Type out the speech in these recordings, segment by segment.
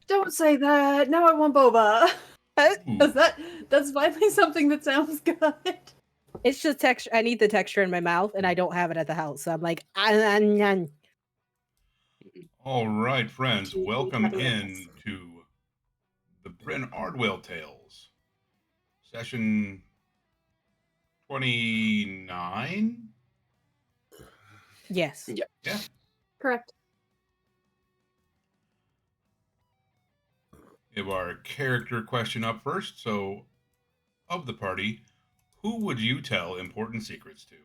Don't say that. Now I want boba. That's finally something that sounds good. It's just texture. I need the texture in my mouth, and I don't have it at the house. So I'm like, All right, friends, welcome in to the Bryn Ardwell Tales, session 29. Yes. Yeah. Correct. We have our character question up first. So, of the party, who would you tell important secrets to?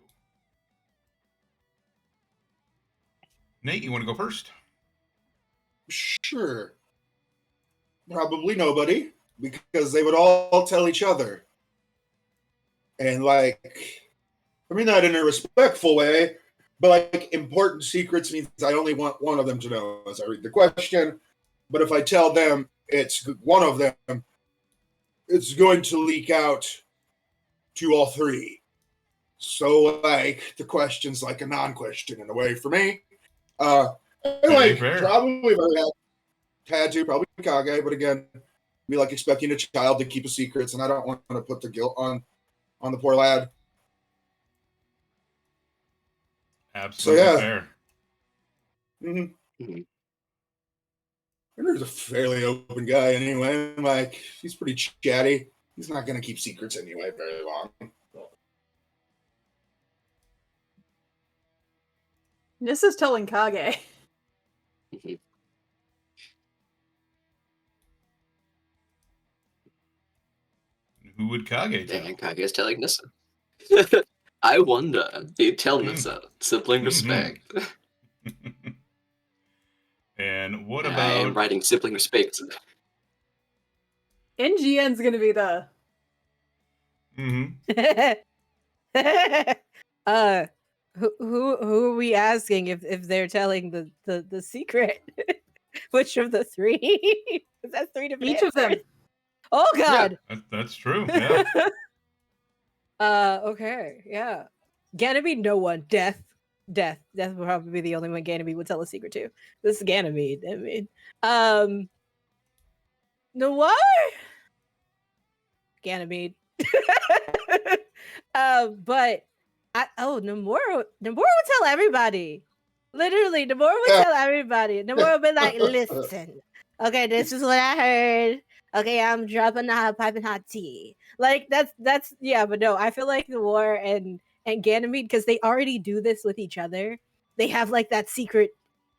Nate, you want to go first? Sure. Probably nobody, because they would all tell each other. And I mean that in a respectful way, but like important secrets means I only want one of them to know as I read the question. But if I tell them it's one of them, it's going to leak out to all three. So like the question's like a non-question in a way for me. And like fair. probably if I had to, probably Kage, but again, be like expecting a child to keep a secret, and I don't want to put the guilt on the poor lad. Absolutely So, yeah. fair. Mm-hmm. Henry's a fairly open guy anyway. Like, he's pretty chatty. He's not going to keep secrets anyway very long. This is telling Kage. Who would Kage tell? And Kage is telling Nissa. I wonder. You tell Nissa. Sibling respect. And what about... I am writing sibling respect. NGN's gonna be the... Who are we asking if they're telling the secret? Which of the three? That's three different Each of them. Oh God. Yeah, that's true. Yeah. Okay. Yeah. Ganymede, no one. Death. Death would probably be the only one Ganymede would tell a secret to. This is Ganymede. I mean, Noir. Ganymede. But Namor would tell everybody. Literally, Namor would tell everybody. Namor would be like, listen, okay, this is what I heard. Okay, I'm dropping a piping hot tea. Like that's yeah, but no, I feel like Namor and Ganymede, because they already do this with each other. They have like that secret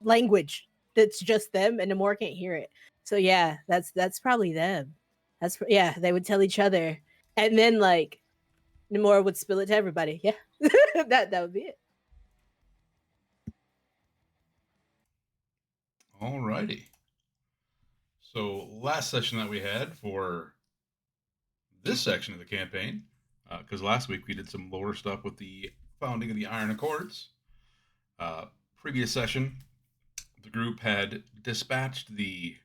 language that's just them, and Namor can't hear it. So yeah, that's probably them. They would tell each other, and then like Namor would spill it to everybody. Yeah, that would be it. Alrighty. So last session that we had for this section of the campaign, because last week we did some lore stuff with the founding of the Iron Accords. Previous session, the group had dispatched the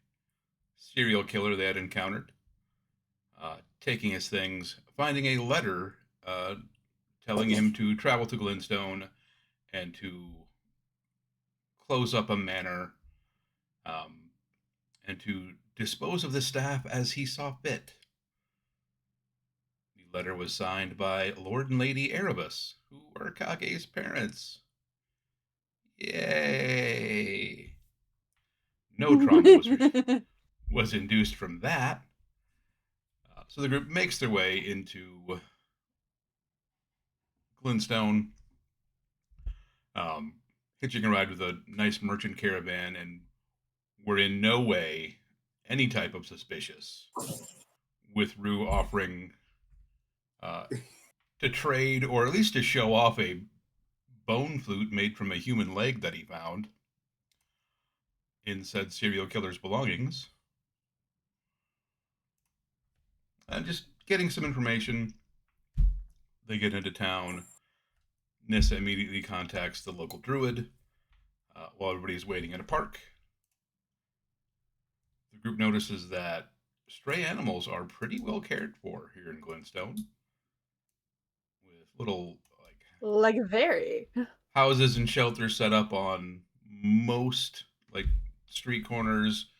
serial killer they had encountered, taking his things, finding a letter telling him to travel to Glenstone and to close up a manor, and to dispose of the staff as he saw fit. The letter was signed by Lord and Lady Erebus, who are Kage's parents. Yay! No trauma was induced from that. So the group makes their way into Glenstone, hitching a ride with a nice merchant caravan, and were in no way any type of suspicious, with Rue offering to trade, or at least to show off, a bone flute made from a human leg that he found in said serial killer's belongings. And just getting some information, they get into town. Nissa immediately contacts the local druid while everybody's waiting in a park. The group notices that stray animals are pretty well cared for here in Glenstone, with little like very houses and shelters set up on most like street corners,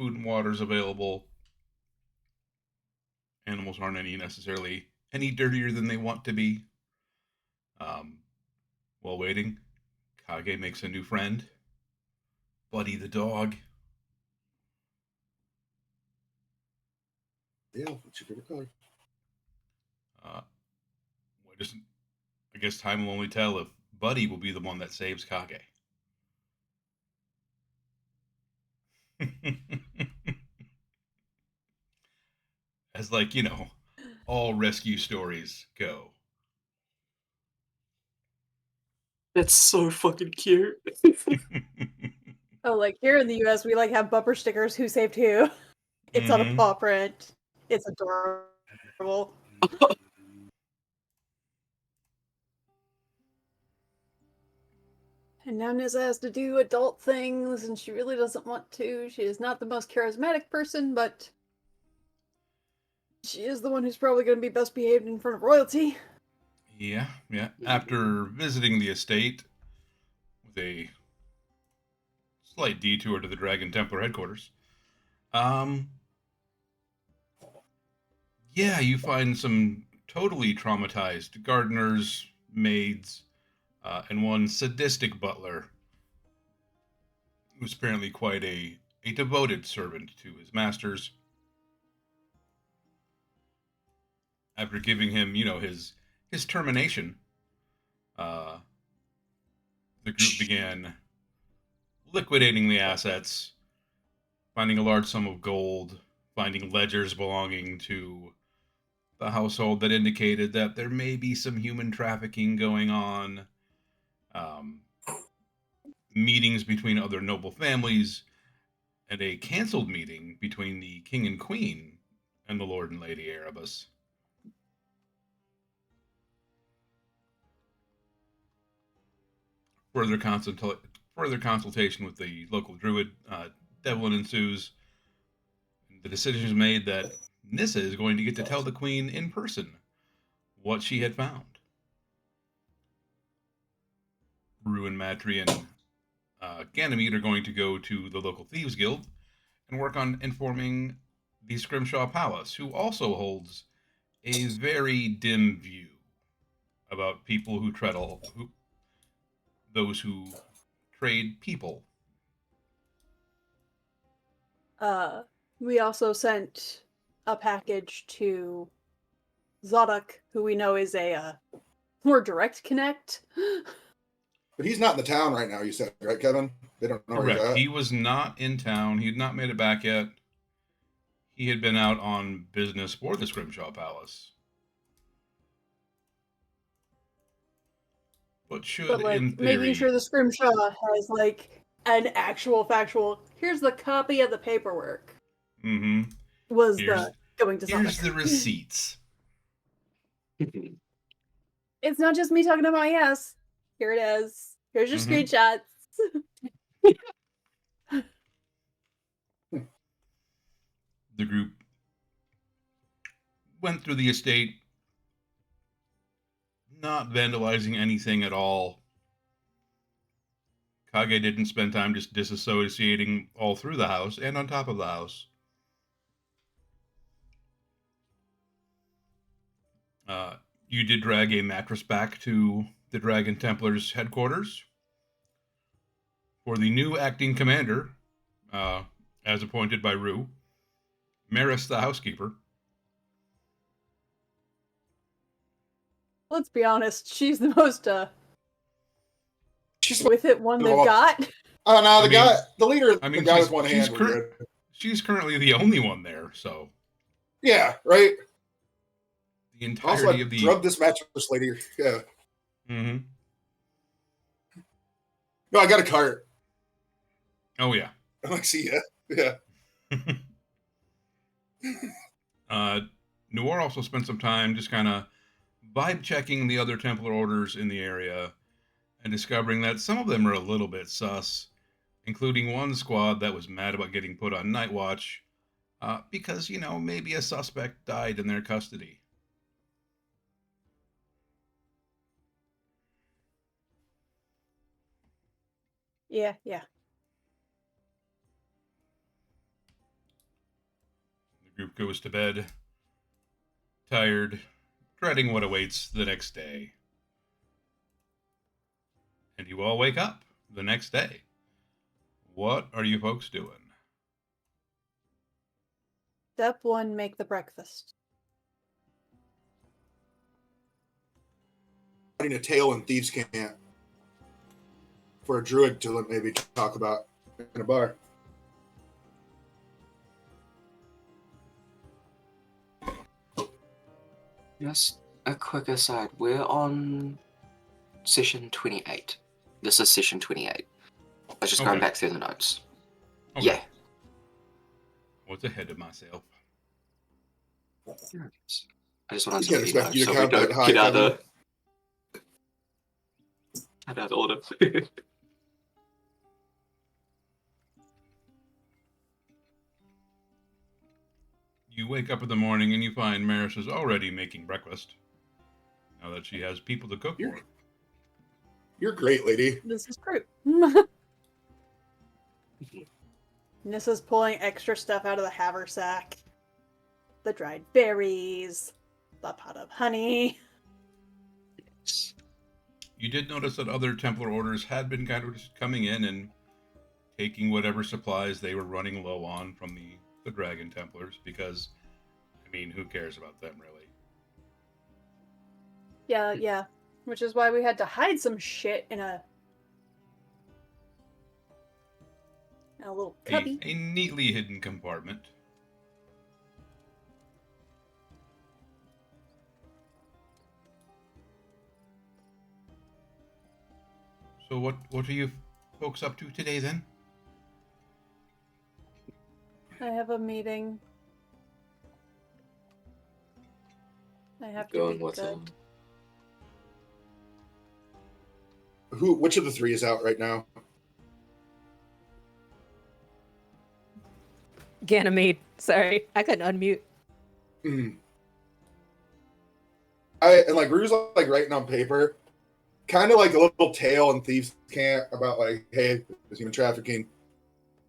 food and water is available. Animals aren't necessarily any dirtier than they want to be. While waiting, Kage makes a new friend, Buddy the dog. Yeah, what's your favorite color? I guess time will only tell if Buddy will be the one that saves Kage. As like, all rescue stories go. That's so fucking cute. Oh, like here in the US, we like have bumper stickers, who saved who. It's on a Mhm. paw print. It's adorable. And now Nissa has to do adult things, and she really doesn't want to. She is not the most charismatic person, but she is the one who's probably going to be best behaved in front of royalty. Yeah. After visiting the estate with a slight detour to the Dragon Templar headquarters, yeah, you find some totally traumatized gardeners, maids, and one sadistic butler who's apparently quite a devoted servant to his masters. After giving him, his termination, uh, the group began liquidating the assets, finding a large sum of gold, finding ledgers belonging to the household that indicated that there may be some human trafficking going on, um, meetings between other noble families, and a canceled meeting between the king and queen and the lord and lady Erebus. Further, further consultation with the local druid, Devlin ensues. The decision is made that Nissa is going to get to tell the queen in person what she had found. Rue and Matri and Ganymede are going to go to the local thieves guild and work on informing the Scrimshaw Palace, who also holds a very dim view about people who those who trade people. We also sent a package to Zodok, who we know is a more direct connect. But he's not in the town right now, you said, right, Kevin? They don't know where he's Correct. at. He was not in town. He had not made it back yet. He had been out on business for the Scrimshaw Palace. But should, But like in making sure theory, the Scrimshaw has like an actual factual. Here's the copy of the paperwork. mm-hmm, Was here's the going to here's Zodok. the receipts. It's not just me talking about my ass. Here it is. Here's your Mhm. screenshots. The group went through the estate, not vandalizing anything at all. Kage didn't spend time just disassociating all through the house and on top of the house. You did drag a mattress back to the Dragon Templars headquarters for the new acting commander, as appointed by Rue, Maris the housekeeper. Let's be honest. She's the most She's with it one they've got. Oh no, I mean, the leader, I mean, the guy with one hand. she's currently the only one there, so Yeah, right. the Also, entirety I of the. drugged this mattress lady. Yeah. Mm-hmm. No, I got a cart. Oh yeah. I'm like, see ya. Yeah. Noir also spent some time just kind of vibe checking the other Templar orders in the area and discovering that some of them are a little bit sus, including one squad that was mad about getting put on night watch because, maybe a suspect died in their custody. Yeah. Group goes to bed, tired, dreading what awaits the next day. And you all wake up the next day. What are you folks doing? Step 1, make the breakfast. Finding a tale in Thieves' Camp for a druid to maybe talk about in a bar. Just a quick aside. We're on session 28. This is session 28. I was just going Okay. back through the notes. Okay. Yeah. What's ahead of myself? I just wanted Can't to expect know you to so we count that don't high, get out Kevin. of order. You wake up in the morning and you find Maris is already making breakfast. Now that she has people to cook for. You're great, lady. This is fruit. Nissa's pulling extra stuff out of the haversack. The dried berries, the pot of honey. You did notice that other Templar orders had been kind of just coming in and taking whatever supplies they were running low on from the Dragon Templars, because, I mean, who cares about them, really? Yeah. Which is why we had to hide some shit in a little cubby. A neatly hidden compartment. So what are you folks up to today, then? I have a meeting. I have to Going be with good. Which of the three is out right now? Ganymede. Sorry, I couldn't unmute. And like Rue's like writing on paper, kind of like a little tale in Thieves' Camp about like, hey, there's human trafficking.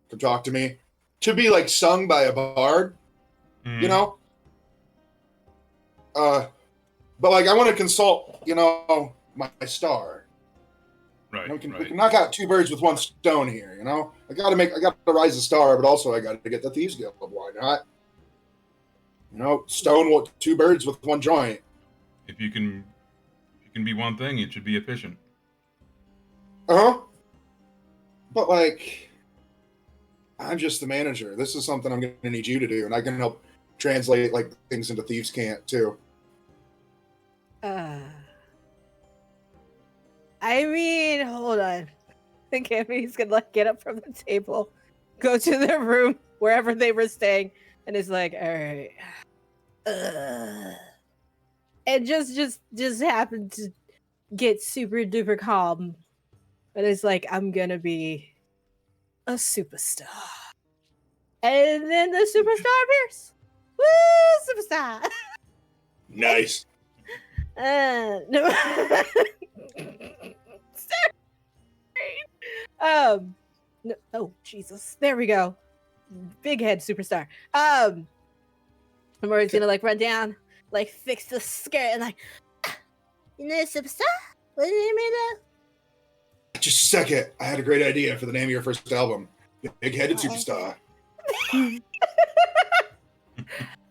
Come talk to me. To be like sung by a bard, you know. But like I want to consult, my star. Right, We can right. knock out two birds with one stone here, I got to rise a star, but also I got to get the Thieves Guild. Why not? Stone two birds with one joint. If you can be one thing, it should be efficient. But like, I'm just the manager. This is something I'm going to need you to do, and I can help translate like things into Thieves' Camp too. I mean, hold on. I think he's gonna like get up from the table, go to their room wherever they were staying, and is like, all right. And just happened to get super duper calm. And it's like, I'm gonna be a superstar. And then the superstar appears. Woo, superstar. Nice. No. No, oh Jesus, there we go. Big head superstar. Murray's gonna like run down, like fix the skirt, and like, superstar. What do you mean that? Just a second. I had a great idea for the name of your first album, Big-Headed Superstar.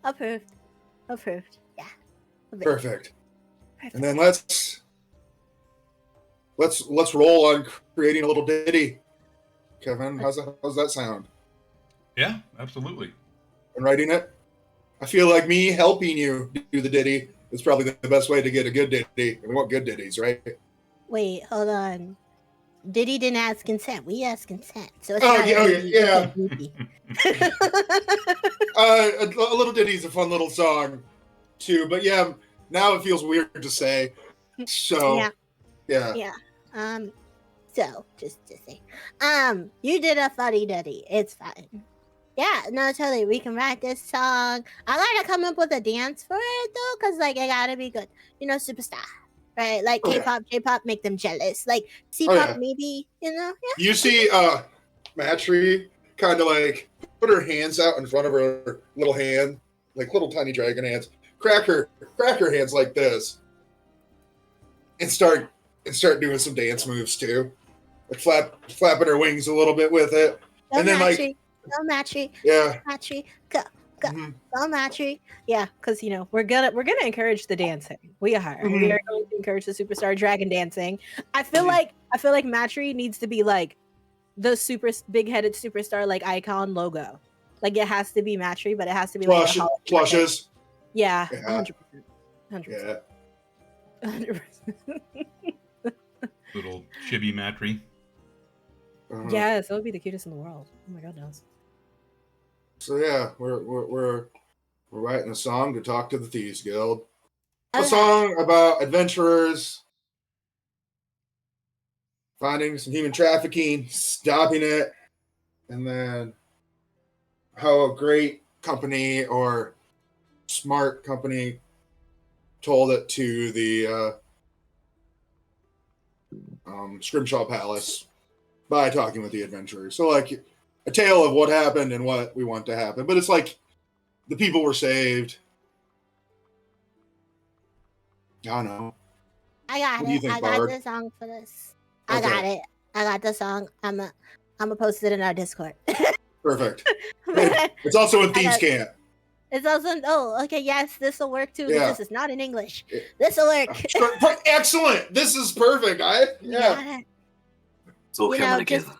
Approved. Yeah. Perfect. And then let's roll on creating a little ditty. Kevin, how's that sound? Yeah, absolutely. And writing it? I feel like me helping you do the ditty is probably the best way to get a good ditty. We want good ditties, right? Wait, hold on. Diddy didn't ask consent. We asked consent. So it's yeah. not A little ditty is a fun little song, too. But yeah, now it feels weird to say. So, yeah. So, just to say, you did a funny ditty. It's fine. Yeah, no, totally. We can write this song. I gotta come up with a dance for it though, cause like it gotta be good. Superstar, right? Like K-pop, J-pop, make them jealous. Like C-pop, maybe. Yeah. You see, Matri kind of like put her hands out in front of her little hand like little tiny dragon hands, crack her hands like this, and start doing some dance moves too, like flapping her wings a little bit with it, Go and then Matchy. Go Matchy. yeah, Matchy. Go. Go. mhm, Go Matchy. Yeah, because we're gonna encourage the dancing. We are. We Mhm. are going to encourage the superstar dragon dancing. I feel Mhm. like Matchy needs to be like the super big headed superstar like icon logo. Like it has to be Matchy, but it has to be like a plushes. Yeah, Yeah. 100%. 100%. Yeah. 100%. Little chibi matry. Uh-huh. Yes, that would be the cutest in the world. Oh my goodness. So yeah, we're writing a song to talk to the Thieves Guild. A Okay. song about adventurers finding some human trafficking, stopping it, and then how a great company or smart company told it to the Scrimshaw Palace by talking with the adventurers. So like a tale of what happened and what we want to happen. But it's like the people were saved. I don't know. I got What do you it. think, I got Bard? the song for this. I Okay. got it. I got the song. I'm gonna post it in our Discord. Perfect. It's also in I Thieves got- Camp. It's also okay. Yes, this will work too Yeah. because it's not in English. It- This will work. Excellent. This is perfect. You got it. It's all You know, coming together.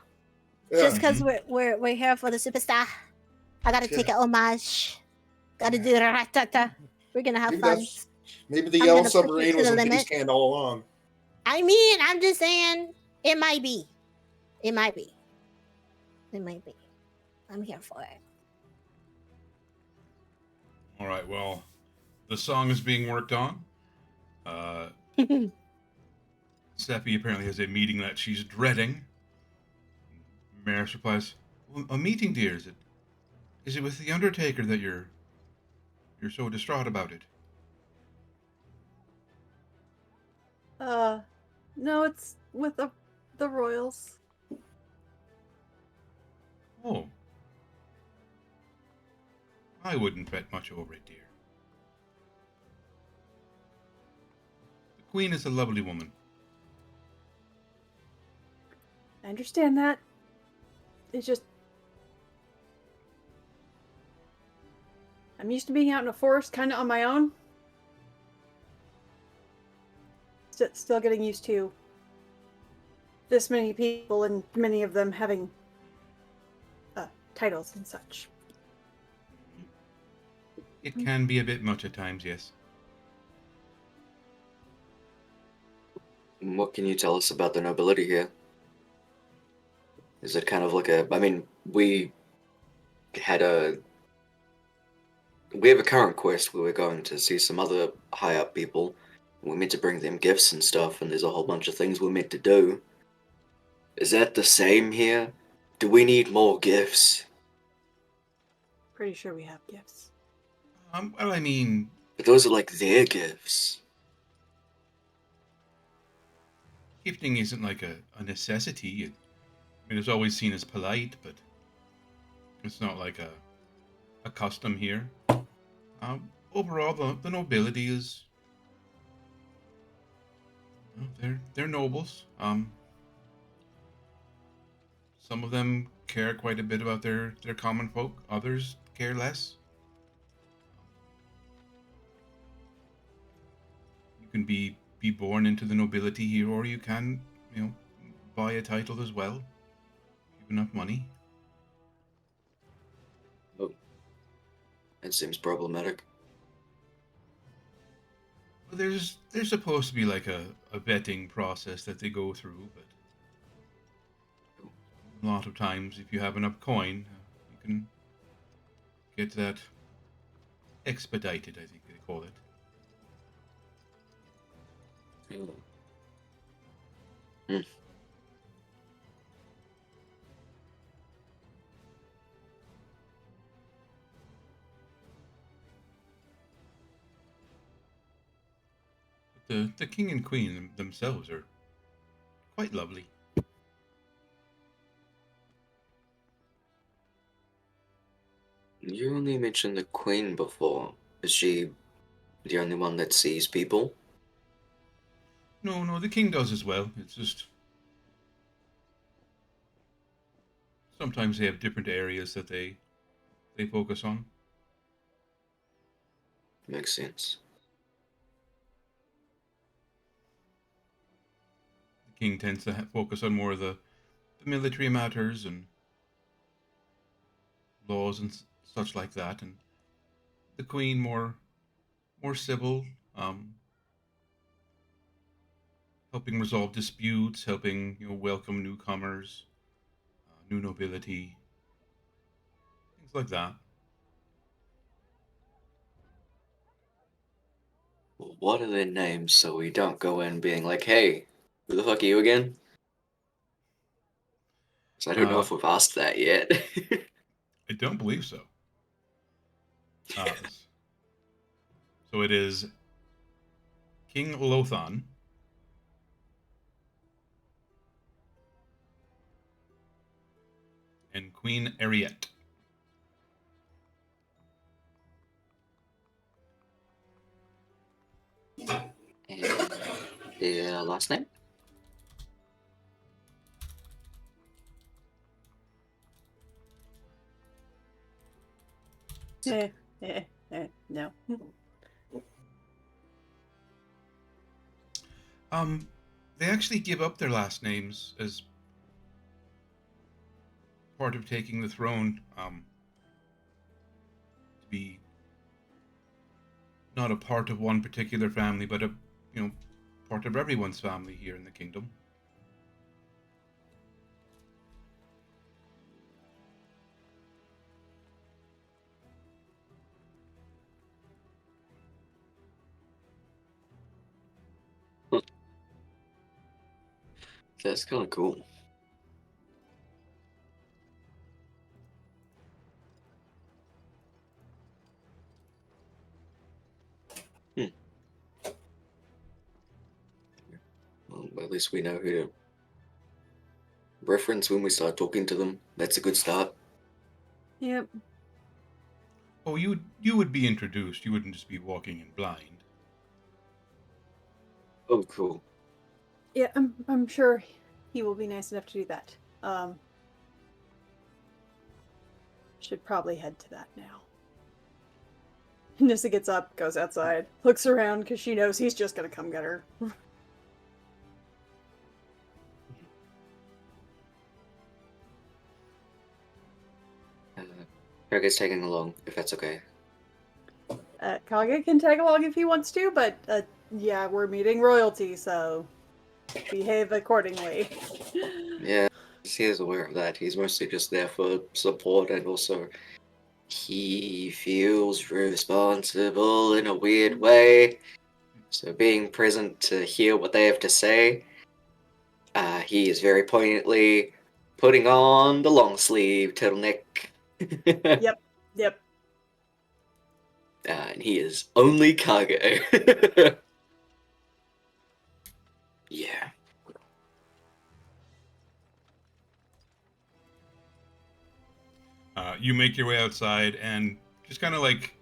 Just Yeah. because we're here for the superstar, I gotta take an homage. Gotta do the ratata. We're gonna have fun. Maybe the I'm yellow gonna push it submarine to was the in Thieves limit. Camp all along. I mean, I'm just saying, it might be. It might be. It might be. I'm here for it. All right. Well, the song is being worked on. Seppi apparently has a meeting that she's dreading. Maris replies, well, "A meeting, dear. Is it with the Undertaker that you're so distraught about it?" No, it's with the royals. Oh, I wouldn't bet much over it, dear. The Queen is a lovely woman. I understand that. It's just I'm used to being out in a forest, kind of on my own. Still getting used to this many people and many of them having titles and such. It can be a bit much at times, yes. What can you tell us about the nobility here? Is it kind of like we have a current quest where we're going to see some other high up people. We're meant to bring them gifts and stuff, and there's a whole bunch of things we're meant to do. Is that the same here? Do we need more gifts? Pretty sure we have gifts. Well, I mean, But those are like their gifts. gifting isn't like a necessity. I mean, it's always seen as polite, but it's not like a custom here. Overall, the nobility is, well, they're nobles. Some of them care quite a bit about their common folk. Others care less. You can be born into the nobility here, or you can, buy a title as well. If you have enough money. Oh, that seems problematic. Well, there's supposed to be like a vetting process that they go through, but a lot of times, if you have enough coin, you can get that expedited, I think they call it. Hmm. The king and queen themselves are quite lovely. You only mentioned the queen before. Is she the only one that sees people? No, no, the king does as well. It's just sometimes they have different areas that they focus on. Makes sense. The king tends to focus on more of the military matters and laws and such like that, and the queen more civil, um, helping resolve disputes, helping welcome newcomers, new nobility, things like that. Well, what are their names so we don't go in being like, hey, who the fuck are you again? So I don't know Uh, if we've asked that yet. I don't believe so. Uh, so it is King Lothan, and Queen Ariette. And their last name? Eh, no. They actually give up their last names as part of taking the throne. To be not a part of one particular family, but a you know part of everyone's family here in the kingdom. That's kind of cool. Hmm. Well, at least we know who to reference when we start talking to them. That's a good start. Yep. Oh, you would be introduced. You wouldn't just be walking in blind. Oh, cool. Yeah, I'm sure he will be nice enough to do that. Should probably head to that now. Nissa gets up, goes outside, looks around because she knows he's just gonna come get her. Kage tagging along, if that's okay. Kage can tag along if he wants to, but yeah, we're meeting royalty, so behave accordingly. Yeah, he is aware of that. He's mostly just there for support, and also he feels responsible in a weird way. So being present to hear what they have to say, he is very poignantly putting on the long sleeve turtleneck. Yep. And he is only Kage. Yeah. You make your way outside and just kind of like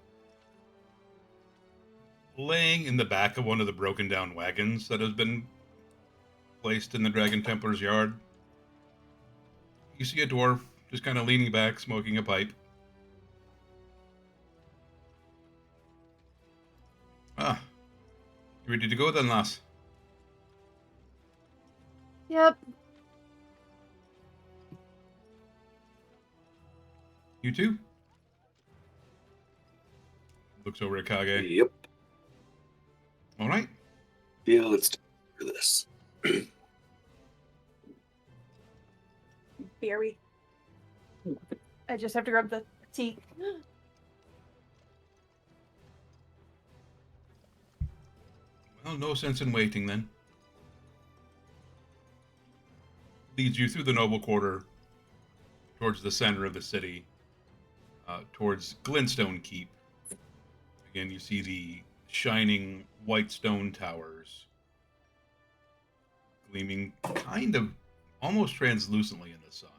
laying in the back of one of the broken down wagons that has been placed in the Dragon Templar's yard. You see a dwarf just kind of leaning back, smoking a pipe. Ah, you ready to go then, lass? Yep. You too? Looks over at Kage. Yep. All right. Yeah, let's do this. Berry. I just have to grab the tea. Well, no sense in waiting then. Leads you through the noble quarter towards the center of the city, towards Glintstone Keep. Again, you see the shining white stone towers gleaming kind of almost translucently in the sun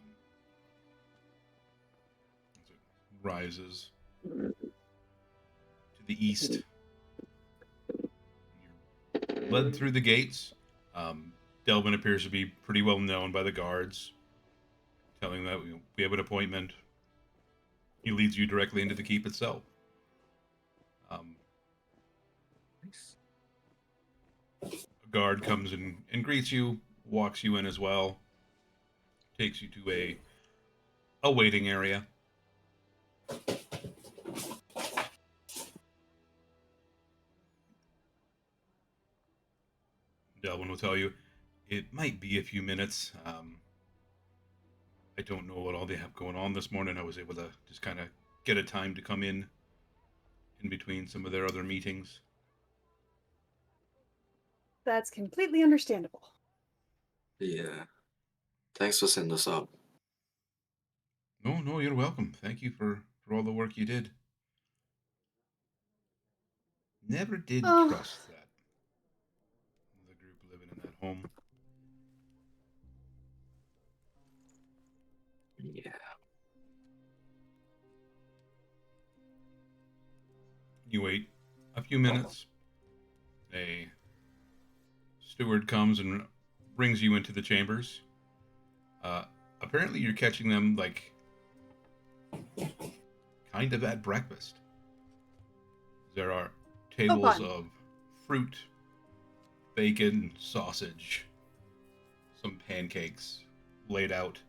as it rises to the east. You're led through the gates. Delvin appears to be pretty well known by the guards, telling that we have an appointment. He leads you directly into the keep itself. Um, a guard comes in and greets you, walks you in as well, takes you to a waiting area. Delvin will tell you it might be a few minutes. I don't know what all they have going on this morning. I was able to just kind of get a time to come in between some of their other meetings. That's completely understandable. Yeah. Thanks for setting us up. No, you're welcome. Thank you for all the work you did. Never did Oh. trust that. The group living in that home. Yeah. You wait a few minutes. A steward comes and brings you into the chambers. Apparently you're catching them, like, kind of at breakfast. There are tables fun. of fruit, bacon, sausage, some pancakes laid out.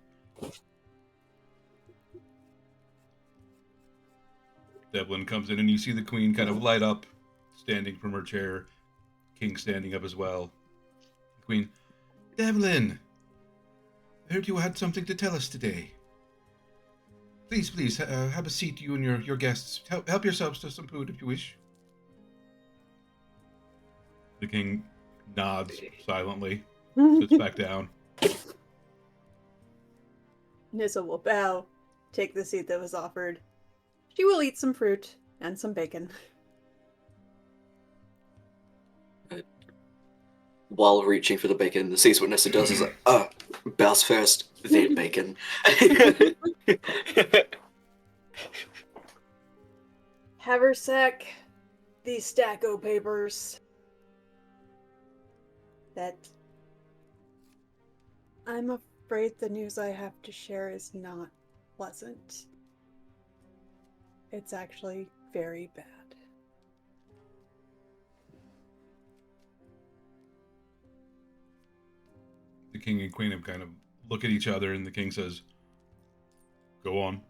Devlin comes in and you see the queen kind of light up, standing from her chair. King standing up as well. The queen, Devlin, I heard you had something to tell us today. Please, have a seat, you and your guests. Help yourselves to some food if you wish. The king nods silently, sits back down. Nissa will bow, take the seat that was offered. She will eat some fruit and some bacon. While reaching for the bacon, sees what Nessa does is like, bows first, then bacon. Haversack these stacko papers that I'm afraid the news I have to share is not pleasant. It's actually very bad. The king and queen have kind of look at each other, and the king says, "Go on."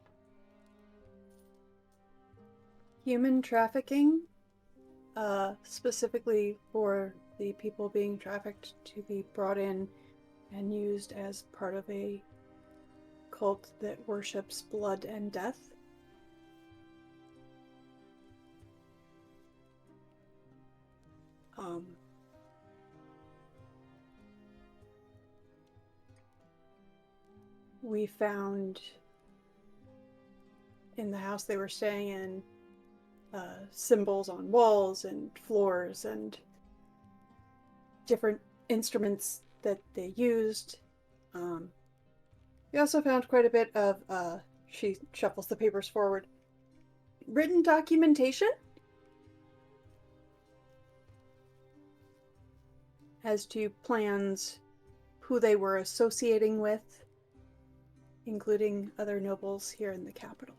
Human trafficking, specifically for the people being trafficked to be brought in and used as part of a cult that worships blood and death. We found in the house they were staying in symbols on walls and floors and different instruments that they used. We also found quite a bit of, she shuffles the papers forward, written documentation as to plans, who they were associating with, including other nobles here in the capital.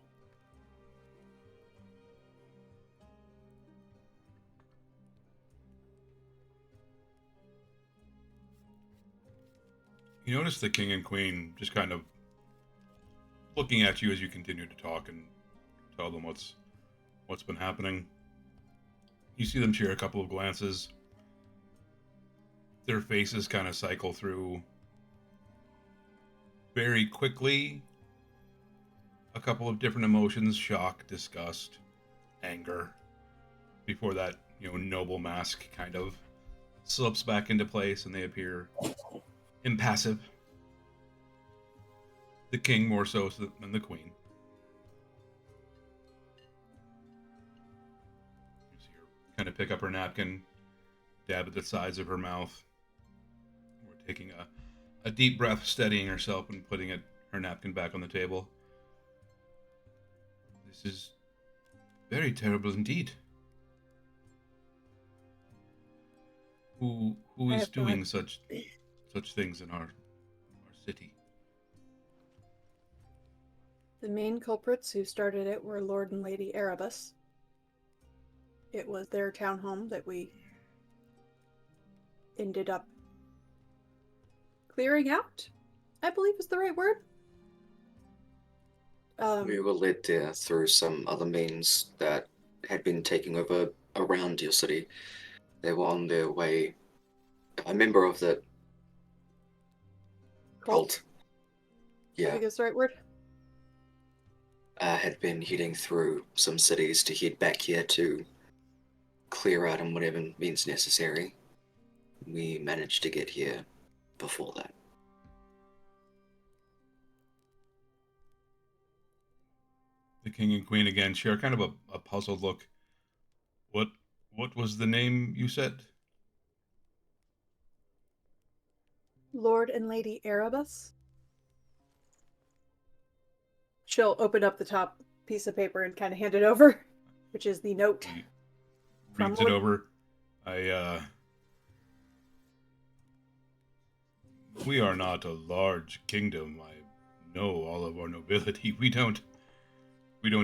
You notice the king and queen just kind of looking at you as you continue to talk and tell them what's been happening. You see them share a couple of glances. Their faces kind of cycle through very quickly a couple of different emotions: shock, disgust, anger, before that, noble mask kind of slips back into place and they appear impassive. The king more so than the queen. You see her kind of pick up her napkin, dab at the sides of her mouth. We're taking a deep breath, steadying herself and putting her napkin back on the table. This is Very terrible indeed. Who I is have doing not- such things in our city? The main culprits who started it were Lord and Lady Erebus. It was their townhome that we ended up clearing out, I believe is the right word. We were led there through some other means that had been taking over around your city. They were on their way. A member of the cult, I yeah, think is the right word. had been heading through some cities to head back here to clear out in whatever means necessary. We managed to get here before that. The king and queen again share kind of a puzzled look. What was the name you said? Lord and Lady Erebus. She'll open up the top piece of paper and kind of hand it over, which is the note. He From reads it Lord- over. We are not a large kingdom. I know all of our nobility. We don't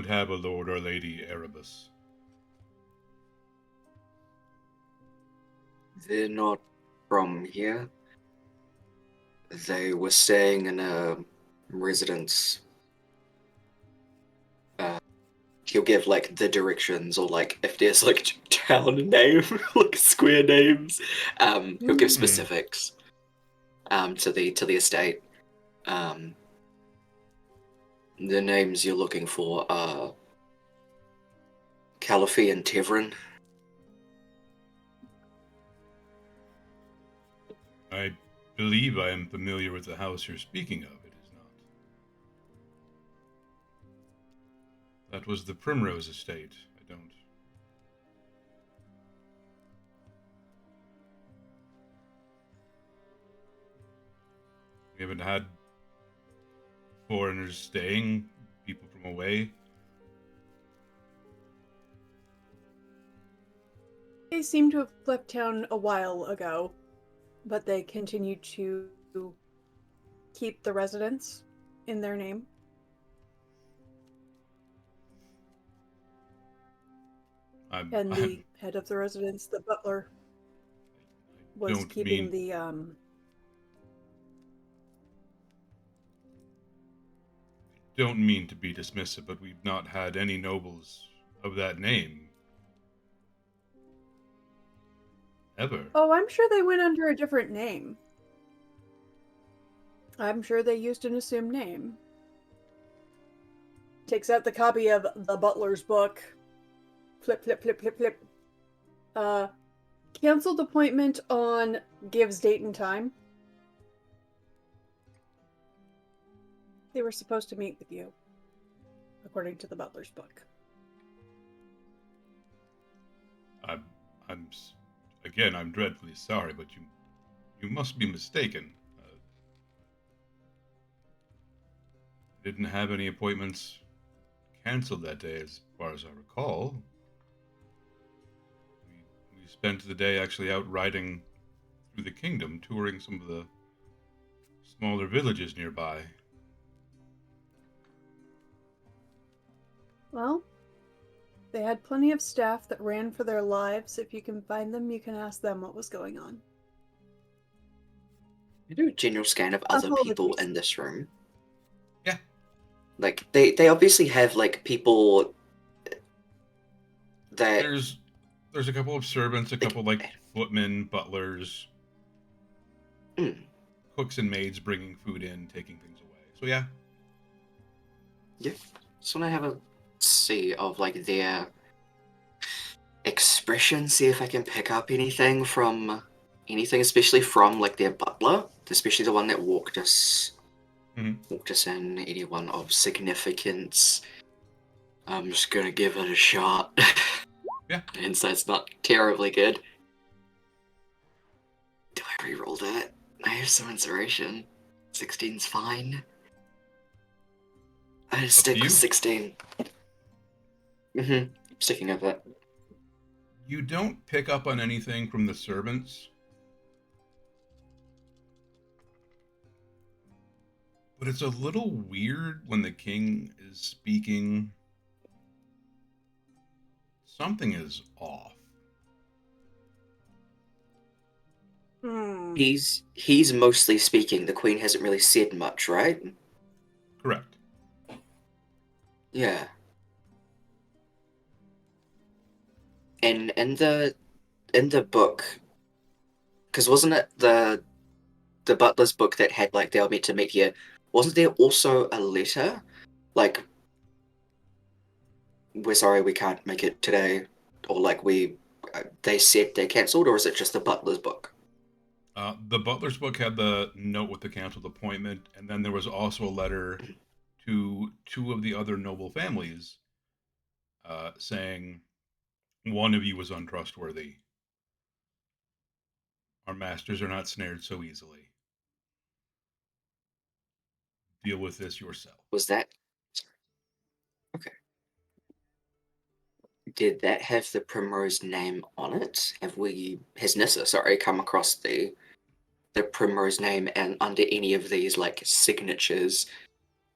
have a lord or lady Erebus. They're not from here. They were staying in a residence. He'll give like the directions, or like if there's like town name, like square names. He'll give specifics. To the estate. The names you're looking for are Caliphie and Tevrin. I believe I am familiar with the house you're speaking of. It is not. That was the Primrose Estate. I don't. We haven't had foreigners staying, people from away. They seem to have left town a while ago, but they continue to keep the residence in their name. And the head of the residence, the butler, was keeping the don't mean to be dismissive, but we've not had any nobles of that name. Ever. Oh, I'm sure they went under a different name. I'm sure they used an assumed name. Takes out the copy of the butler's book. Flip, flip, flip, flip, flip. Canceled appointment on gives date and time. They were supposed to meet with you, according to the butler's book. I'm dreadfully sorry, but you must be mistaken. Didn't have any appointments canceled that day, as far as I recall. We spent the day actually out riding through the kingdom, touring some of the smaller villages nearby. Well, they had plenty of staff that ran for their lives. If you can find them, you can ask them what was going on. You do a general scan of other people Apologies. in this room. Yeah. Like, they obviously have, like, people that... There's a couple of servants, a couple, like, footmen, butlers, cooks and maids bringing food in, taking things away. So, yeah. Yeah. Just want to have a see of, like, their expression, see if I can pick up anything, especially from, like, their butler, especially the one that walked us in, anyone of significance. I'm just gonna give it a shot. Yeah. Insight's not terribly good. Do I reroll that? I have some inspiration. 16's fine. I just stick with 16. sticking of that. You don't pick up on anything from the servants, but it's a little weird when the king is speaking. Something is off. Hmm. He's mostly speaking. The queen hasn't really said much, right? Correct. Yeah. And in the book, because wasn't it the butler's book that had like they were meant to meet here? Wasn't there also a letter like we're sorry we can't make it today, or like they said they cancelled, or is it just the butler's book? The butler's book had the note with the canceled appointment, and then there was also a letter to two of the other noble families saying one of you was untrustworthy. Our masters are not snared so easily. Deal with this yourself. Was that okay? Did that have the Primrose name on it? Has Nissa, sorry, come across the Primrose name and under any of these like signatures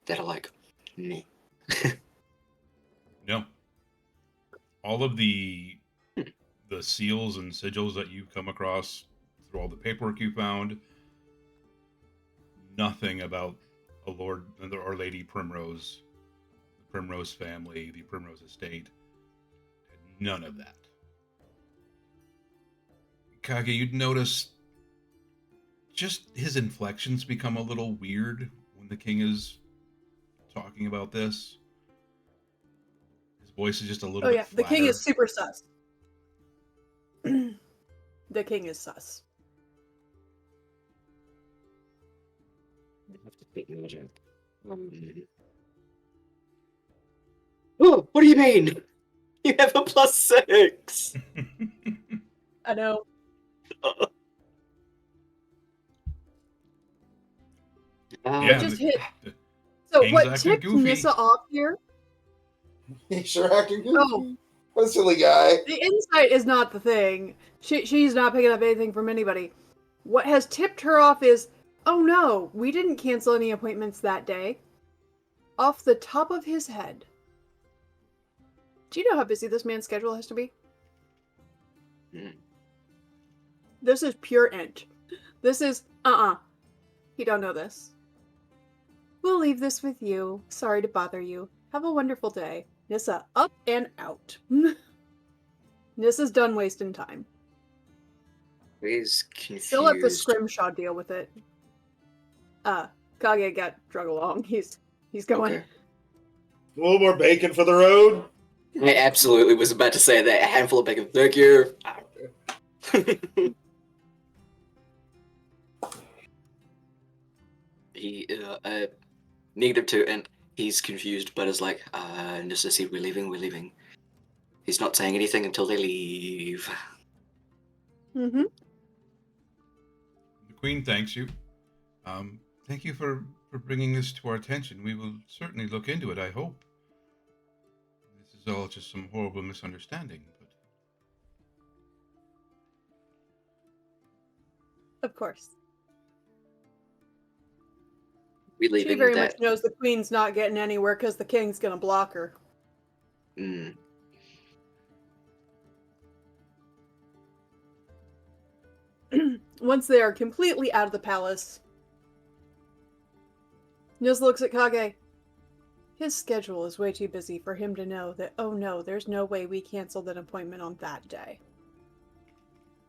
that are like me? No. All of the seals and sigils that you've come across through all the paperwork you found, nothing about a Lord or Lady Primrose, the Primrose family, the Primrose estate. None of that. Kage, you'd notice just his inflections become a little weird when the king is talking about this. His voice is just a little Oh bit yeah, the king flatter. is super sus. The king is sus. I have to take note. Oh, what do you mean? You have a +6. I know. Yeah, Just the, hit. the So king's what acting tipped goofy. Nissa off here? He's sure acting goofy. Oh. What a silly guy. The insight is not the thing. She's not picking up anything from anybody. What has tipped her off is, oh no, we didn't cancel any appointments that day. Off the top of his head. Do you know how busy this man's schedule has to be? Mm. This is pure int. This is, He don't know this. We'll leave this with you. Sorry to bother you. Have a wonderful day. Nissa, up and out. Nissa's done wasting time. He's confused. She'll let the scrimshaw deal with it. Kage got drug along. He's going. Okay. A little more bacon for the road. I absolutely was about to say that. A handful of bacon. Thank you. He, -2, and he's confused, but is like, necessity, we're leaving. He's not saying anything until they leave. Mm-hmm. The queen thanks you. Thank you for bringing this to our attention. We will certainly look into it, I hope. This is all just some horrible misunderstanding, but... Of course. We She leaving very that. much knows the queen's not getting anywhere because the king's gonna block her. Mm. Once they are completely out of the palace, Nissa looks at Kage. His schedule is way too busy for him to know that, oh no, there's no way we canceled an appointment on that day.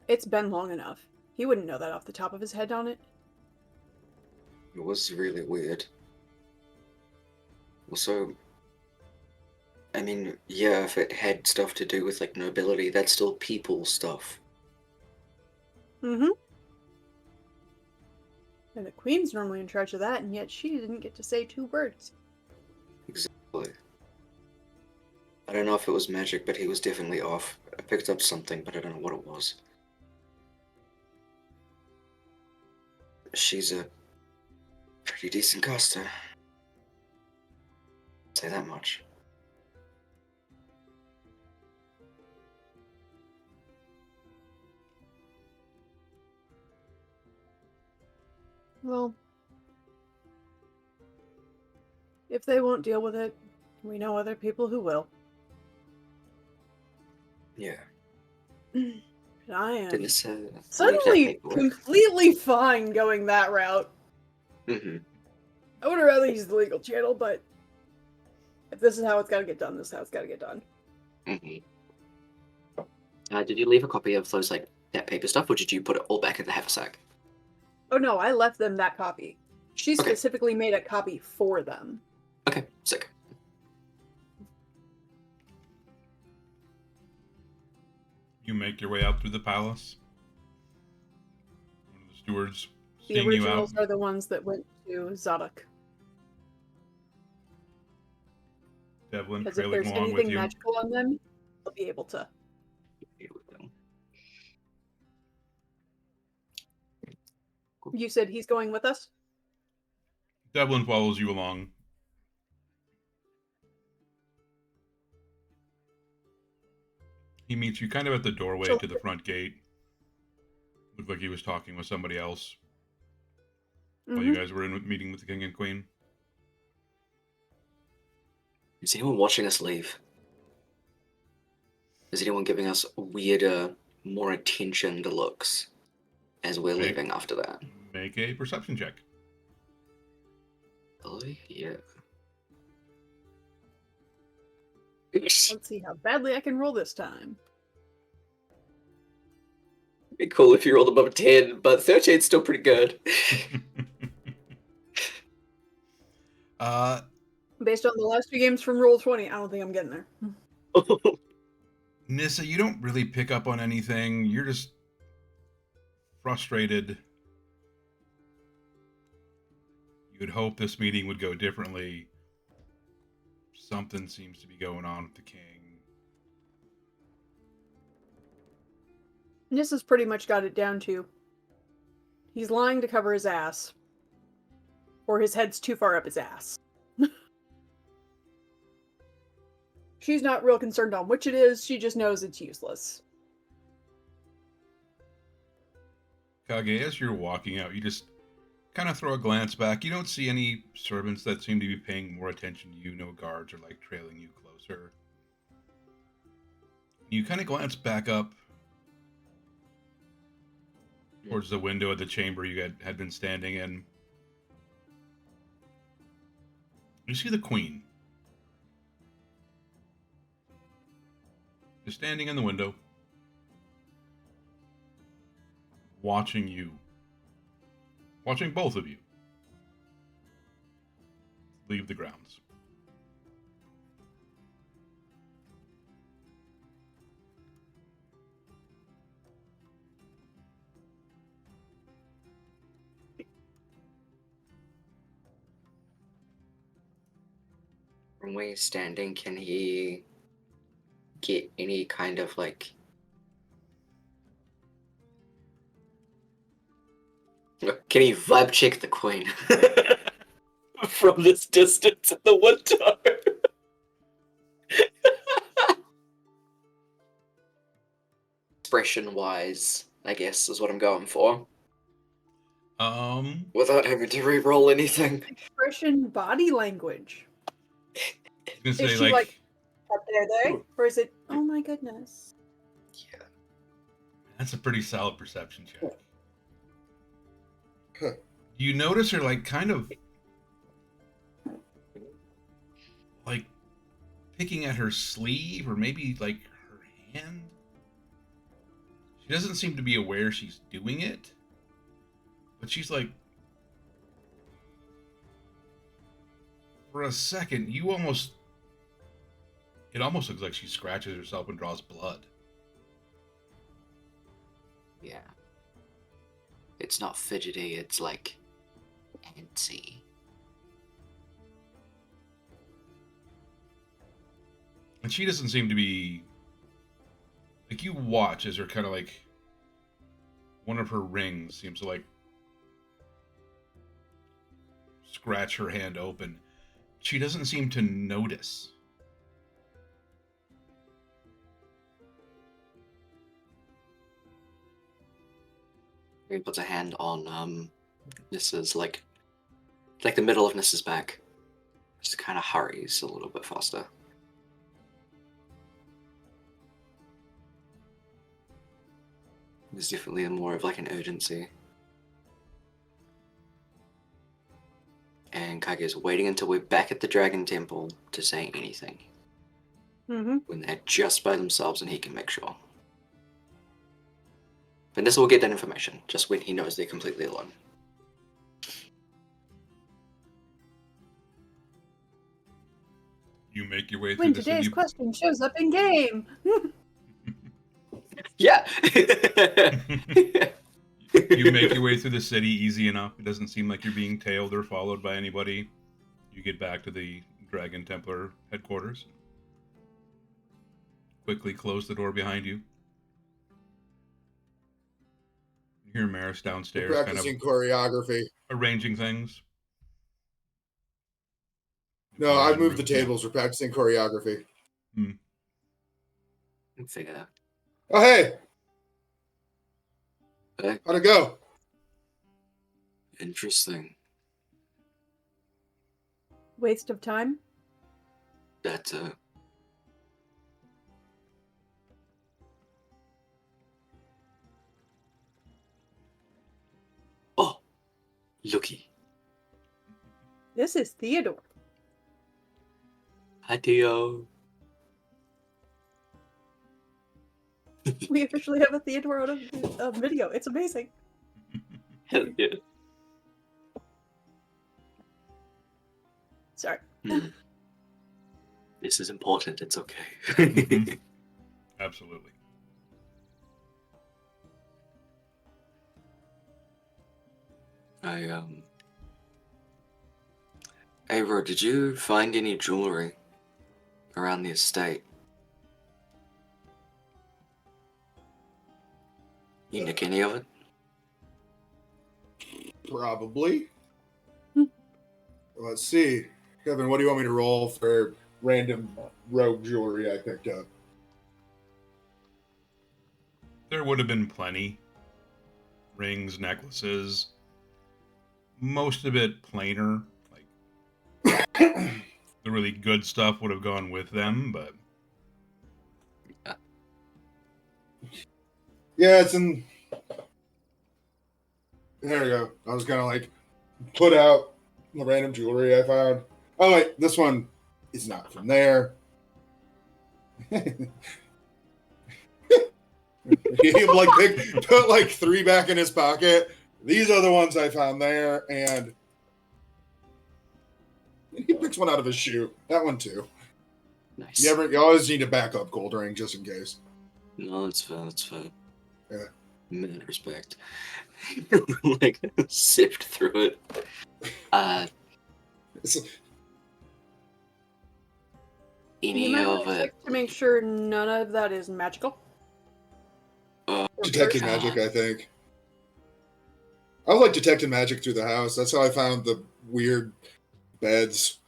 It's been long enough. He wouldn't know that off the top of his head on it. It was really weird. Also, I mean, yeah, if it had stuff to do with like nobility, that's still people stuff. Mm-hmm. And the queen's normally in charge of that, and yet she didn't get to say 2 words. Exactly. I don't know if it was magic, but he was definitely off. I picked up something, but I don't know what it was. She's a pretty decent caster. Say that much. Well, if they won't deal with it, we know other people who will. Yeah. I am Didn't leave that suddenly paperwork. completely fine going that route. Mm-hmm. I would have rather used the legal channel, but if this is how it's got to get done, this is how it's got to get done. Mm-hmm. Did you leave a copy of those that paper stuff, or did you put it all back in the haversack? Oh no, I left them that copy. She Okay. specifically made a copy for them. Okay, sick. You make your way out through the palace. One of the stewards The seeing you out. originals are the ones that went to Zadok. Devlin Because if trailing there's along with anything you. magical on them, they'll be able to. You said he's going with us? Devlin follows you along. He meets you kind of at the doorway to the front gate. Looked like he was talking with somebody else while you guys were in meeting with the king and queen. Is anyone watching us leave? Is anyone giving us weirder, more attentioned looks as we're leaving after that? Make a perception check. Really? Yeah. Let's see how badly I can roll this time. It'd be cool if you rolled above a 10, but 13's still pretty good. Based on the last two games from Roll20, I don't think I'm getting there. Nissa, you don't really pick up on anything. You're just frustrated. You'd hope this meeting would go differently. Something seems to be going on with the king. Nissa's pretty much got it down to he's lying to cover his ass. Or his head's too far up his ass. She's not real concerned on which it is, she just knows it's useless. Kage, as you're walking out, you just kind of throw a glance back. You don't see any servants that seem to be paying more attention to you. No guards are trailing you closer. You kind of glance back up towards the window of the chamber you had been standing in. You see the queen. Just standing in the window, watching you. Watching both of you leave the grounds. From where he's standing, can he get any kind of can he vibe check the queen from this distance in the window? Expression wise, I guess, is what I'm going for. Without having to re-roll anything. Expression, body language. Is Is she up there? Or is it, oh my goodness? Yeah. That's a pretty solid perception check. Huh. You notice her kind of picking at her sleeve or maybe her hand. She doesn't seem to be aware she's doing it, but she's for a second, it almost looks like she scratches herself and draws blood. Yeah. It's not fidgety, it's antsy. And she doesn't seem to be you watch as her kind of one of her rings seems to scratch her hand open. She doesn't seem to notice. He puts a hand on This is like the middle of Niss's back. Just kind of hurries a little bit faster. There's definitely more of like an urgency. And Kage's waiting until we're back at the Dragon Temple to say anything. Mm-hmm. When they're just by themselves and he can make sure. But Nissa will get that information just when he knows they're completely alone. You make your way through When the today's city. question shows up in game. Yeah! You make your way through the city easy enough. It doesn't seem like you're being tailed or followed by anybody. You get back to the Dragon Templar headquarters. Quickly close the door behind you. You hear Maris downstairs kind of Practicing choreography. arranging things. No, I've moved the tables. We're practicing choreography. Figure that. Oh, hey! Hey. How'd it go? Interesting. Waste of time. That, Oh! Looky. This is Theodore. Hi, Theo. We officially have a Theodore on a video. It's amazing. Hell yeah. Sorry. This is important, it's okay. Mhm. Absolutely. Hey, Ro, did you find any jewelry around the estate? You nick any of it? Probably. Let's see. Kevin, what do you want me to roll for random rogue jewelry I picked up? There would have been plenty. Rings, necklaces. Most of it plainer. Like the really good stuff would have gone with them, but Yeah, it's in. There you go. I was gonna like put out the random jewelry I found. Oh wait, this one is not from there. He like put like 3 back in his pocket. These are the ones I found there, and he picks one out of his shoe. That one too. Nice. You always need a backup gold ring just in case. No, that's fair, that's fair. Yeah. Mad respect. Like, sift through it. Any You might of wanna it. check to make sure none of that is magical. Or Detecting cursed. magic, I think. I was like detecting magic through the house. That's how I found the weird beds.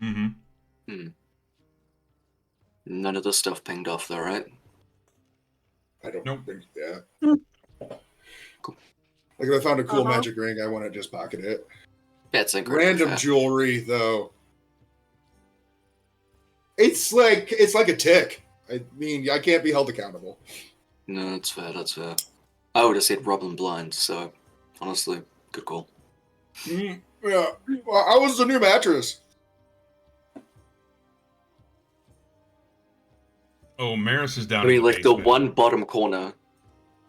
mm-hmm. None of the stuff pinged off though, right? I don't Nope. think, yeah. Cool. Like if I found a cool Uh-huh. magic ring, I wouldn't just pocket it. That's incredible. Random jewelry, though. It's like a tick. I mean, I can't be held accountable. No, that's fair, that's fair. I would have said Robin Blind, so honestly, good call. Yeah. Well, how was the new mattress? Oh, Maris is down. I mean, in like the basement. one bottom corner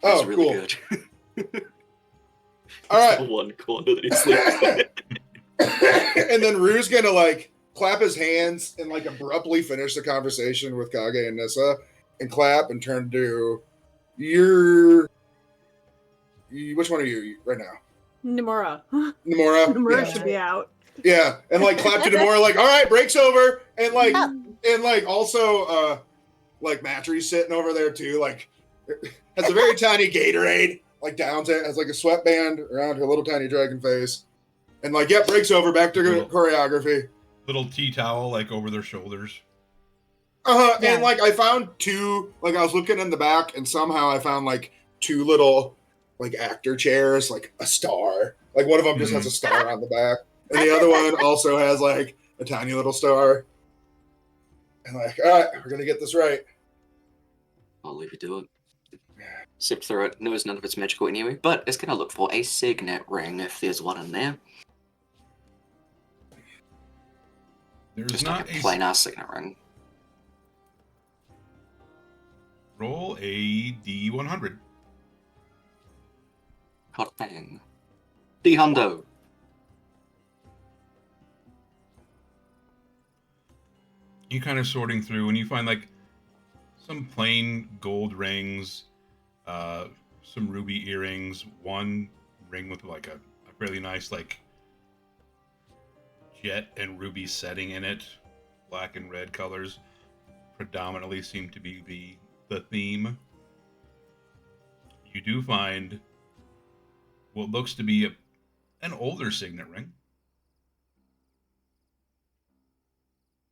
Oh, is really cool. good. All right. The one corner that he sleeps in. And then Rue's gonna like clap his hands and like abruptly finish the conversation with Kage and Nissa, and clap and turn to which one are you right now? Nomura. Nomura. Nomura Yeah. should be out. Yeah, and like clap to Nomura, like, all right, break's over, and like also like Matry's sitting over there too, like has a very tiny Gatorade, like down to has like a sweatband around her little tiny dragon face, and like break's over, back to choreography. Little tea towel like over their shoulders. Yeah. And like I found 2, like I was looking in the back, and somehow I found like 2 little like actor chairs, like a star, Like one of them just has a star on the back, and the other one also has like a tiny little star. And like, all right, we're gonna get this right. I'll leave you to it. Sip through it. Knows none of it's magical anyway, but it's gonna look for a signet ring if there's one in there. There's Just not like a plain ass signet ring. Roll a D100. Hot bang. D-hundo. You kind of sorting through, and you find like some plain gold rings, some ruby earrings, one ring with like a really nice like jet and ruby setting in it, black and red colors predominantly seem to be the theme. You do find what looks to be an older signet ring.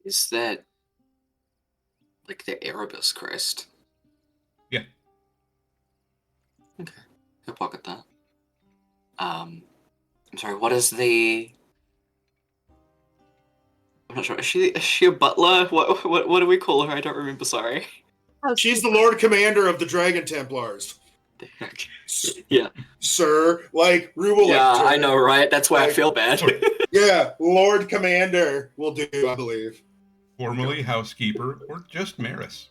Is that like the Erebus crest? Yeah. Okay, I'll pocket that. I'm sorry. What is the? I'm not sure. Is she a butler? What do we call her? I don't remember. Sorry. She's the Lord Commander of the Dragon Templars. Yeah. Sir, like Rubel. Yeah, I know, right? That's why I feel bad. Yeah, Lord Commander will do, I believe. Formerly housekeeper or just Maris.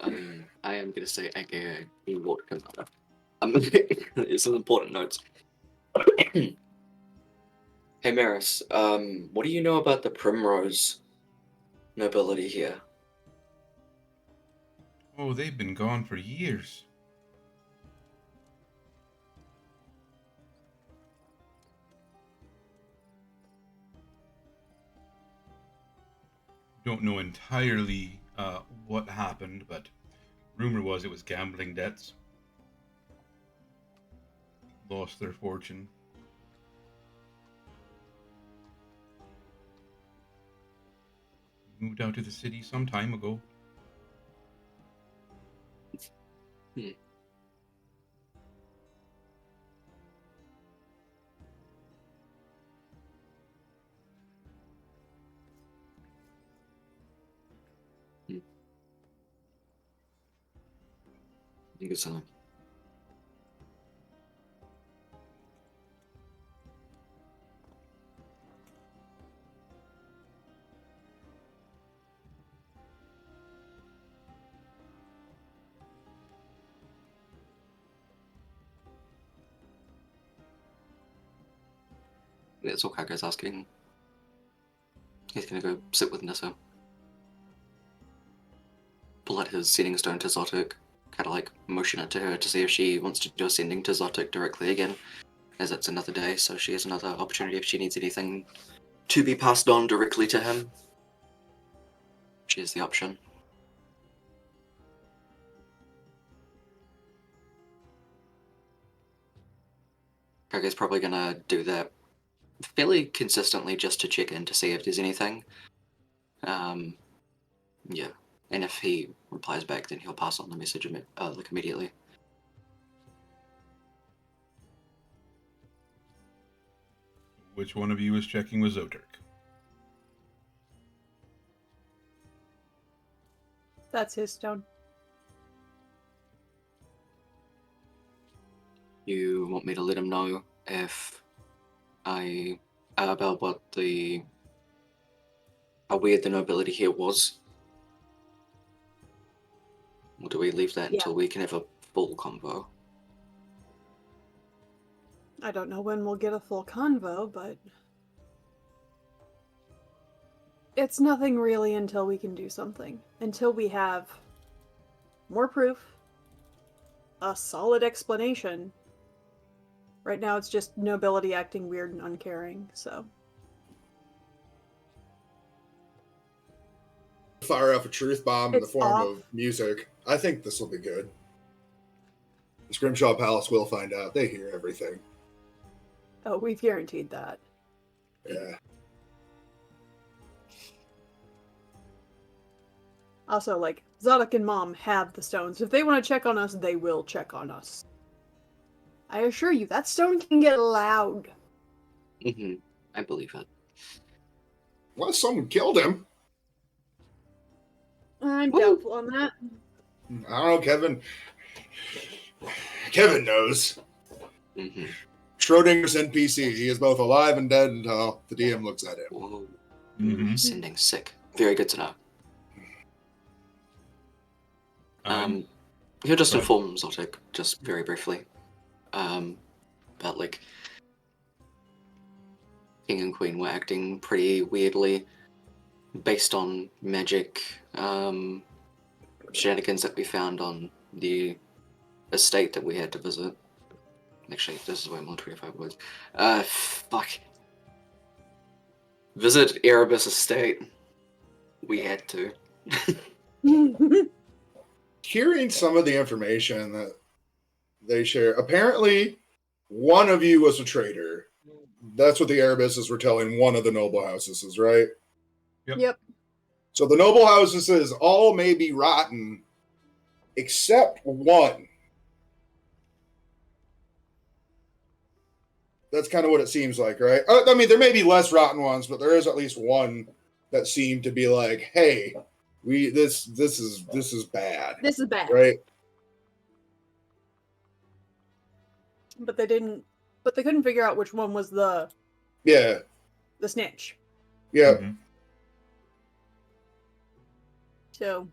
I am gonna say AKA Lord Commander. It's an important notes. Hey Maris, what do you know about the Primrose nobility here? Oh, they've been gone for years. Don't know entirely what happened, but rumor was it was gambling debts. Lost their fortune. Moved out to the city some time ago. I think it's something. That's all Kaga's asking. He's gonna go sit with Nissa. Pull out his sending stone to Zotic. Kind of like motion it to her to see if she wants to do a sending to Zotic directly again. As it's another day, so she has another opportunity if she needs anything to be passed on directly to him. She has the option. Kaga's probably gonna do that fairly consistently just to check in to see if there's anything. Yeah, and if he replies back, then he'll pass on the message like immediately. Which one of you is checking with Zoturk? That's his stone. You want me to let him know if about what how weird the nobility here was? Or do we leave that until we can have a full convo? I don't know when we'll get a full convo, but it's nothing really until we can do something. Until we have more proof, a solid explanation. Right now it's just nobility acting weird and uncaring, so. Fire off a truth bomb in the It's form off. of music. I think this will be good. The Scrimshaw Palace will find out. They hear everything. Oh, we've guaranteed that. Yeah. Also, like, Zadok and Mom have the stones. If they want to check on us, they will check on us. I assure you, that stone can get loud. I believe it. Unless someone killed him. I'm Woo. doubtful on that. I don't know, Kevin. Kevin knows. Schrodinger's NPC. He is both alive and dead until the DM looks at him. Whoa. Mm-hmm. Sending sick. Very good to know. He'll just Right. inform Zotic, just very briefly. About, like, King and Queen were acting pretty weirdly based on magic shenanigans that we found on the estate that we had to visit. Actually, this is way more 25 words. Fuck. Visit Erebus estate. We had to. Hearing some of the information that they share, apparently one of you was a traitor. That's what the Erebuses were telling one of the noble houses, right? Yep. So the noble houses all may be rotten, except one. That's kind of what it seems like, right? I mean, there may be less rotten ones, but there is at least one that seemed to be like, "Hey, this is bad." This is bad. Right? But they couldn't figure out which one was the snitch. Yeah. Mm-hmm. So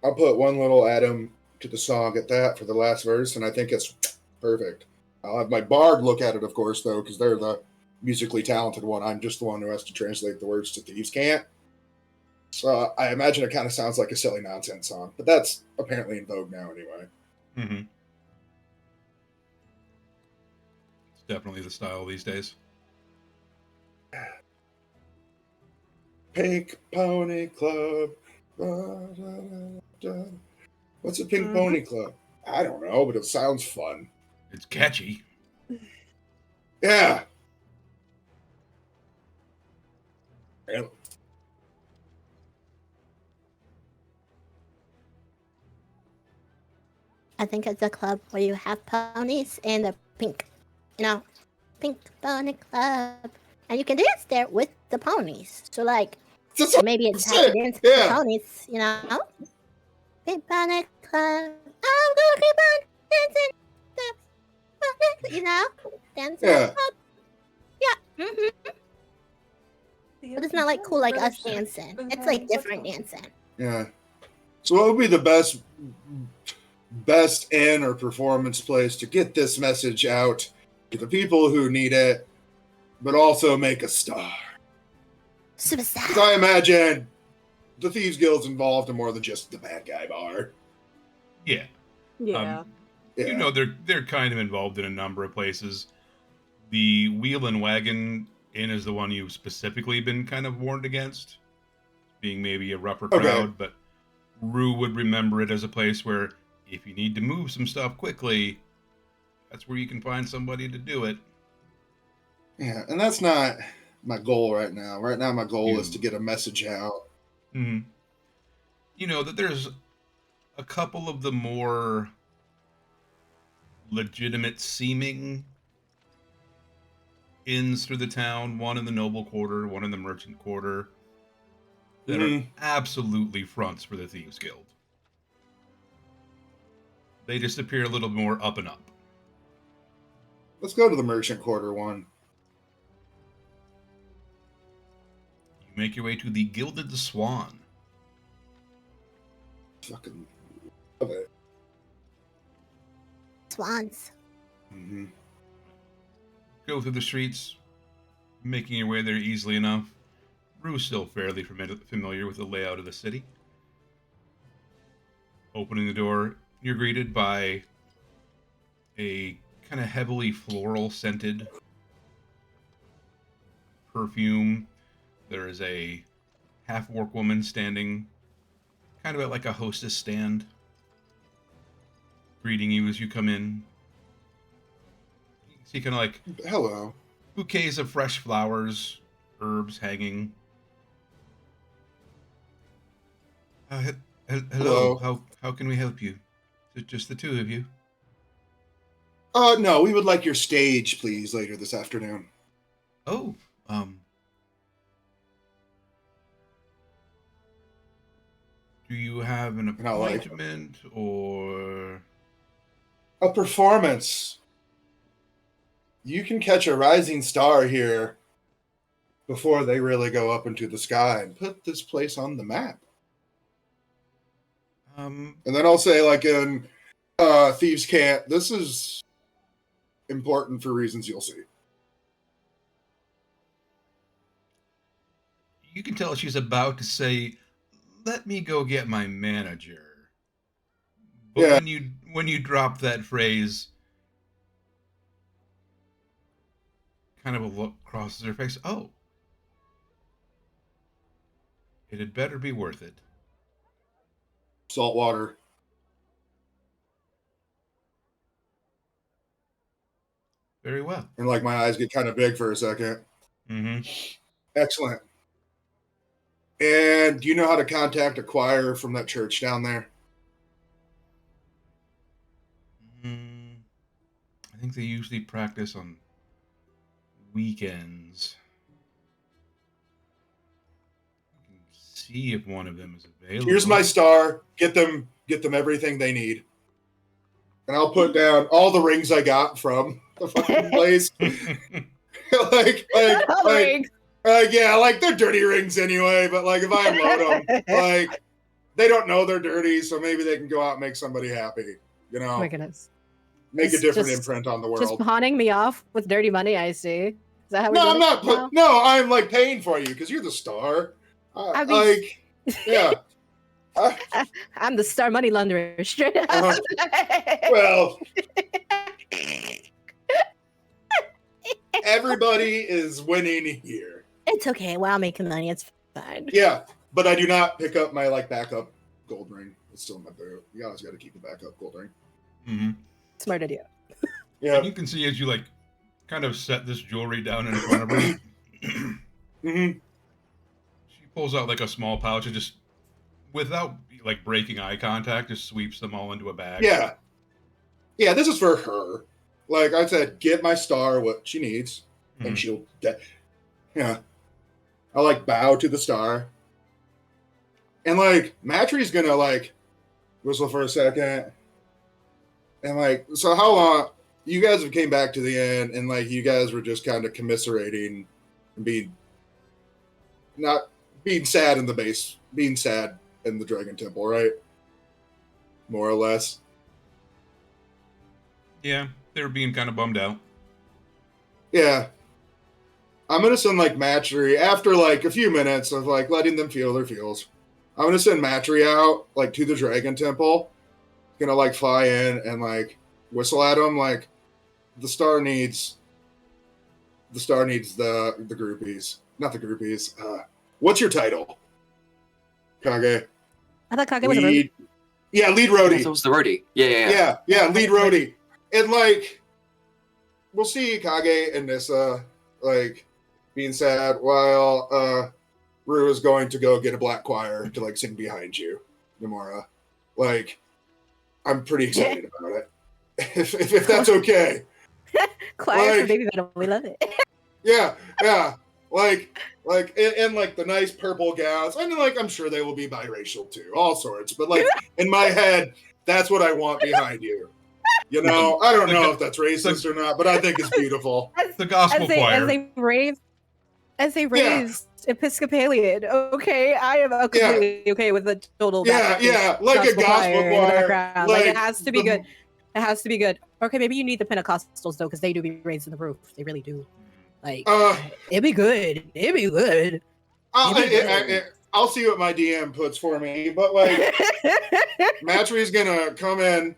I'll put one little atom to the song at that for the last verse, and I think it's perfect. I'll have my bard look at it, of course, though, because they're the musically talented one. I'm just the one who has to translate the words to Thieves Can't. So I imagine it kind of sounds like a silly nonsense song, but that's apparently in vogue now anyway. Mm-hmm. It's definitely the style these days. Pink Pony Club. What's a Pink Pony Club? I don't know, but it sounds fun. It's catchy. Yeah. I think it's a club where you have ponies and the pink, pink pony club. And you can dance there with the ponies. So, like, That's maybe it's sick. how to dance with Yeah. the ponies, Pink pony club. I'm gonna keep on dancing. Dancing. Yeah. Yeah. But it's not like cool like us dancing. It's like different dancing. Yeah. So what would be the best in or performance place to get this message out to the people who need it, but also make a star? Suicide. Because I imagine the Thieves Guild's involved in more than just the bad guy bar. Yeah. yeah. Yeah. You know, they're kind of involved in a number of places. The Wheel and Wagon Inn is the one you've specifically been kind of warned against, being maybe a rougher crowd, but Rue would remember it as a place where if you need to move some stuff quickly, that's where you can find somebody to do it. Yeah, and that's not my goal right now. Right now, my goal is to get a message out. Mm-hmm. You know, that there's a couple of the more legitimate seeming inns through the town, one in the noble quarter, one in the merchant quarter, that are absolutely fronts for the Thieves Guild. They just appear a little more up and up. Let's go to the merchant quarter one. You make your way to the Gilded Swan. Fucking love it. Swans. Mm-hmm. Go through the streets, making your way there easily enough. Rue's still fairly familiar with the layout of the city. Opening the door, you're greeted by a kind of heavily floral scented perfume. There is a half-orc woman standing kind of at like a hostess stand, greeting you as you come in. You can see kind of like Hello. bouquets of fresh flowers, herbs hanging. Hello. Hello. How can we help you? Is it just the two of you? No, we would like your stage, please, later this afternoon. Oh, do you have an Not like- appointment or? A performance. You can catch a rising star here before they really go up into the sky and put this place on the map. And then I'll say, like in Thieves' Cant, this is important for reasons you'll see. You can tell she's about to say, "Let me go get my manager." But Yeah. when you drop that phrase, kind of a look crosses her face. Oh, it had better be worth it. Salt water. Very well. And like my eyes get kind of big for a second. Mm-hmm. Excellent. And do you know how to contact a choir from that church down there? I think they usually practice on weekends. I can see if one of them is available. Here's my star. Get them everything they need. And I'll put down all the rings I got from the fucking place. Yeah, like they're dirty rings anyway, but like if I unload them, like they don't know they're dirty, so maybe they can go out and make somebody happy. You know, Oh my goodness. make a It's different just- imprint on the Just world. pawning me off with dirty money, I see. Is that how we No, do I'm it not. now? No, I'm like paying for you because you're the star. I mean- Like, yeah. I'm the star money launderer. Straight up. Well, everybody is winning here. It's okay. Well, I'm making money. It's fine. Yeah, but I do not pick up my like backup gold ring. It's still in my boot. You always got to keep a backup gold ring. Mm-hmm. Smart idea. Yeah. And you can see as you like kind of set this jewelry down in front of her. Mm-hmm. She pulls out like a small pouch and just, without like breaking eye contact, just sweeps them all into a bag. Yeah. Yeah, this is for her. Like I said, get my star what she needs, and Mhm. she'll. Yeah. I'll like bow to the star. And like Matry's gonna like whistle for a second. And like, so how long you guys have came back to the end and like you guys were just kind of commiserating and being sad in the base, being sad in the Dragon Temple, right? More or less. Yeah, they were being kind of bummed out. Yeah. I'm gonna send like Matry after like a few minutes of like letting them feel their feels. I'm gonna send Matry out like to the Dragon Temple. Gonna like fly in and like whistle at them like the star needs the groupies. Not the groupies. What's your title? Kage. I thought Kage was a roadie. Yeah, lead That roadie. was the roadie. Yeah. Yeah, lead roadie. And like we'll see Kage and Nissa like being sad while Rue is going to go get a black choir to like sing behind you, Nomura. Like, I'm pretty excited about it. If that's okay. Choir for like- baby metal. We love it. Yeah. Like and like the nice purple gowns. I mean, like I'm sure they will be biracial too, all sorts. But like in my head, that's what I want behind you. You know, I don't know if that's racist or not, but I think it's beautiful. The gospel choir. As they raised Episcopalian, okay, I am completely okay with the total. Yeah, like a gospel in the choir. background. Like it has to be good. It has to be good. Okay, maybe you need the Pentecostals though, because they do be raised in the roof. They really do. Like it'd be good. It'd be good. I'll see what my DM puts for me, but like Matry's gonna come in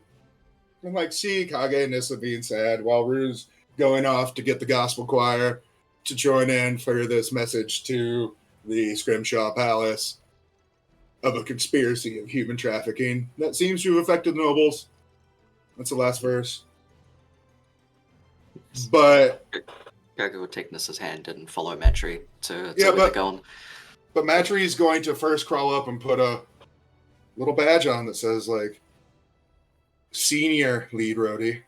and like see Kage and Nissa being sad while Rue's going off to get the gospel choir to join in for this message to the Scrimshaw Palace of a conspiracy of human trafficking that seems to have affected the nobles. That's the last verse. But Kage would take Nissa's hand and follow Matry to Yeah, where they're going. Matry's going to first crawl up and put a little badge on that says like senior lead roadie.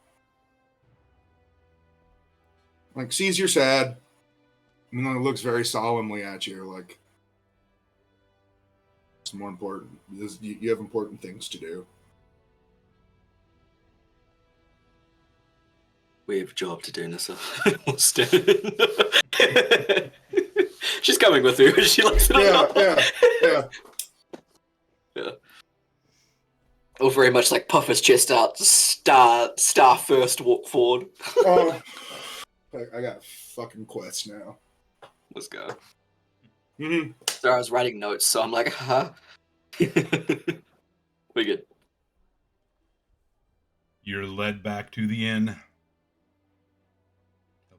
Like sees you're sad, and then looks very solemnly at you, like it's more important. You have important things to do. We have a job to do, Nissa. She's coming with you. She likes it or not. Yeah. Or very much like puff his chest out, star first, walk forward. Oh, I got a fucking quest now. Let's go. Mm-hmm. So I was writing notes, so I'm like, huh? We good. You're led back to the inn.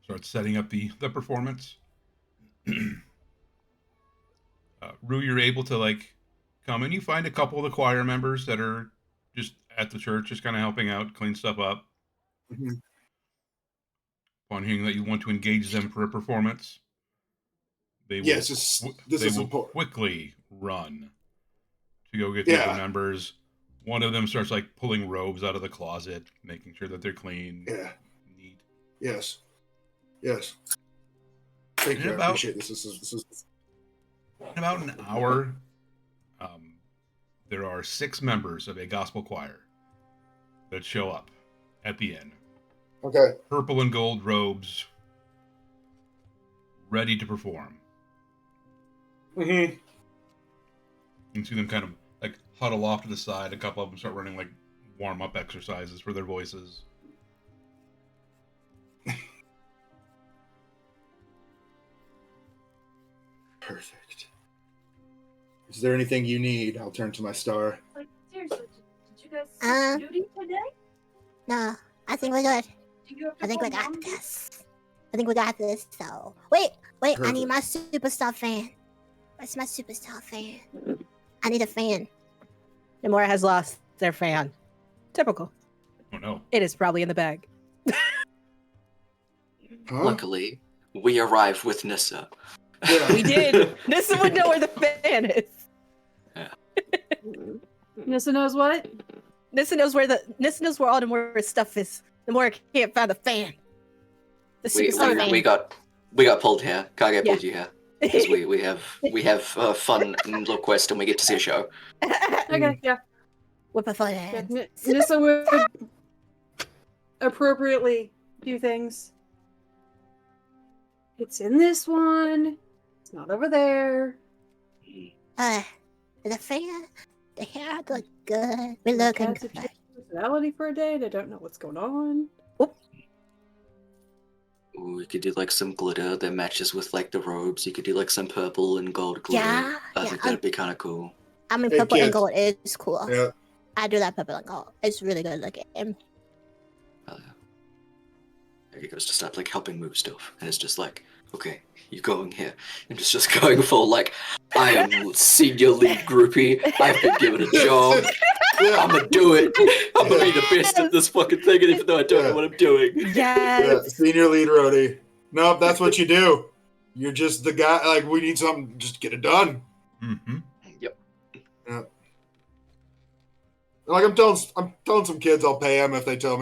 Start setting up the performance. Rue, you're able to like come and you find a couple of the choir members that are just at the church, just kind of helping out, clean stuff up. Mm-hmm. Upon hearing that you want to engage them for a performance, they Yes, will, this they is will important. quickly run to go get the other members. One of them starts like pulling robes out of the closet, making sure that they're clean. Yeah. Neat. Yes. Thank you. I appreciate this. This is in about an hour. There are 6 members of a gospel choir that show up at the inn. okay. Purple and gold robes, ready to perform. Mm-hmm. You can see them kind of like huddle off to the side. A couple of them start running like warm-up exercises for their voices. Perfect. Is there anything you need? I'll turn to my star. Like, seriously, did you guys duty today? No, I think we're good. Do you have to I think we go got home? this. I think we got this. So wait, I Perfect. need my superstar fan. Where's my superstar fan? I need a fan. Namora has lost their fan. Typical. Oh no. It is probably in the bag. Huh? Luckily, we arrived with Nissa. Yeah. We did. Nissa would know where the fan is. Nissa knows what? Nissa knows where all Namora's stuff is. Namora can't find the fan. The superstar fan. We got pulled here. Kage pulled you here. Because we have fun little quest and we get to see a show. Okay, yeah. Whip a foot Yeah, in. Nissa would appropriately do things. It's in this one. It's not over there. The fan, the hair look good. We looking Cats have good. changed personality for a day. They don't know what's going on. Ooh, we could do like some glitter that matches with like the robes. You could do like some purple and gold glitter. Yeah, I think that'd be kind of cool. I mean, Hey, purple and kids. gold is cool. Yeah. I do that purple and gold. It's really good looking. He goes to start like helping move stuff, and it's just like, okay, you're going here, and it's just going full like, I am senior lead groupie. I've been given a job. Yeah. I'm gonna do it. I'm gonna be the best at this fucking thing, and even though I don't know what I'm doing. Yeah. Yes. Senior lead roadie. Nope, that's what you do. You're just the guy. Like we need something. Just get it done. Mm-hmm. Yep. Yeah. Like I'm telling some kids I'll pay them if they tell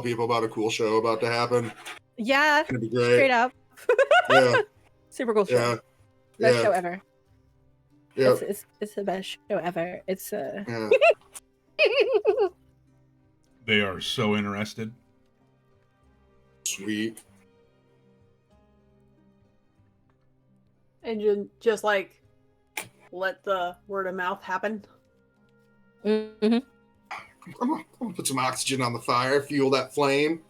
people about a cool show about to happen. Yeah. It's gonna be great. Straight up. Yeah. Super cool show. Yeah. Best Yeah. show ever. Yeah. It's the best show ever. It's Yeah. They are so interested. Sweet. And you just like let the word of mouth happen. Mm-hmm. I'm gonna put some oxygen on the fire, fuel that flame.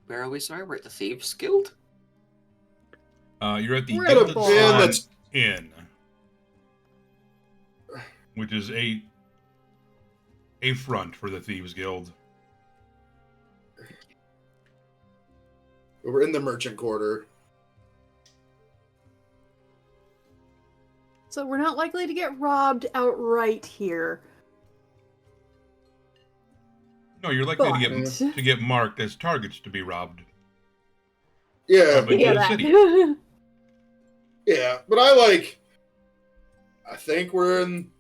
Where are we? Sorry, we're at the Thieves Guild. You're at the We're at a Gilded bar. Sun Yeah, that's- Inn, which is a front for the Thieves Guild. We're in the merchant quarter. So we're not likely to get robbed outright here. No, you're likely But- to get marked as targets to be robbed. Yeah. But Yeah, the that. city. Yeah, but I think we're in.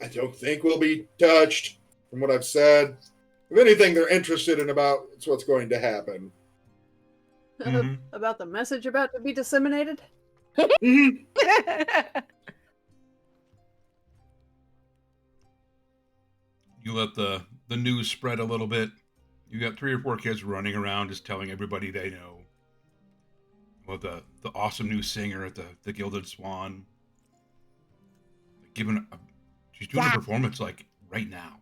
I don't think we'll be touched from what I've said. If anything, they're interested in about what's going to happen. Mhm. About the message about to be disseminated? Mhm. You let the news spread a little bit. You got 3 or 4 kids running around just telling everybody they know about the awesome new singer at the Gilded Swan. She's doing a Yeah. performance like right now.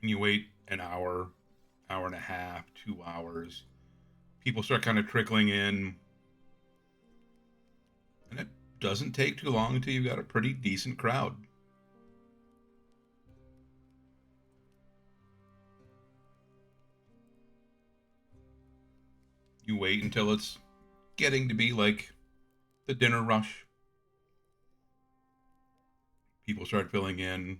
And you wait an hour, hour and a half, 2 hours. People start kind of trickling in. And it doesn't take too long until you've got a pretty decent crowd. You wait until it's getting to be like the dinner rush. People start filling in.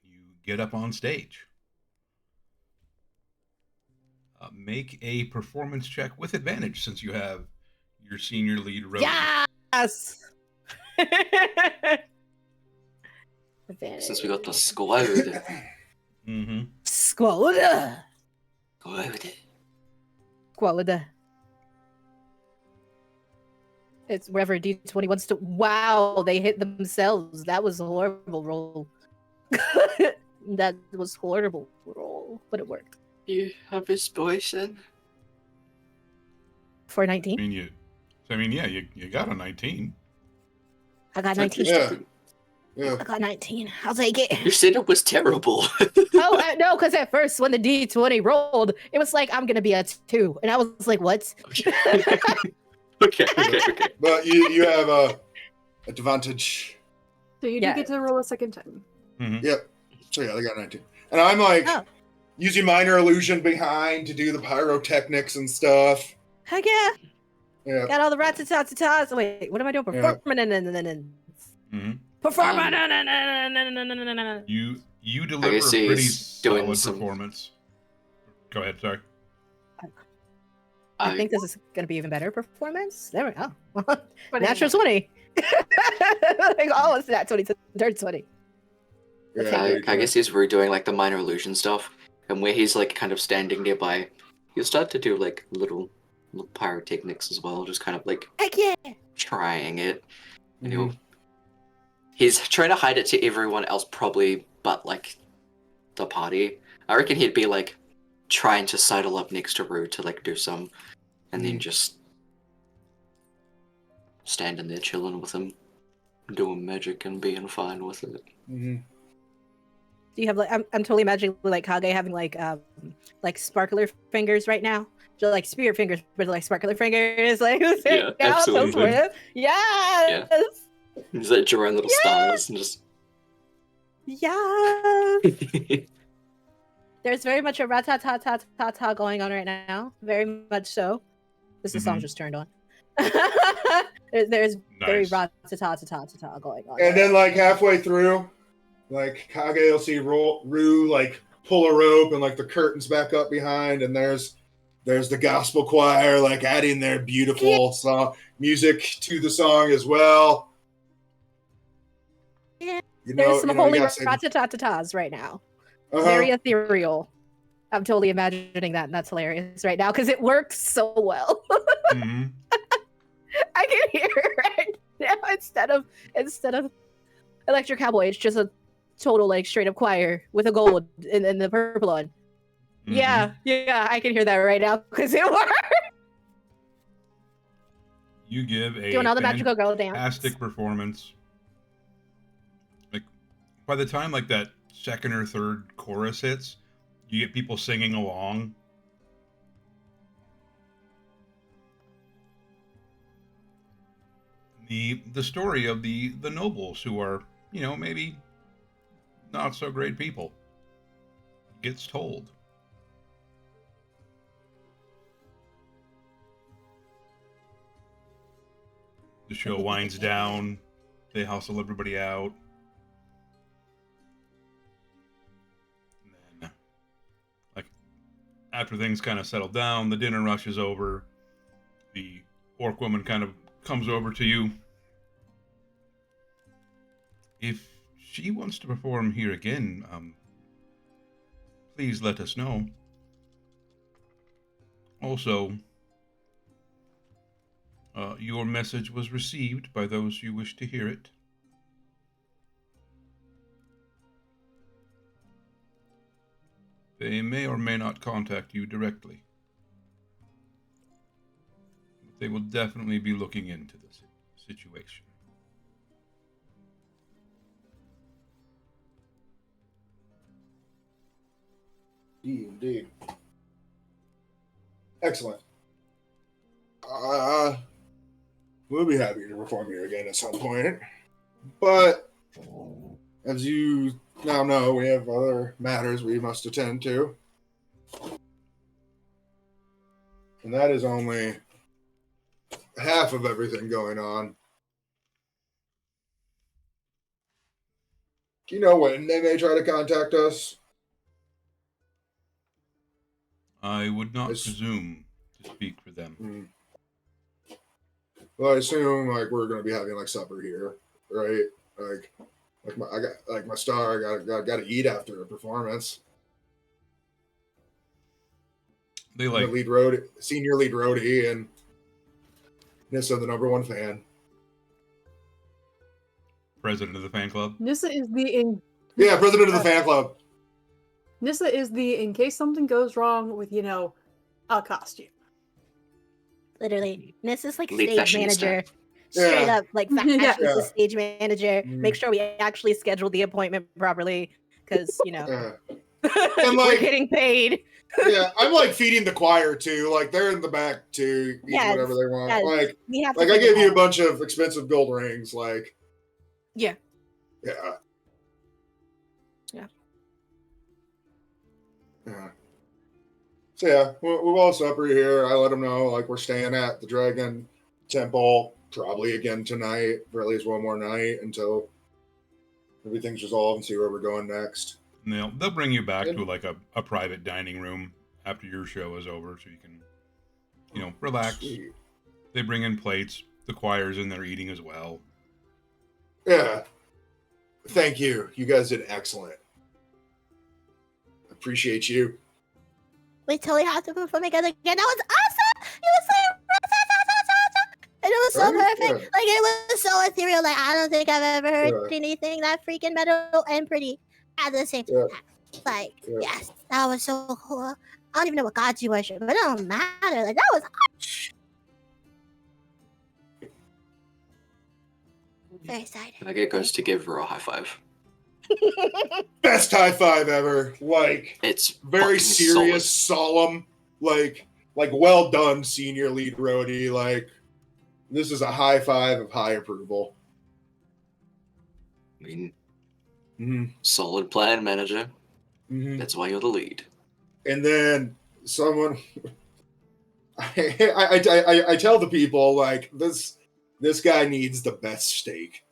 You get up on stage. Make a performance check with advantage since you have your senior lead roadie. Yes. Since we got the squad. Mm-hmm. Squad. Squad. Squad. It's wherever D20 wants to. Wow, they hit themselves. That was a horrible roll. That was horrible roll, but it worked. You have inspiration. For I 19. mean, yeah, you got a 19. I got 19. Yeah. I got 19. I'll take it. You said it was terrible. Oh, no, because at first when the D20 rolled, it was like, I'm going to be a 2. And I was like, what? Okay. But you have a advantage. So you Yeah. do get to roll a second time. Mm-hmm. Yep. So yeah, they got 19. And I'm like using minor illusion behind to do the pyrotechnics and stuff. Heck yeah. Yeah. Got all the rats-a-tats-a-tats. Wait, what am I doing? Yeah. Performing. Mm-hmm. Performing. You deliver a guess pretty he's doing solid some- performance. Go ahead, sorry. I think this is going to be even better performance. There we go. But Natural 20. Like, oh, it's that 20 to third 20. Yeah, I guess he's redoing like the minor illusion stuff, and where he's like kind of standing nearby, he'll start to do like little pyrotechnics as well, just kind of like Heck yeah. trying it. And Mhm. he's trying to hide it to everyone else, probably, but like the party. I reckon he'd be like trying to sidle up next to Rue to like do some, and then just standing there chilling with him, doing magic and being fine with it. Mhm. Do you have like I'm totally imagining like Kage having like sparkler fingers right now. Just like spirit fingers, but like sparkler fingers, like Yeah, absolutely. Yes. He's like drawing little stars and just. Yes. There's very much a rat-ta-ta-ta-ta-ta going on right now. Very much so. This the song just turned on. There's very Nice. rat-ta-ta-ta-ta-ta going on. And then like halfway through, like Kage will see Rue like pull a rope and like the curtains back up behind, and there's the gospel choir like adding their beautiful song music to the song as well. Yeah. You know, There's some you know, you holy gotta say- rat-ta-ta-ta-tas right now. Uh-huh. Very ethereal. I'm totally imagining that, and that's hilarious right now because it works so well. Mm-hmm. I can hear it right now instead of Electric Cowboy. It's just a total like straight up choir with a gold and the purple on. Mm-hmm. Yeah, I can hear that right now because it works. You give a Doing all the magical girl dance. fantastic performance. Like by the time like that second or third chorus hits, you get people singing along. The story of the nobles who are, you know, maybe not so great people gets told. The show winds down. They hustle everybody out. And then, like, after things kind of settle down, the dinner rush is over. The orc woman kind of comes over to you. If she wants to perform here again, please let us know. Also, your message was received by those who wish to hear it. They may or may not contact you directly. They will definitely be looking into this situation. Indeed. Excellent. We'll be happy to perform here again at some point. But as you now know, we have other matters we must attend to. And that is only half of everything going on. Do you know when they may try to contact us? I would not presume to speak for them. Well, I assume like we're going to be having like supper here, right? My star. I got to eat after a performance. They I'm like the senior lead roadie, and Nissa, the #1 fan. president of the fan club. Nissa is president of the fan club. Nissa is in case something goes wrong with, a costume. Literally, Nissa's like Lead stage manager. fashionista. Straight Yeah. up, like fashion Yeah. is the stage manager. Make sure we actually schedule the appointment properly, because And we're like, getting paid. yeah, I'm like feeding the choir too. Like they're in the back too, eating Yes, whatever they want. yes. Like We have to I keep gave it you a up. bunch of expensive gold rings. Like Yeah. yeah, Yeah. yeah. So yeah, we'll all supper here. I let them know like we're staying at the Dragon Temple probably again tonight for at least one more night until everything's resolved and see where we're going next. And they'll bring you back to like a private dining room after your show is over, so you can relax. Sweet. They bring in plates. The choir's in there eating as well. Yeah. Thank you. You guys did excellent. Appreciate you. We totally have to perform together again. That was awesome. It was so and it was so Right? perfect. Yeah. Like it was so ethereal. Like I don't think I've ever heard Yeah. anything that freaking metal and pretty at the same Yeah. time. Like Yeah. yes, that was so cool. I don't even know what gods you worship, but it don't matter. Like that was very exciting. Nugget goes to give her a high five. Best high five ever. Like It's very fucking serious, solid. solemn, like well done, senior lead roadie. Like this is a high five of high approval. I mean, Mm-hmm. solid plan, manager. Mm-hmm. That's why you're the lead. And then someone, I tell the people like this guy needs the best steak.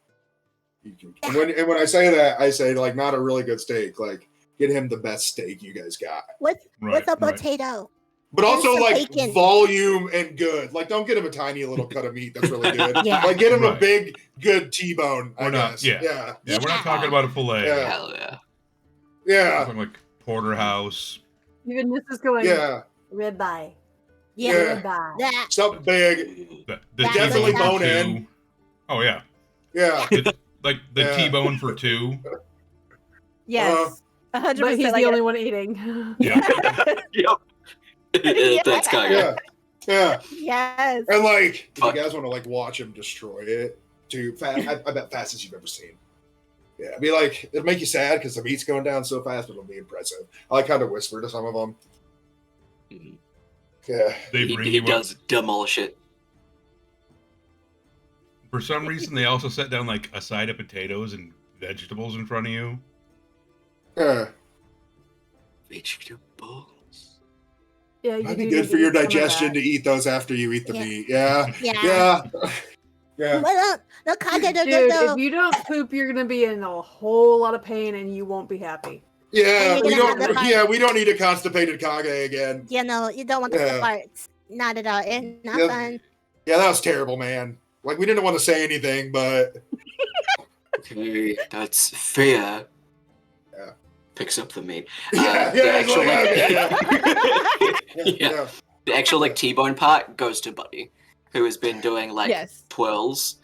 And when I say that, I say like not a really good steak. Like get him the best steak you guys got. With Right, a right. potato. But And also some like bacon. volume and good. Like don't get him a tiny little cut of meat that's really good. Yeah. Like get him a Right. big good T-bone. I We're not- guess. yeah. Yeah. Yeah, we're not talking about a fillet. Yeah. Hell yeah. We're Yeah. talking like porterhouse. Even this is going Yeah. ribeye. Yeah. Ribeye. That Something big. The That's definitely T-bone for bone in. two. Oh yeah, Yeah. like the Yeah. T-bone for two. Yes. 100%. But he's like the only one eating. Yeah. Yep. That's kind Yeah. Yeah. Yes. And like, if Fuck. you guys want to like watch him destroy it, too fast, I bet fastest you've ever seen. Yeah, it'd be like it'll make you sad because the meat's going down so fast, but it'll be impressive. I like how to whisper to some of them. Mhm. Yeah, They He, bring he you up. does demolish it. For some reason, they also set down like a side of potatoes and vegetables in front of you. yeah. Vegetables. Yeah, you Might be do good need for to your eat some of digestion that. to eat those after you eat the Yeah. meat. Yeah, yeah. yeah, yeah. Well, no content of Dude, though. if you don't poop, you're gonna be in a whole lot of pain and you won't be happy. Yeah, you're we gonna have the don't. fart. Yeah, we don't need a constipated Kage again. You know, you don't want the Yeah. farts. Not at all. It's not Yeah. fun. Yeah, that was terrible, man. Like we didn't want to say anything, but Okay, that's fair. Yeah. Picks up the meat. yeah, The yeah, actual yeah, yeah. The actual like T-bone part goes to Buddy, who has been doing like Yes. twirls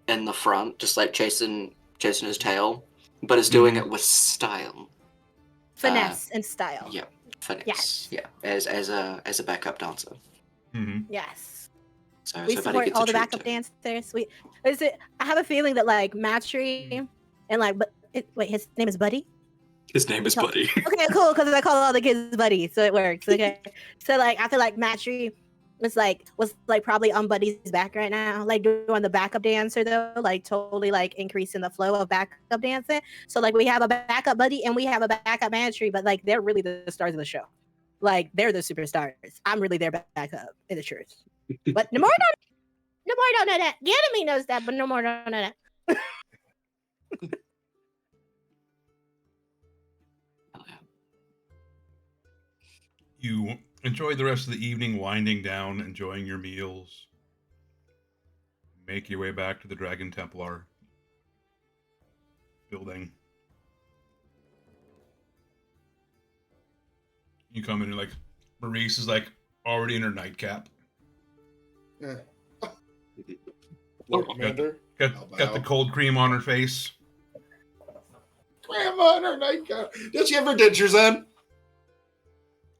in the front, just like chasing his tail, but is doing it with style. Finesse and style. Yeah, finesse. Yes. Yeah, as a backup dancer. Mm-hmm. Yes. So We Buddy support gets all a the treat backup too. dancers. I have a feeling that like Matry and like, wait, his name is Buddy. His name is Buddy. Okay, cool, because I call all the kids Buddy, so it works. Okay, so like I feel like Matry was like probably on Buddy's back right now, like doing the backup dancer though, like totally like increasing the flow of backup dancing. So like we have a backup Buddy and we have a backup Matry, but like they're really the stars of the show. Like they're the superstars. I'm really their backup in the truth. But no more don't know that. The enemy knows that, but no more don't know that. You enjoy the rest of the evening winding down, enjoying your meals. Make your way back to the Dragon Templar building. You come in and like Maurice is like already in her nightcap. Yeah. Oh, Commander. Got the cold cream on her face. Grandma in her nightcap. Does she have her dentures on?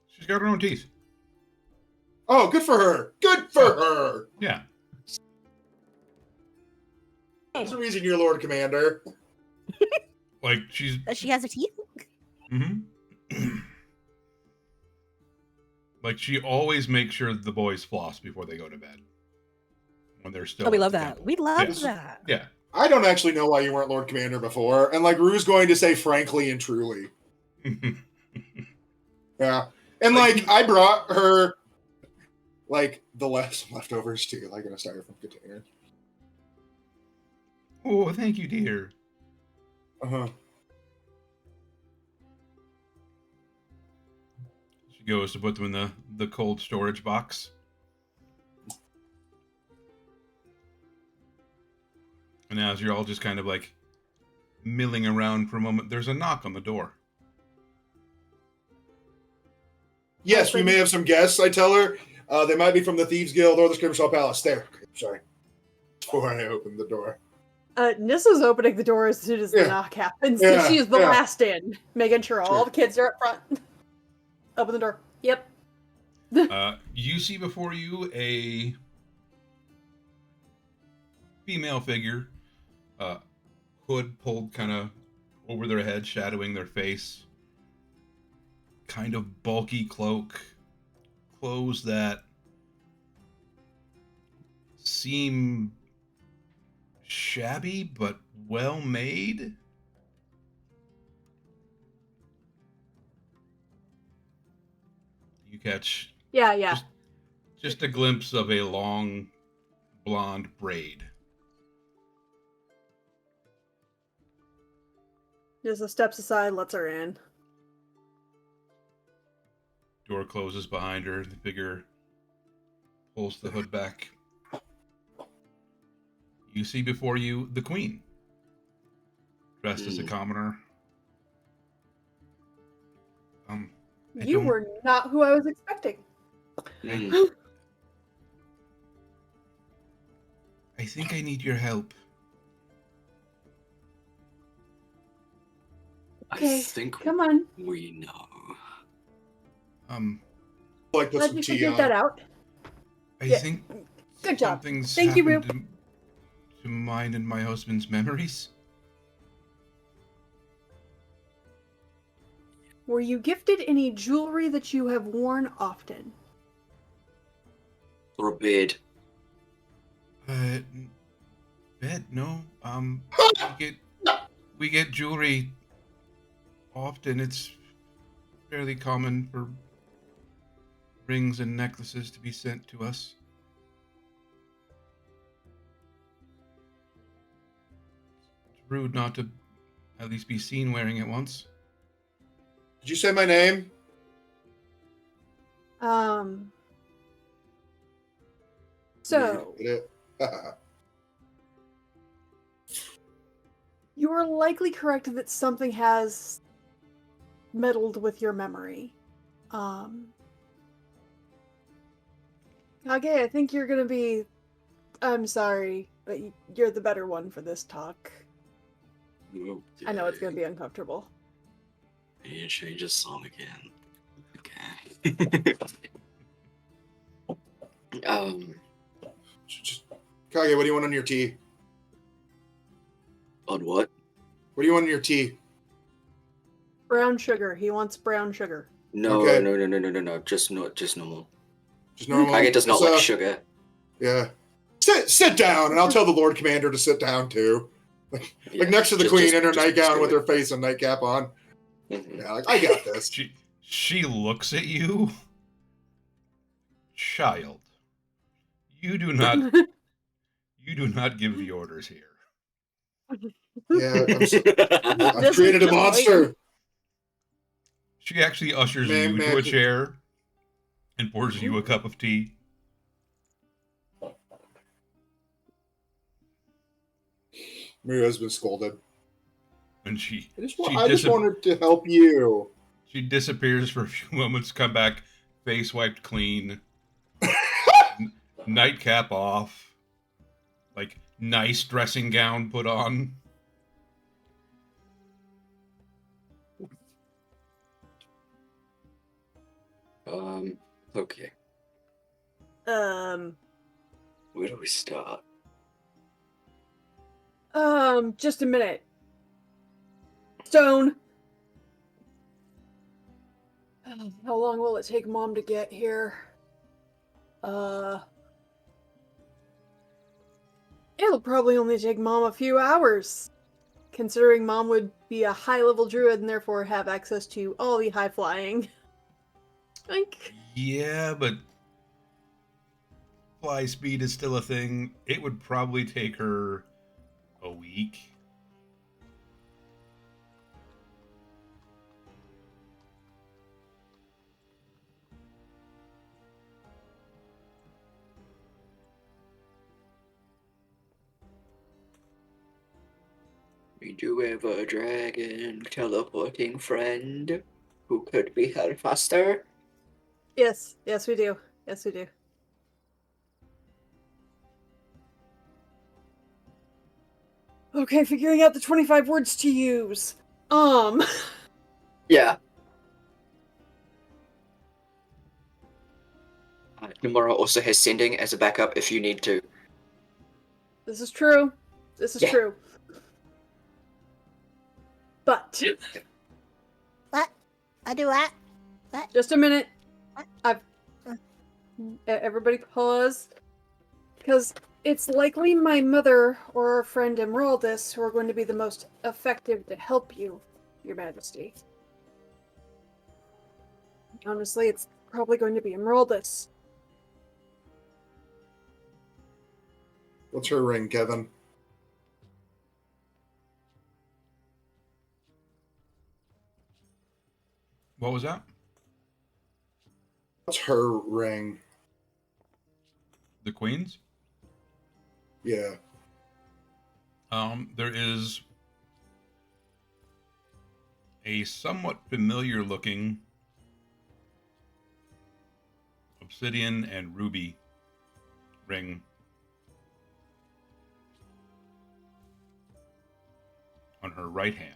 She's got her own teeth. Oh, good for her. Good for her. Yeah. That's the reason you're Lord Commander. Like she's. She has her teeth. Mm-hmm. Like she always makes sure the boys floss before they go to bed. When they're still. Oh, we at love the that. temple. We love Yes. that. Yeah. I don't actually know why you weren't Lord Commander before. And like Rue's going to say frankly and truly. Yeah. And like I brought her like the leftovers too, like in a styrofoam container. Oh, thank you, dear. Uh-huh. She goes to put them in the cold storage box. And as you're all just kind of like milling around for a moment, there's a knock on the door. Yes, we may have some guests, I tell her. They might be from the Thieves Guild or the Scrimshaw Palace. There. Sorry. Before I open the door. Nissa's opening the door as soon as the knock happens. Yeah, So she is the yeah. last in, making sure all the kids are up front. Open the door. Yep. You see before you a female figure, hood pulled kind of over their head, shadowing their face. Kind of bulky cloak, clothes that seem shabby but well made. You catch Yeah. just a glimpse of a long blonde braid. Nissa steps aside, lets her in. Door closes behind her. The figure pulls the hood back. You see before you the queen, dressed as a commoner. You were not who I was expecting. I think I need your help. Okay, I think come on. we know. Like put Glad some you tea figured on. that out. I Yeah, think good job. something's Thank you, happened to mine and my husband's memories. Were you gifted any jewelry that you have worn often? Or a beard. Bet no. We get jewelry often. It's fairly common for rings and necklaces to be sent to us. It's rude not to at least be seen wearing it once. Did you say my name? So you are likely correct that something has meddled with your memory. Okay, I think you're gonna be. I'm sorry, but you're the better one for this talk. Okay. I know it's gonna be uncomfortable. You change the song again. Okay. Kage, what do you want on your tea? On what? What do you want on your tea? Brown sugar. He wants brown sugar. No, Okay. no. Just normal. Just normal. Kage does not Just, like sugar. Yeah. Sit down, and I'll tell the Lord Commander to sit down too. Like next to the Queen in her nightgown with her face and nightcap on. Mm-hmm. Yeah, like, I got this. She looks at you. Child, you do not give the orders here. Yeah, I've Just created a like- monster. She actually ushers you to a chair and pours you a cup of tea. Maria's been scolded. And she I just wanted to help you. She disappears for a few moments, come back, face wiped clean, nightcap off, like nice dressing gown put on. Okay. Where do we start? Just a minute. Stone. How long will it take Mom to get here? It'll probably only take Mom a few hours. Considering Mom would be a high-level druid and therefore have access to all the high flying. Like, Yeah, but fly speed is still a thing. It would probably take her a week. We do have a dragon teleporting friend who could be held faster. yes, we do. Okay, figuring out the 25 words to use. Yeah. Nomura also has sending as a backup if you need to. This is true. True. But What? I do what? What? just a minute. What? Everybody pause. Because it's likely my mother or our friend Emeraldus who are going to be the most effective to help you, Your Majesty. Honestly, it's probably going to be Emeraldus. What's her ring, Kevin? What was that? What's her ring? The Queen's? Yeah. There is a somewhat familiar looking obsidian and ruby ring on her right hand.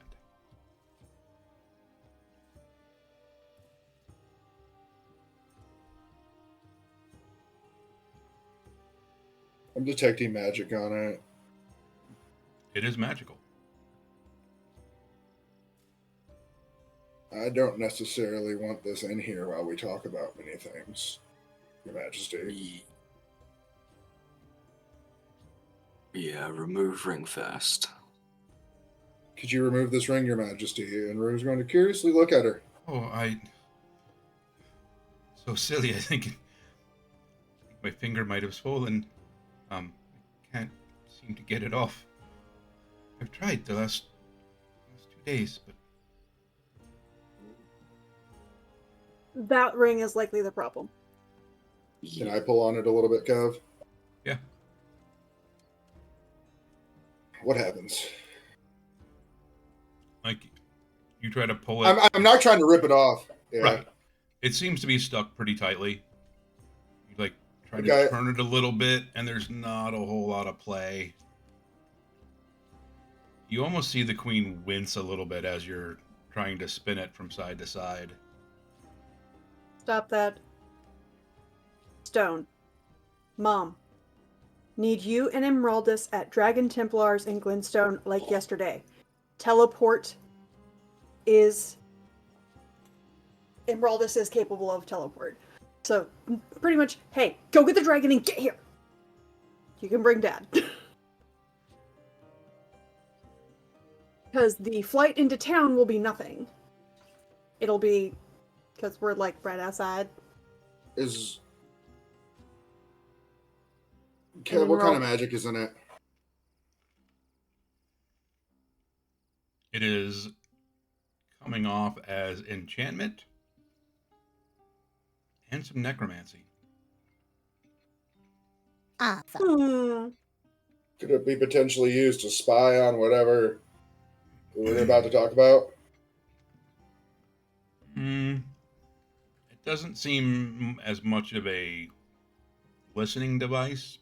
I'm detecting magic on it. It is magical. I don't necessarily want this in here while we talk about many things, Your Majesty. Yeah, remove ring fast. Could you remove this ring, Your Majesty? And Rue's going to curiously look at her. Oh, so silly. I think my finger might have swollen. Can't seem to get it off. I've tried the last 2 days, but that ring is likely the problem. Can I pull on it a little bit, Kev? Yeah. What happens? Like, you try to pull it. I'm not trying to rip it off. Yeah. Right. It seems to be stuck pretty tightly. You like try Okay. to turn it a little bit, and there's not a whole lot of play. You almost see the queen wince a little bit as you're trying to spin it from side to side. Stop that. Stone. Mom. Need you and Emeraldus at Dragon Templars in Glenstone like yesterday. Teleport is... Emeraldus is capable of teleport. So, pretty much, hey, go get the dragon and get here! You can bring Dad. Because the flight into town will be nothing. It'll be... Because we're, like, right outside. Kev, what kind of magic is in it? It is coming off as enchantment and some necromancy. Awesome. Could it be potentially used to spy on whatever we're about to talk about? It doesn't seem as much of a listening device.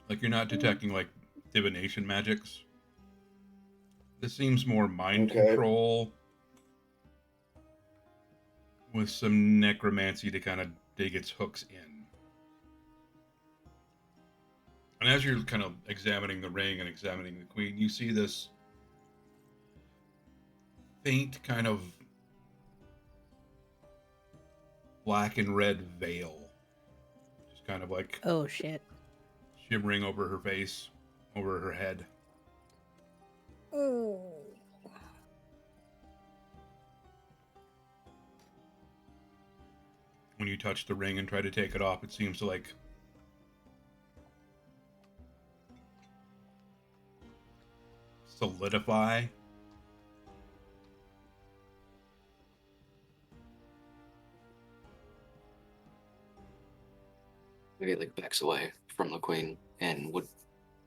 Like, you're not detecting, like, divination magics. This seems more mind control with some necromancy to kind of dig its hooks in. And as you're kind of examining the ring and examining the queen, you see this faint kind of black and red veil. Just kind of like... Oh, shit. shimmering over her face, over her head. Mm. When you touch the ring and try to take it off, it seems to like solidify. Maybe like backs away from the queen and would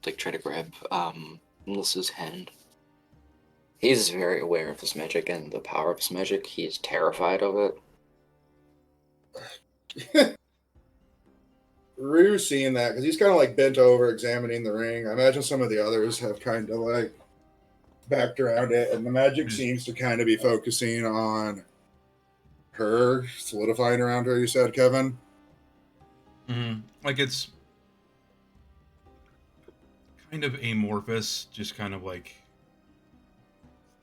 like try to grab Melissa's hand. He's very aware of his magic and the power of his magic. He's terrified of it. Rue's seeing that because he's kind of like bent over examining the ring. I imagine some of the others have kind of like backed around it, and the magic seems to kind of be focusing on her, solidifying around her, you said, Kevin? Mm-hmm. Like, it's kind of amorphous, just kind of like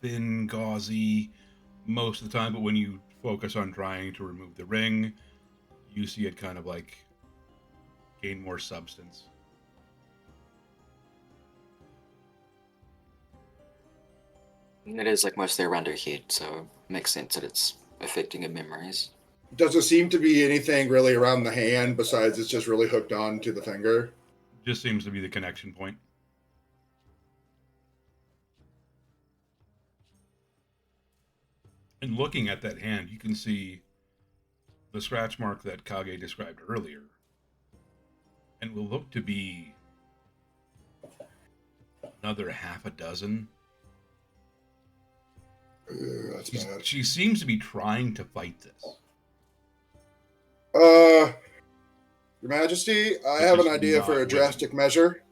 thin, gauzy most of the time, but when you focus on trying to remove the ring, you see it kind of like gain more substance. It is like mostly around her head, so it makes sense that it's affecting her memories. Does there seem to be anything really around the hand besides it's just really hooked on to the finger? Just seems to be the connection point. And looking at that hand, you can see the scratch mark that Kage described earlier. And will look to be another half a dozen. That's bad. She seems to be trying to fight this. Your Majesty, I have an idea for a drastic measure.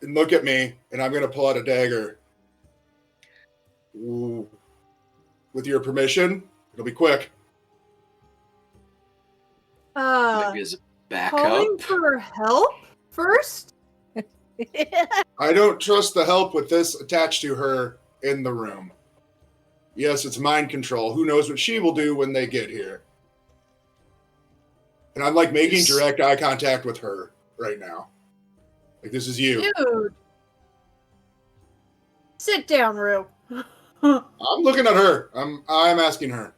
And look at me, and I'm going to pull out a dagger. Ooh. With your permission, it'll be quick. Maybe as a Calling backup. for help first? I don't trust the help with this attached to her in the room. Yes, it's mind control. Who knows what she will do when they get here? And I'm like making direct eye contact with her right now. Like, this is you. Dude. Sit down, Rue. I'm looking at her. I'm asking her.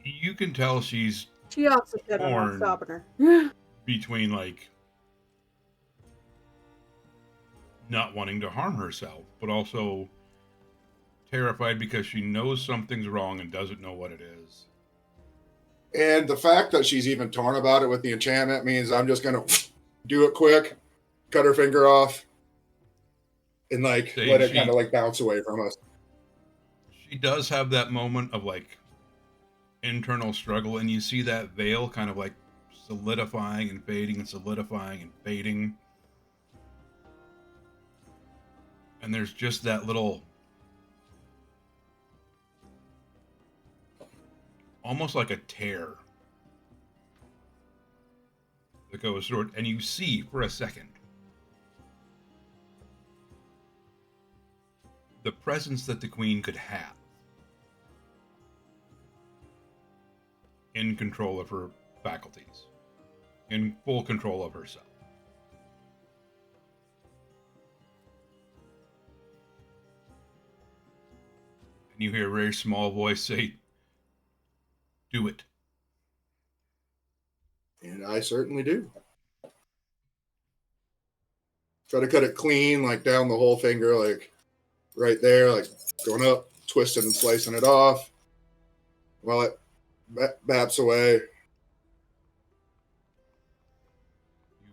You can tell she's She also said I'm not torn stopping her. between like not wanting to harm herself, but also terrified because she knows something's wrong and doesn't know what it is. And the fact that she's even torn about it with the enchantment means I'm just gonna do it quick, cut her finger off, and like Saying let it she- kind of like bounce away from us. She does have that moment of like internal struggle, and you see that veil kind of like solidifying and fading and solidifying and fading. And there's just that little, almost like a tear that goes through it, and you see for a second the presence that the queen could have in control of her faculties, in full control of herself. And you hear a very small voice say, "Do it." And I certainly do. Try to cut it clean, like down the whole finger, like right there, like going up, twisting and slicing it off while it baps away. You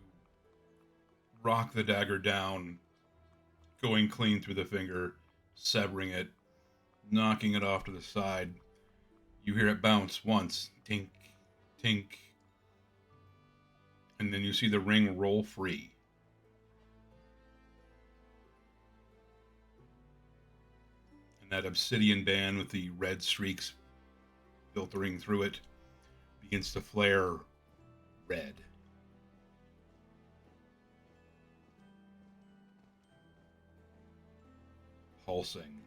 rock the dagger down, going clean through the finger, severing it, knocking it off to the side. You hear it bounce once, tink, tink, and then you see the ring roll free. And that obsidian band with the red streaks filtering through it begins to flare red. Pulsing.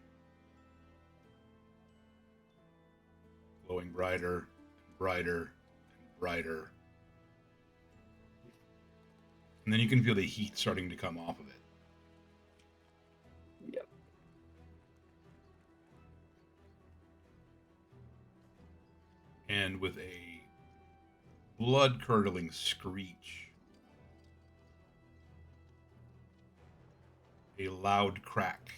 Glowing brighter and brighter and brighter. And then you can feel the heat starting to come off of it. Yep. And with a blood-curdling screech, a loud crack,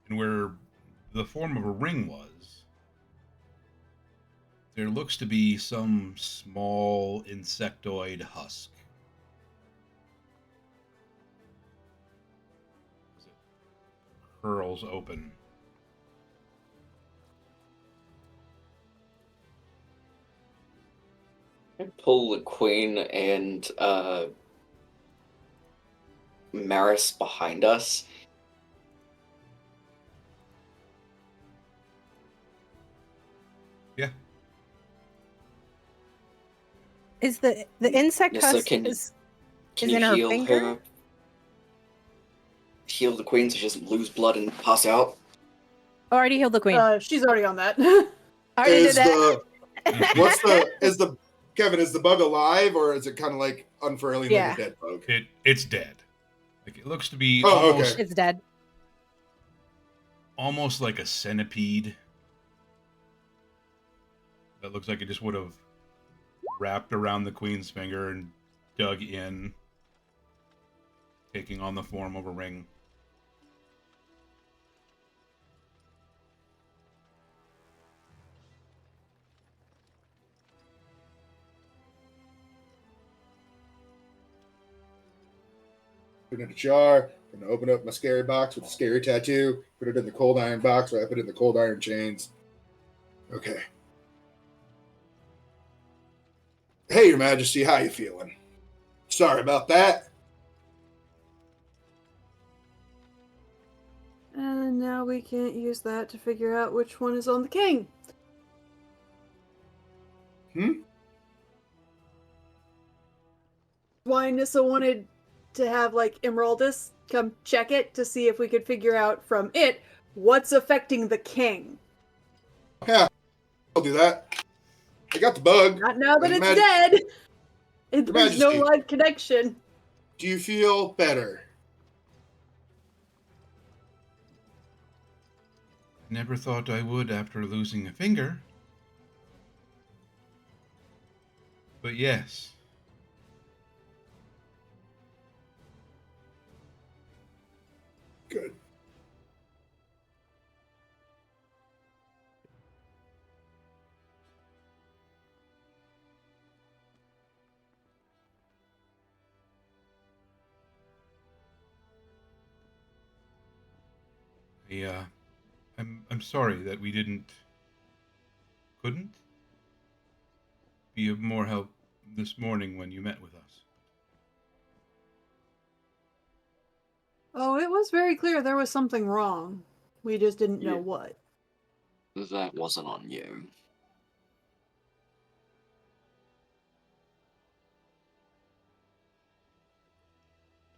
and where the form of a ring was, there looks to be some small insectoid husk. As it curls open. I pull the queen and Maris behind us. Yeah. Is the insect Yes, so husk can is you in her heal finger? her? Heal the queen so she doesn't lose blood and pass out? Already healed the queen. She's already on that. Already did Is that. Kevin, is the bug alive or is it kind of like unfurling Yeah. like a dead bug? It's dead. Like it looks to be Oh, almost okay. It's dead. almost like a centipede. That looks like it just would have wrapped around the queen's finger and dug in, taking on the form of a ring. Put it in a jar. I'm gonna open up my scary box with the scary tattoo. Put it in the cold iron box where I put it in the cold iron chains. Okay. Hey, Your Majesty, how you feeling? Sorry about that. And now we can't use that to figure out which one is on the king. Why Nissa wanted to have like Emeraldus come check it to see if we could figure out from it what's affecting the king. Yeah, I'll do that. I got the bug. Not now that Your it's dead. Your There's no Majesty. live connection. Do you feel better? Never thought I would after losing a finger. But yes, Good. I'm sorry that we couldn't be of more help this morning when you met with us. Oh, it was very clear there was something wrong. We just didn't know Yeah. what. That wasn't on you.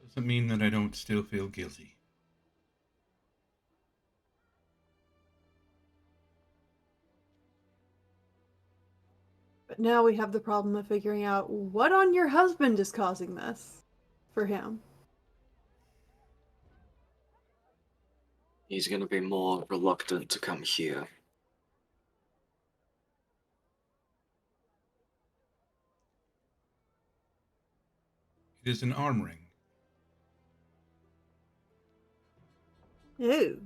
Doesn't mean that I don't still feel guilty. But now we have the problem of figuring out what on your husband is causing this for him. He's gonna be more reluctant to come here. It is an arm ring. Ew.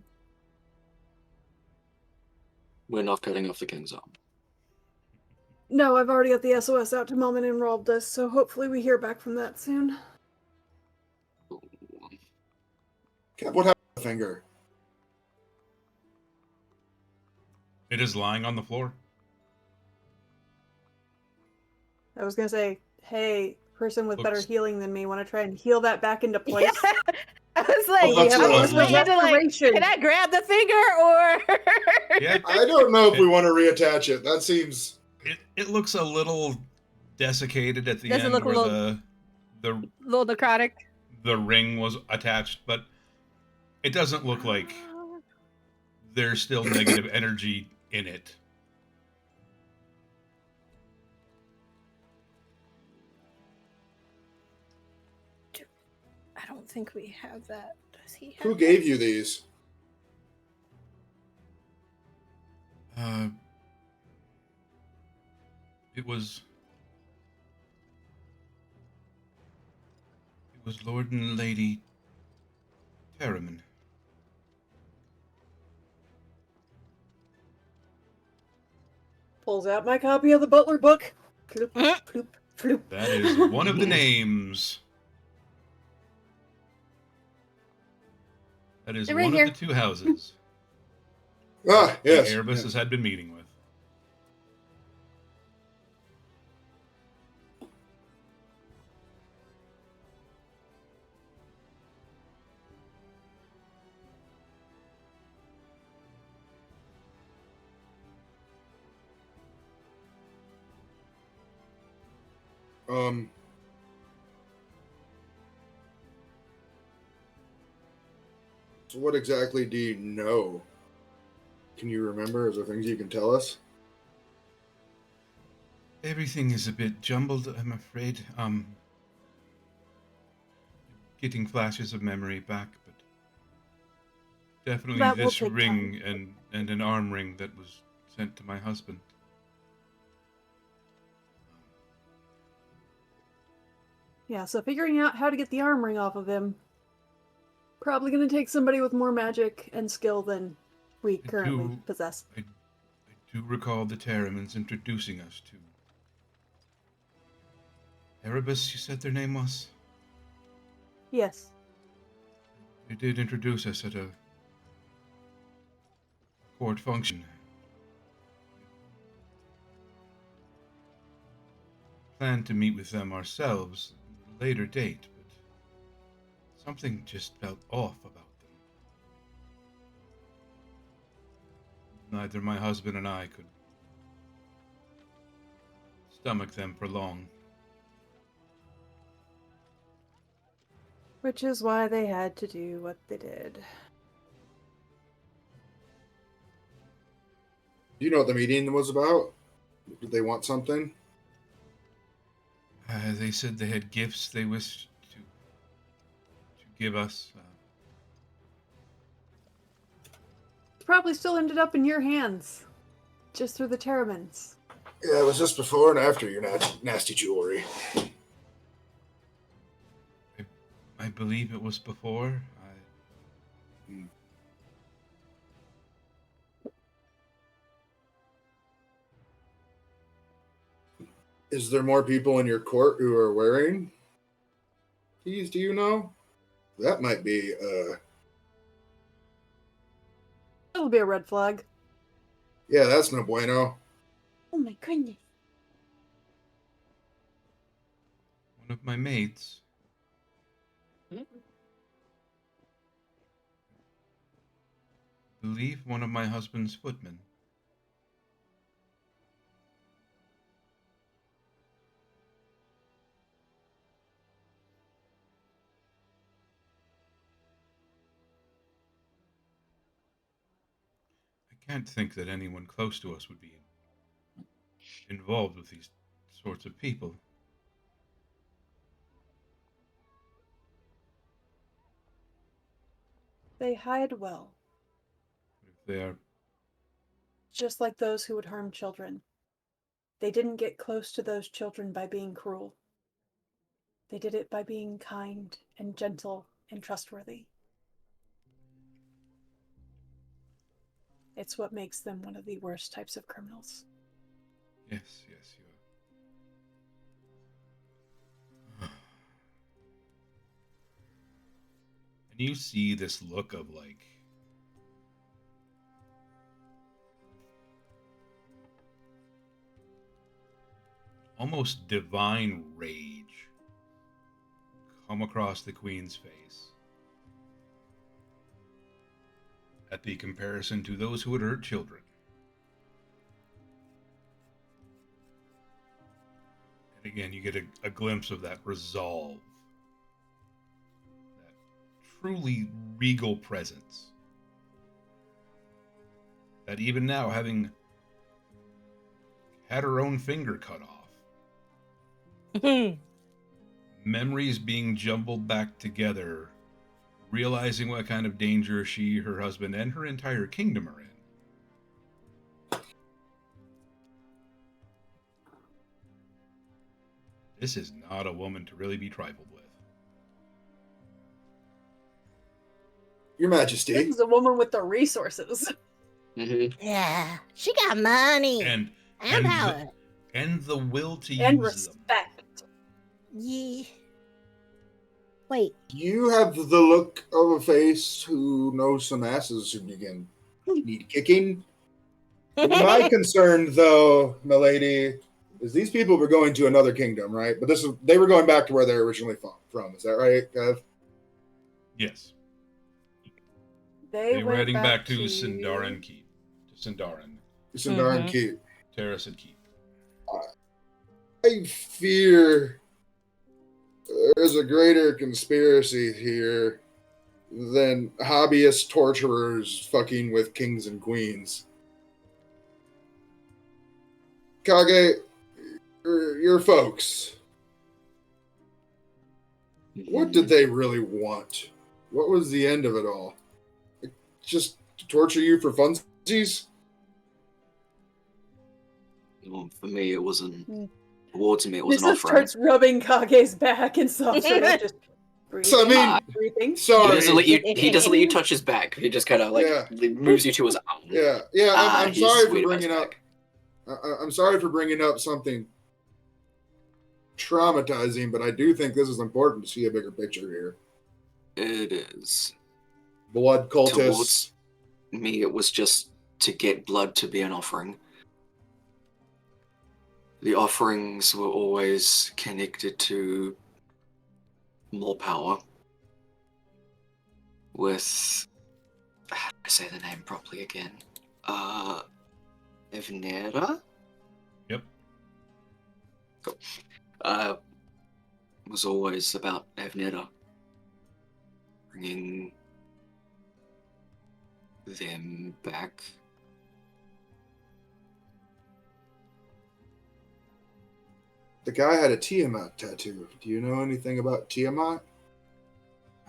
We're not cutting off the king's arm. No, I've already got the SOS out to Mom and enrolled this, so hopefully we hear back from that soon. Cap, what happened to the finger? It is lying on the floor. I was gonna say, hey, person with better Looks- healing than me, want to try and heal that back into place? Yeah. I was like, Oh, that's I was what I was waiting to like, Restoration. can I grab the finger or? Yeah, I don't know if we want to reattach it. That seems. it looks a little desiccated at the Does it end look a where little- the Little necrotic. the ring was attached, but it doesn't look like there's still negative energy in it. I don't think we have that. Does he have Who gave you these? It was Lord and Lady Terraman. Pulls out my copy of the Butler book. Floop, floop, floop. That is one of the names. That is They're right one here. of the two houses Ah, yes. the Airbus had been meeting with. Um. So what exactly do you know? Can you remember? Is there things you can tell us? Everything is a bit jumbled, I'm afraid. Getting flashes of memory back, but definitely That will this take ring and an arm ring that was sent to my husband. Yeah, so figuring out how to get the arm ring off of him, probably going to take somebody with more magic and skill than we currently possess. I do recall the Terramans introducing us to Erebus, you said their name was? Yes. They did introduce us at a court function. Planned to meet with them ourselves at a later date, but something just felt off about them. Neither my husband and I could stomach them for long. Which is why they had to do what they did. Do you know what the meeting was about? Did they want something? They said they had gifts they wished to give us. Probably still ended up in your hands. Just through the Terramans. Yeah, it was just before and after your nasty jewelry. I believe it was before. Hmm. Is there more people in your court who are wearing these? Do you know? That might be. It'll be a red flag. Yeah, that's no bueno. Oh my goodness. One of my mates. I believe one of my husband's footmen. I can't think that anyone close to us would be involved with these sorts of people. They hide well, If they are, just like those who would harm children. They didn't get close to those children by being cruel. They did it by being kind and gentle and trustworthy. It's what makes them one of the worst types of criminals. yes, yes, you are. And you see this look of like almost divine rage come across the queen's face at the comparison to those who had hurt children. And again, you get a glimpse of that resolve, that truly regal presence. That even now, having had her own finger cut off, memories being jumbled back together, realizing what kind of danger she, her husband, and her entire kingdom are in. This is not a woman to really be trifled with. Your This Majesty. is a woman with the resources. Yeah, she got money And power. and the will to And use them. respect. Yeah. Wait. You have the look of a face who knows some asses who need kicking. My concern, though, milady, is these people were going to another kingdom, right? But they were going back to where they're originally from. Is that right, Kev? Yes. They They were went heading back to to Sindarin Keep. To Sindarin. Sindarin Keep. Terracid Keep. I fear there's a greater conspiracy here than hobbyist torturers fucking with kings and queens. Kage, your folks, what did they really want? What was the end of it all? Just to torture you for funsies? Well, for me, it wasn't. Towards me, it was an Misa offering. starts rubbing Kage's back and soft her just breathing. So, I mean, breathing. He sorry. doesn't let you. He doesn't let you touch his back. He just kind of like moves you to his arm. Yeah. I'm He's sorry for sweet about his bringing up. back. I'm sorry for bringing up something traumatizing, but I do think this is important to see a bigger picture here. It is. Blood cultists. Towards me, it was just to get blood to be an offering. The offerings were always connected to more power. With, how do I say the name properly again? Evnera? Yep. Cool. Was always about Evnera. Bringing them back. The guy had a Tiamat tattoo. Do you know anything about Tiamat?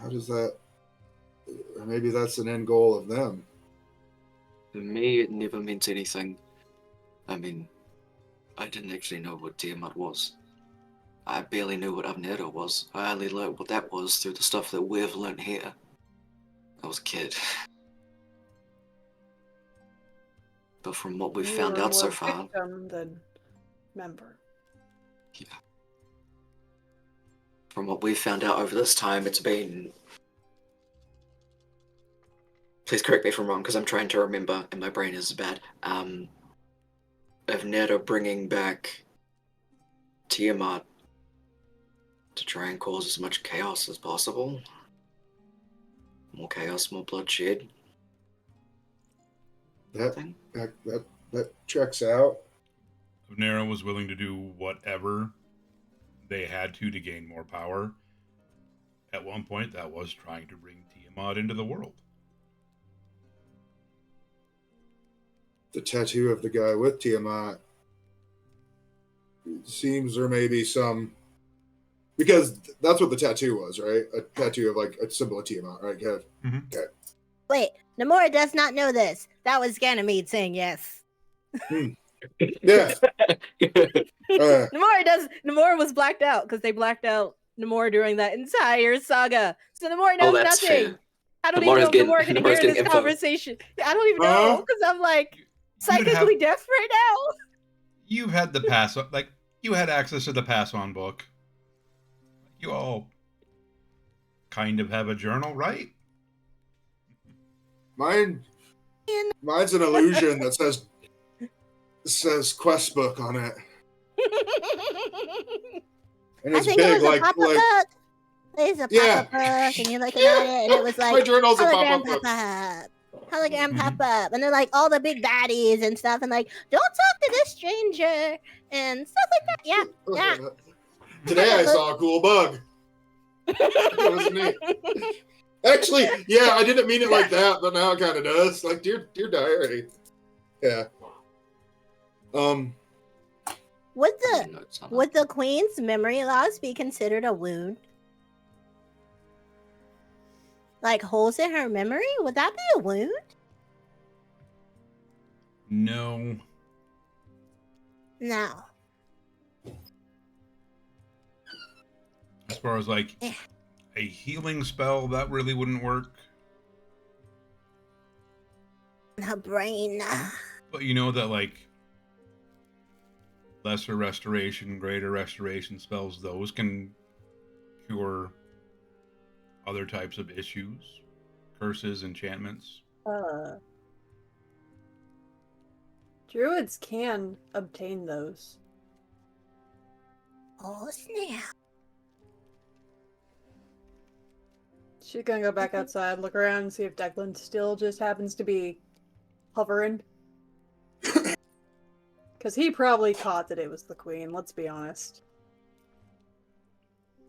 How does that... Or maybe that's an end goal of them. To me, it never meant anything. I mean, I didn't actually know what Tiamat was. I barely knew what Avnera was. I only learned what that was through the stuff that we've learned here. I was a kid. But from what we've You found were out so more far, victim than member. from what we've found out over this time, it's been... Please correct me if I'm wrong, because I'm trying to remember, and my brain is bad. Of Netta bringing back Tiamat to try and cause as much chaos as possible. More chaos, more bloodshed. That checks out. Nera was willing to do whatever they had to gain more power. At one point, that was trying to bring Tiamat into the world. The tattoo of the guy with Tiamat. It seems there may be some, because that's what the tattoo was, right? A tattoo of like a symbol of Tiamat, right, Kev? Mm-hmm. Okay. Wait, Namora does not know this. That was Ganymede saying yes. Yeah. Namora was blacked out because they blacked out Namora during that entire saga. So Namora knows that's nothing. fair. I don't even know if Namora can hear this info. conversation. I don't even know because I'm like psychically deaf right now. You've had the pass, like you had access to the pass on book. You all kind of have a journal, right? Mine's an illusion that says quest book on it. And I it's think big, it was like a pop-up book. It was a pop-up book, and you're looking at it, and it was like my journal's a hologram pop-up book. pop-up. Hologram pop-up. And they're like all the big baddies and stuff, and like, don't talk to this stranger, and stuff like that. Yeah. Today I saw a cool bug. It was neat. Actually, yeah, I didn't mean it like that, but now it kind of does. Like, dear diary. Yeah. Would the queen's memory loss be considered a wound? Like holes in her memory? Would that be a wound? No. No. As far as like a healing spell, that really wouldn't work. Her brain. But you know that like lesser restoration, greater restoration spells, those can cure other types of issues, curses, enchantments. Druids can obtain those. Oh snap. She's gonna go back outside, look around, and see if Declan still just happens to be hovering. Because he probably caught that it was the queen, let's be honest.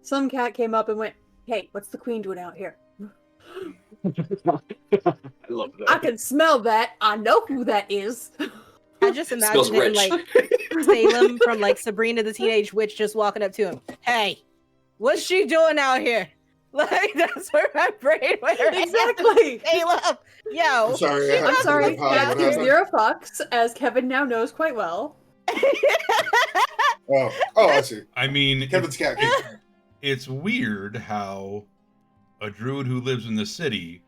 Some cat came up and went, "Hey, what's the queen doing out here?" I love that. I can smell that. I know who that is. I just imagine him like Salem from like Sabrina the Teenage Witch just walking up to him. Hey, what's she doing out here? Like that's where my brain went. Exactly. Salem, yo. I'm sorry. I'm sorry. Cat Cat gives zero fucks, as Kevin now knows quite well. Oh, I see. I mean, Kevin's cat. it's weird how a druid who lives in the city,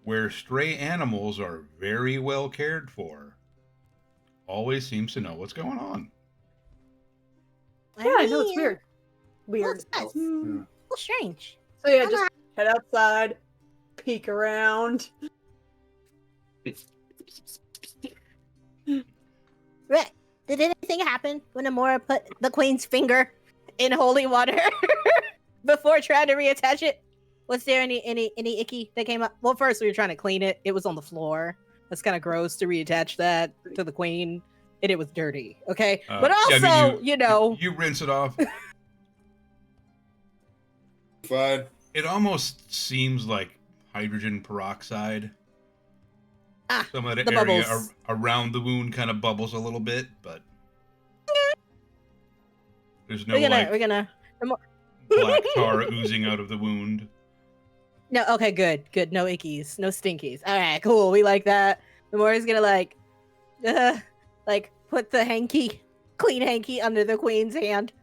where stray animals are very well cared for, always seems to know what's going on. Yeah, I know it's weird. Weird. Well, it's nice. Well, strange. So yeah, just head outside, peek around. Rick, did anything happen when Amora put the queen's finger in holy water before trying to reattach it? Was there any icky that came up? Well, first we were trying to clean it. It was on the floor. That's kind of gross to reattach that to the queen, and it was dirty. Okay, but also, yeah, I mean, you know, you rinse it off. Fine. It almost seems like hydrogen peroxide. Some of the area around the wound kind of bubbles a little bit, but there's no we're gonna black tar oozing out of the wound. No, okay, good. No ickies, no stinkies. All right, cool. We like that. Namora's gonna like put the clean hanky under the queen's hand,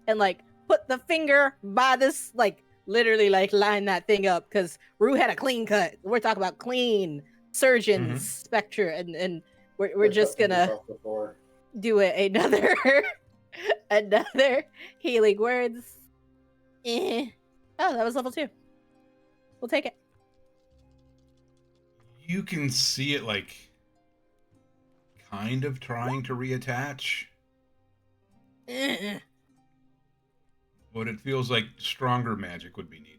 and like put the finger by this like literally like line that thing up because Rue had a clean cut. We're talking about clean surgeons, Spectre, and we're just gonna do another another healing words. Oh, that was level 2. We'll take it. You can see it like kind of trying to reattach, but it feels like stronger magic would be needed.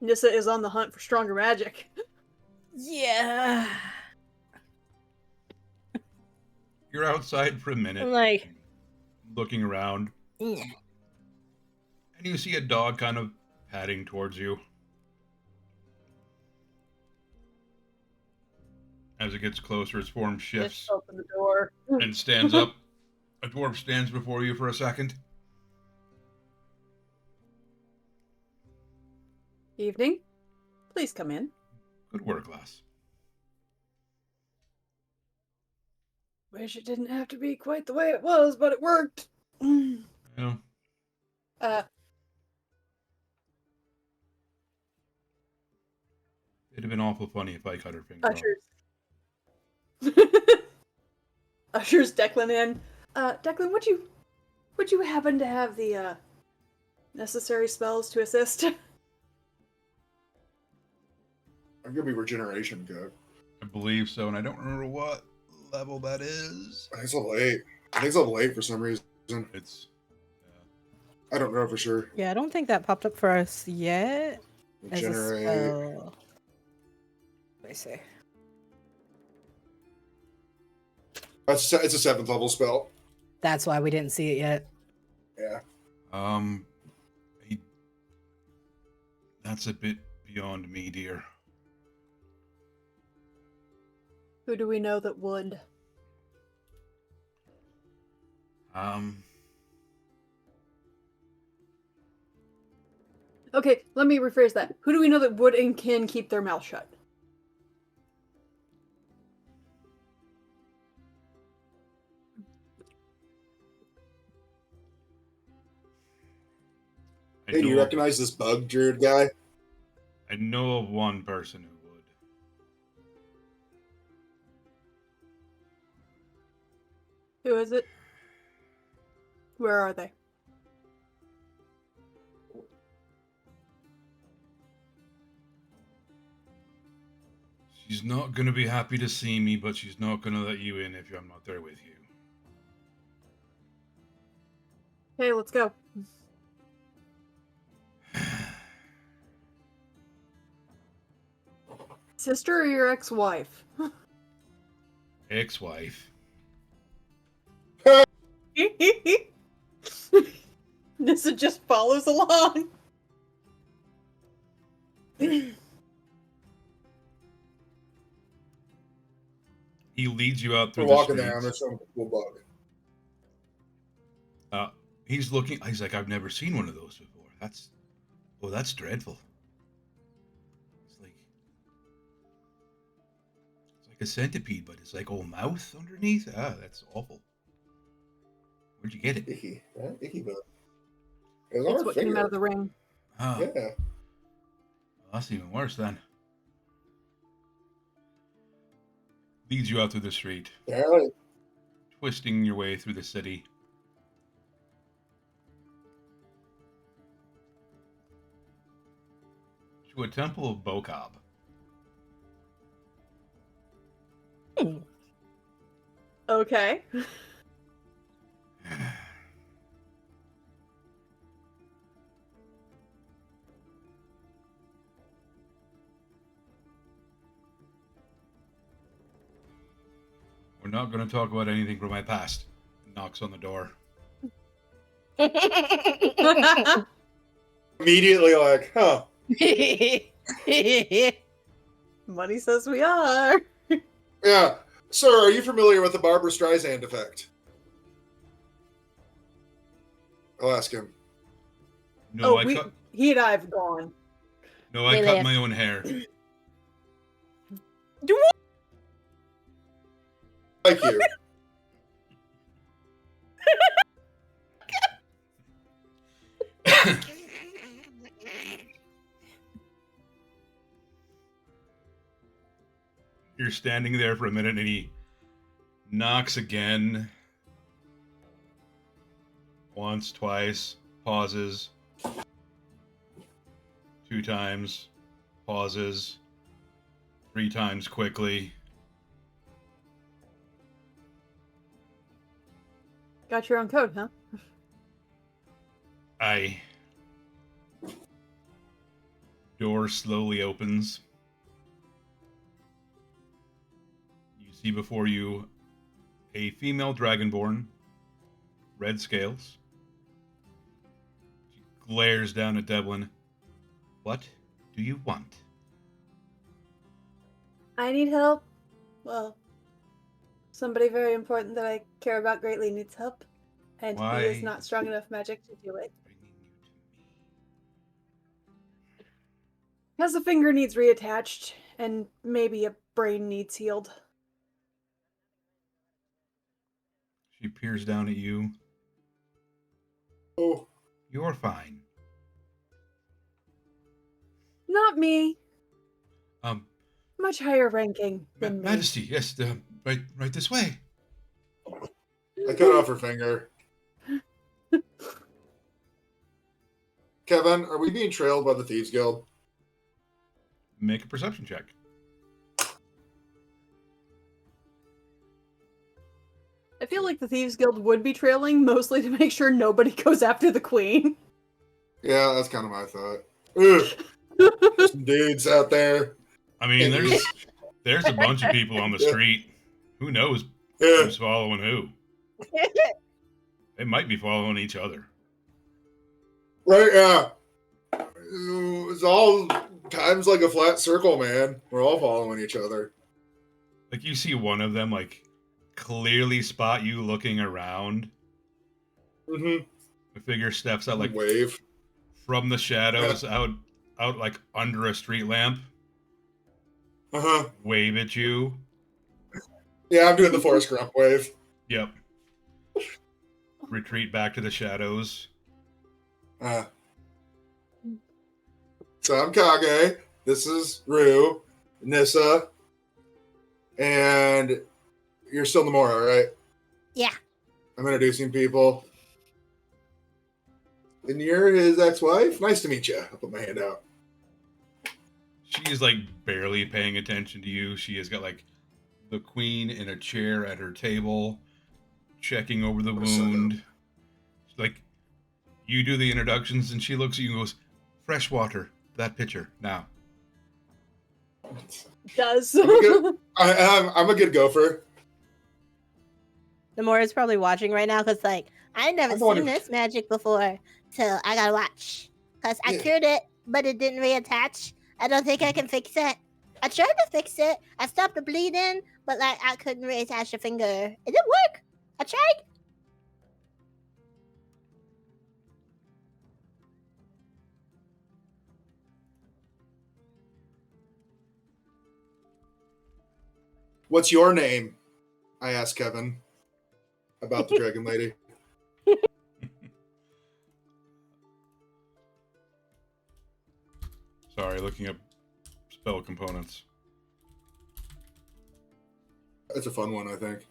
Nissa is on the hunt for stronger magic. Yeah. You're outside for a minute, Like, looking around, yeah. and you see a dog kind of padding towards you. As it gets closer, its form shifts. Just open the door. And stands up. A dwarf stands before you for a second. Evening. Please come in. Good work, lass. Wish it didn't have to be quite the way it was, but it worked. Yeah. It'd have been awful funny if I cut her finger off. Ushers Declan in. Declan, would you happen to have the necessary spells to assist? I'm gonna be regeneration good. I believe so, and I don't remember what level that is. I think it's level 8. I think it's level 8 for some reason. It's. I don't know for sure. Yeah, I don't think that popped up for us yet. As a Regenerate. spell. Let me see. It's a 7th level spell. That's why we didn't see it yet. Yeah. That's a bit beyond me, dear. Who do we know that would? Okay, let me rephrase that. Who do we know that would and can keep their mouth shut? Hey, do you recognize this bug druid guy? I know of one person who would. Who is it? Where are they? She's not gonna be happy to see me, but she's not gonna let you in if I'm not there with you. Okay, let's go. Sister or your ex-wife? Ex-wife. Nissa just follows along. He leads you out through We're the walking streets. there, and there's some cool bug. He's looking. He's like, I've never seen one of those before. That's dreadful. It's like a centipede, but it's like all mouth underneath. That's awful. Where'd you get it? Icky. Icky bug. It was That's on her what finger. came out of the ring. Oh, Yeah. well, that's even worse then. Leads you out through the street, Yeah, like, twisting your way through the city. To a temple of Bokob. Okay. We're not going to talk about anything from my past. Knocks on the door. immediately like, huh. Money says we are. Yeah. Sir, are you familiar with the Barbara Streisand effect? I'll ask him. No, he and I have gone. No, I cut my own hair. Thank you. You're standing there for a minute, and he knocks again. Once, twice, pauses. 2 times, pauses. 3 times quickly. Got your own code, huh? Door slowly opens. You see before you a female dragonborn, red scales. She glares down at Devlin. What do you want? I need help. Well, somebody very important that I care about greatly needs help. And Why he is not strong enough magic to do it. Bringing you to me. Because the finger needs reattached, and maybe a brain needs healed. She peers down at you. Oh, You're fine. Not me. Um, Much higher ranking than me. Majesty, yes, right this way. I cut off her finger. Kevin, are we being trailed by the Thieves Guild? Make a perception check. I feel like the Thieves Guild would be trailing, mostly to make sure nobody goes after the queen. Yeah, that's kind of my thought. Ugh. Some dudes out there. I mean, there's a bunch of people on the street. Who knows Yeah. who's following who? They might be following each other. Right, yeah. It's all times like a flat circle, man. We're all following each other. Like, you see one of them, like, clearly spot you looking around. Mm-hmm. The figure steps out, like, Wave. from the shadows, out like, under a street lamp. Uh-huh. Wave at you. Yeah, I'm doing the Forrest Gump wave. Yep. Retreat back to the shadows. So I'm Kage. This is Rue, Nissa, and you're still Nomura, right? Yeah. I'm introducing people. And you're his ex-wife? Nice to meet you. I'll put my hand out. She's, like, barely paying attention to you. She has got, like, the queen in a chair at her table, checking over the wound. Like, you do the introductions, and she looks at you and goes, "Fresh water, that pitcher, now." Does. I'm a good gopher. Namora's probably watching right now because, like, I never I'm the one seen who- this magic before, so I gotta watch. Because I Yeah. cured it, but it didn't reattach. I don't think I can fix it. I tried to fix it. I stopped the bleeding, but, like, I couldn't reattach the finger. It didn't work. I tried. What's your name? I asked Kevin about the Dragon Lady. Sorry, looking up spell components. It's a fun one, I think.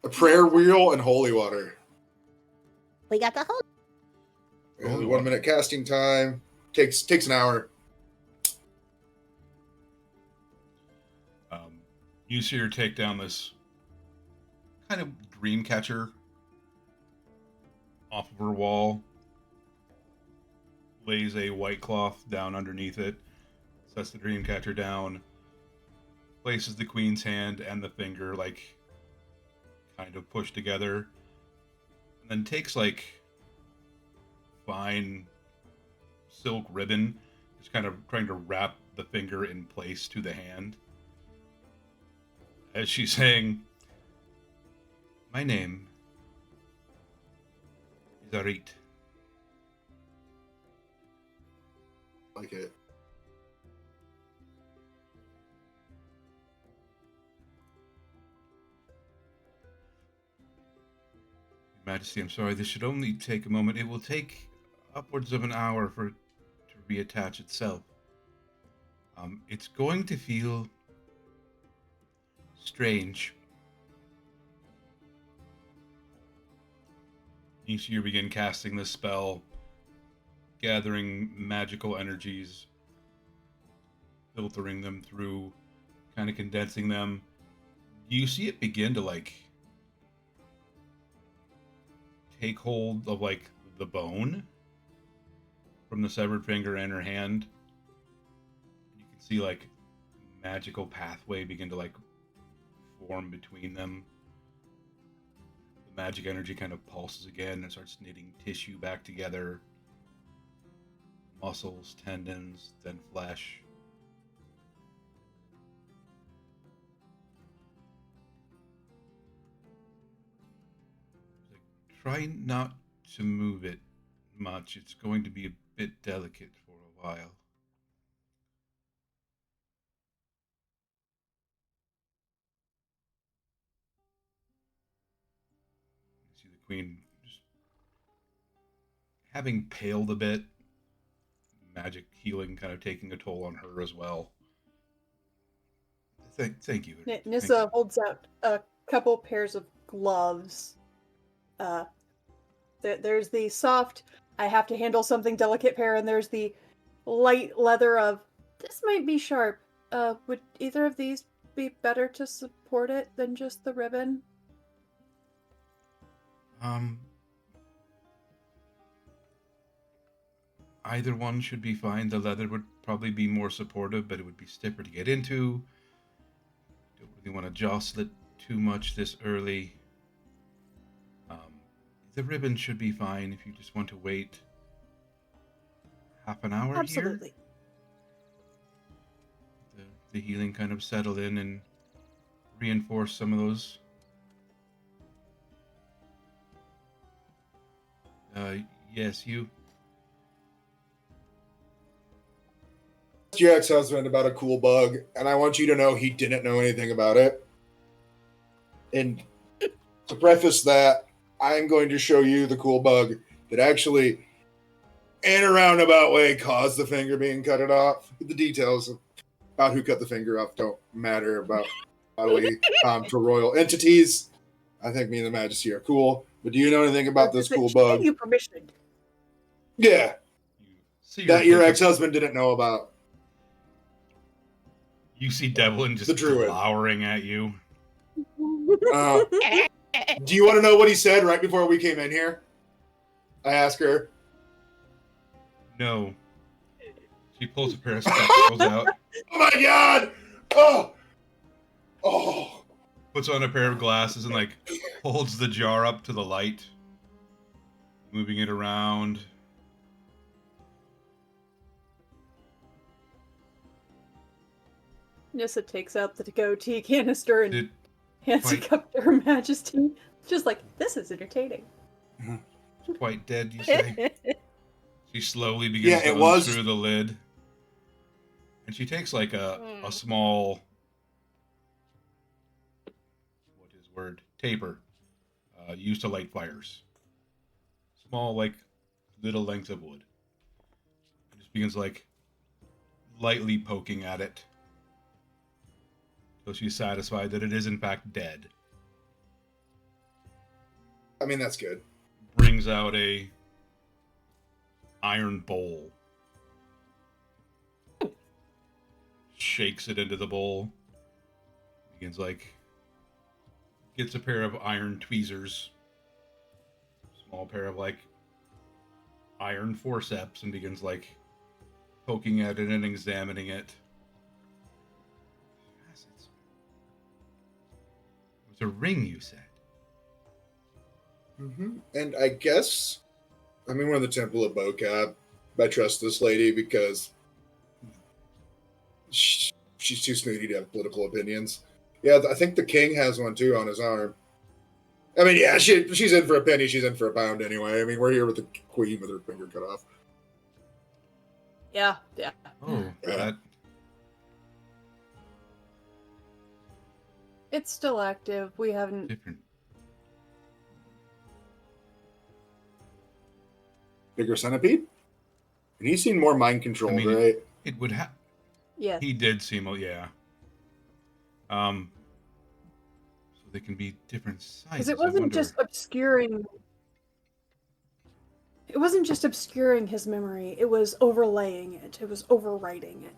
A prayer wheel and holy water. We got the whole. Holy 1 minute casting time. Takes an hour. You see her take down this kind of dream catcher off of her wall, lays a white cloth down underneath it, sets the dream catcher down, places the queen's hand and the finger, like, kind of pushed together, and then takes, like, fine silk ribbon, just kind of trying to wrap the finger in place to the hand. As she's saying, "My name is Arit." Like it. Your Majesty, I'm sorry, this should only take a moment. It will take upwards of an hour for it to reattach itself. It's going to feel strange. You see you begin casting this spell, gathering magical energies, filtering them through, kind of condensing them. You see it begin to like take hold of like the bone from the severed finger in her hand. You can see like magical pathway begin to like form between them. The magic energy kind of pulses again and starts knitting tissue back together. Muscles, tendons, then flesh. Like, try not to move it much. It's going to be a bit delicate for a while. You see the queen just having paled a bit, magic healing kind of taking a toll on her as well. Thank you. Nissa holds out a couple pairs of gloves. There's the soft, I have to handle something delicate pair, and there's the light leather of, this might be sharp. Would either of these be better to support it than just the ribbon? Either one should be fine. The leather would probably be more supportive, but it would be stiffer to get into. Don't really want to jostle it too much this early. The ribbon should be fine if you just want to wait half an hour. Absolutely. Here. The healing kind of settle in and reinforce some of those. Yes, you. Your ex-husband about a cool bug, and I want you to know he didn't know anything about it. And to preface that, I am going to show you the cool bug that actually, in a roundabout way, caused the finger being cut off. The details about who cut the finger off don't matter about bodily to royal entities. I think me and the Majesty are cool. But do you know anything about this cool bug? Gave you permission. Yeah. That your ex-husband didn't know about. You see Devlin just glowering at you. Do you want to know what he said right before we came in here? I asked her. No. She pulls a pair of spectacles out. Oh my god! Oh! Oh! Puts on a pair of glasses and like holds the jar up to the light, moving it around. Nissa takes out the to-go-tea canister and hands it up to Her Majesty. Just like, this is entertaining. Quite dead, you say? She slowly begins to unscrew the lid. And she takes like a small, taper, used to light fires. Small, like, little lengths of wood. It just begins like lightly poking at it. So she's satisfied that it is in fact dead. I mean, that's good. Brings out a iron bowl. Shakes it into the bowl. Begins like, gets a pair of iron tweezers. Small pair of like iron forceps and begins like poking at it and examining it. A ring, you said. Mm-hmm. And I guess, I mean, we're in the Temple of Bocab. I trust this lady because she's too snooty to have political opinions. Yeah, I think the king has one too on his arm. I mean, yeah, she's in for a penny, she's in for a pound anyway. I mean, we're here with the queen with her finger cut off. Yeah. Oh, that. It's still active. We haven't. Different. Bigger centipede? And he's seen more mind controlled, right? It would have. Yes. He did seem, yeah. So they can be different sizes. Because it wasn't just obscuring. It wasn't just obscuring his memory. It was overlaying it. It was overwriting it.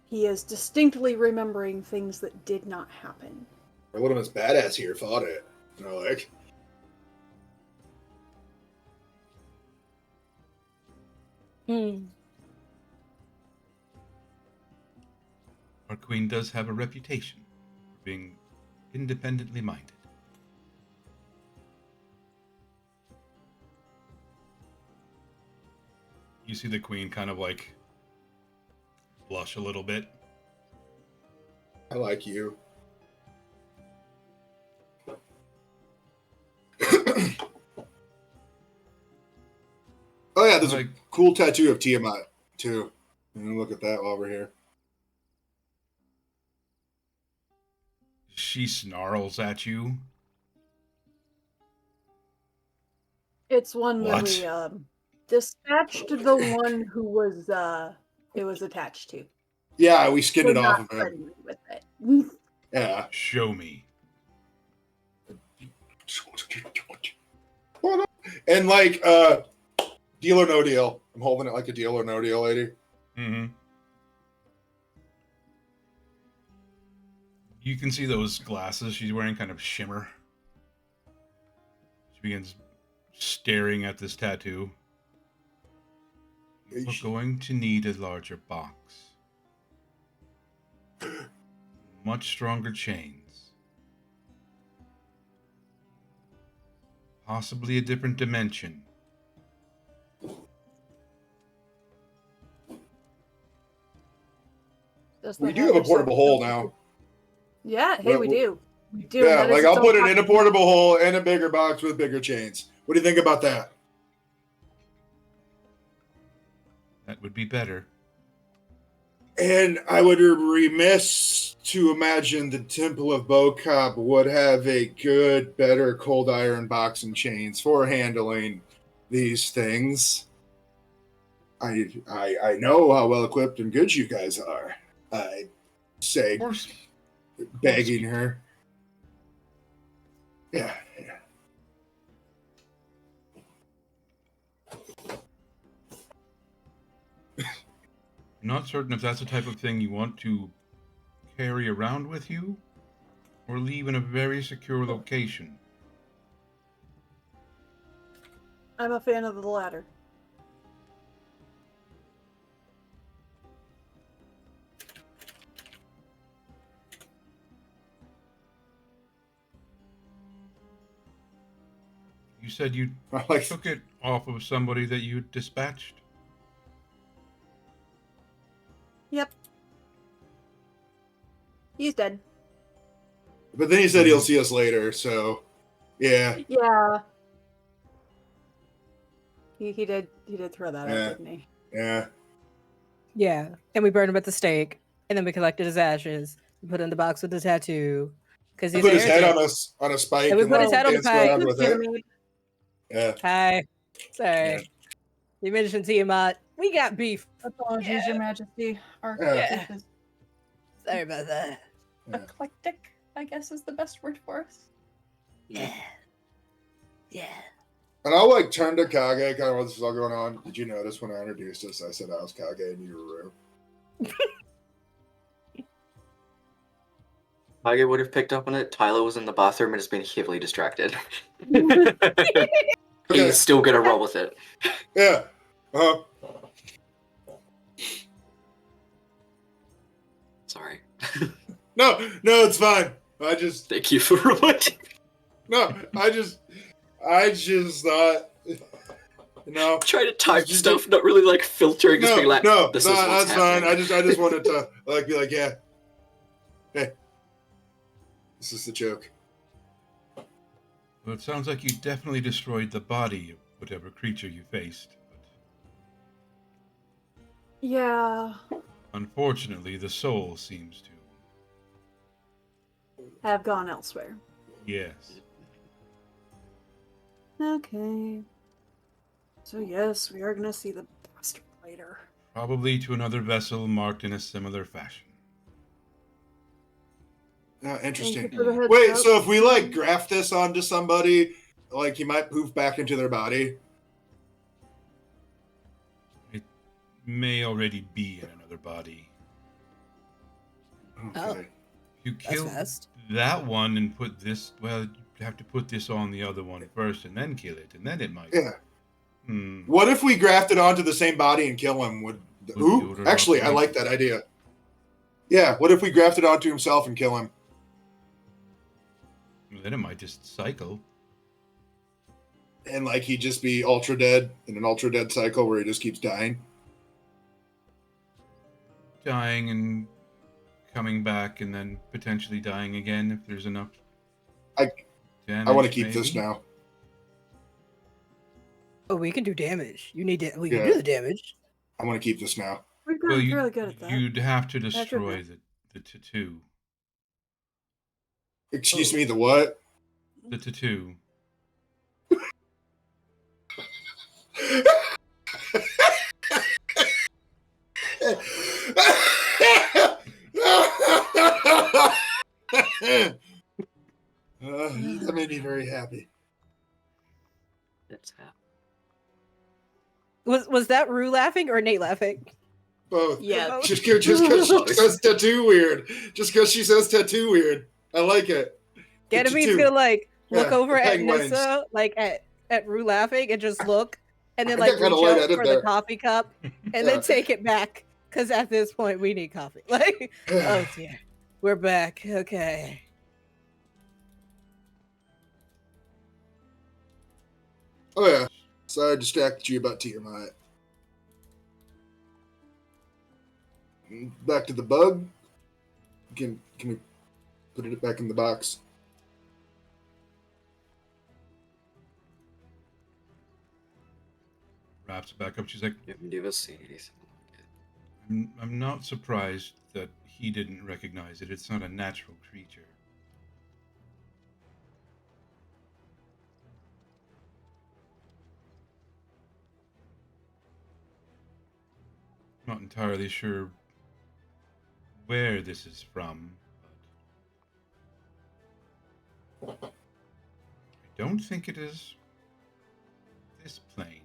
He is distinctly remembering things that did not happen. One of his badass here thought it. Like. Our queen does have a reputation for being independently minded. You see the queen kind of like blush a little bit. I like you. Oh yeah, there's a cool tattoo of Tiamat too. Look at that while we're here. She snarls at you. It's one What? that we dispatched the one who was it was attached to. Yeah, we skinned it We're off not of him. friendly with it. Yeah. Show me. And like deal or no deal. I'm holding it like a deal or no deal lady. Mm-hmm. You can see those glasses she's wearing kind of shimmer. She begins staring at this tattoo. We're going to need a larger box. Much stronger chains. Possibly a different dimension. We do have a portable hole now. Yeah, hey, we do. We do. Yeah, That is like its I'll own put it in a box. portable hole and a bigger box with bigger chains. What do you think about that? That would be better. And I would be remiss to imagine the Temple of Bocop would have a good, better cold iron box and chains for handling these things. I know how well equipped and good you guys are. I say, begging her. Yeah. I'm not certain if that's the type of thing you want to carry around with you or leave in a very secure location. I'm a fan of the latter. You said you took it off of somebody that you dispatched? Yep. He's dead. But then he said he'll see us later, so yeah. Yeah. He did throw that out, didn't he? Yeah. Yeah. And we burned him at the stake. And then we collected his ashes. We put it in the box with the tattoo. Because He put his head on a spike and we put his head on the danced pike. around with it. Yeah. Hi. Sorry. Yeah. You mentioned Tiamat. We got beef. Apologies, Your Majesty. Our Yeah. is Sorry about that. eclectic, I guess is the best word for us. Yeah. Yeah. And I'll like turn to Kage, kind of what this is all going on. Did you notice when I introduced us, I said I was Kage and you were Rue? Kage would have picked up on it. Tyler was in the bathroom and has been heavily distracted. He's still gonna roll with it. Yeah. Uh-huh. Sorry. No, it's fine. I just thank you for reminding. No, I just thought, try to type stuff, not really like filtering. Just being like, this is what's that's happening. fine. I just wanted to like be like, yeah, hey, this is the joke. Well, it sounds like you definitely destroyed the body of whatever creature you faced. Yeah. Unfortunately, the soul seems to. Have gone elsewhere. Yes. Okay. So yes, we are gonna see the bastard later. Probably to another vessel marked in a similar fashion. Oh, interesting. Thank you for the heads Wait, up. so if we like graft this onto somebody, like he might poof back into their body? It may already be in another body. Okay. If you That's kill fast. that one and put this, well, you have to put this on the other one first and then kill it, and then it might. Yeah. Hmm. What if we grafted onto the same body and kill him? Would the Ooh, odor actually, not I like that idea. Yeah, what if we grafted onto himself and kill him? Then it might just cycle. And like he'd just be ultra dead in an ultra dead cycle where he just keeps dying. Dying and coming back and then potentially dying again if there's enough damage. I want to keep this maybe? now. Oh, we can do damage. You need to. We can Yeah. do the damage. I want to keep this now. We've gotten really good at that. You'd have to After destroy that. the tattoo. Excuse me, the what? The tattoo. That made me very happy. That's how. Was that Rue laughing or Nate laughing? Both. Yeah. Just because she says tattoo weird. Just because she says tattoo weird. I like it. Ganymede's Tattoo. gonna like look Yeah, over at penguins. Nissa, like at Rue laughing, and just look, and then I like got kinda reach out lightheaded for there. the coffee cup, and Yeah. then take it back. Because at this point, we need coffee. Like, oh dear, we're back. Okay. Oh yeah. So I distracted you about Tiamat. Back to the bug. Can we put it back in the box? Wraps it back up. She's like, I've never seen anything like it. I'm not surprised that he didn't recognize it. It's not a natural creature. Not entirely sure where this is from, but I don't think it is this plane.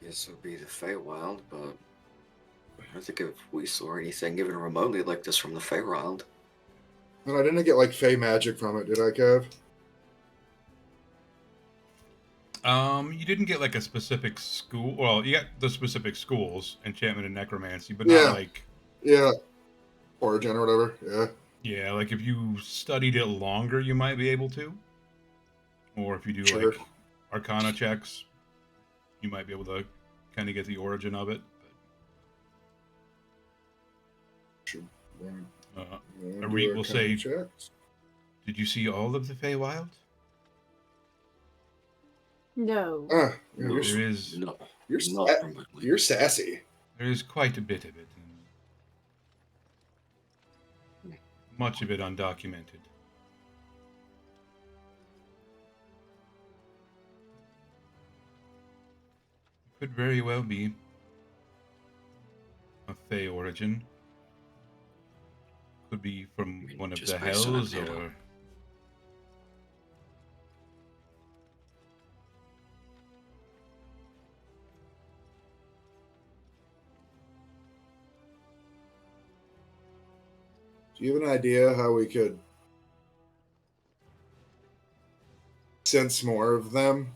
Guess it would be the Feywild, but I don't think if we saw anything even remotely like this from the Feywild. And I didn't get like fey magic from it, did I, Kev? You didn't get like a specific school. Well, you got the specific schools, enchantment and necromancy, but Yeah. not like, Yeah. Origin or whatever. Yeah. yeah, like if you studied it longer, you might be able to. Or if you do Sure. like Arcana checks, you might be able to kind of get the origin of it. Should But, do Arit will Arcana say- checks. did you see all of the Feywild? No. Yeah, No. There is No, you're, not sa- remotely. you're sassy. there is quite a bit of it, and much of it undocumented. Could very well be a Fey origin. Could be from mean, one of just the based on Hells, that, yeah. or Do you have an idea how we could sense more of them?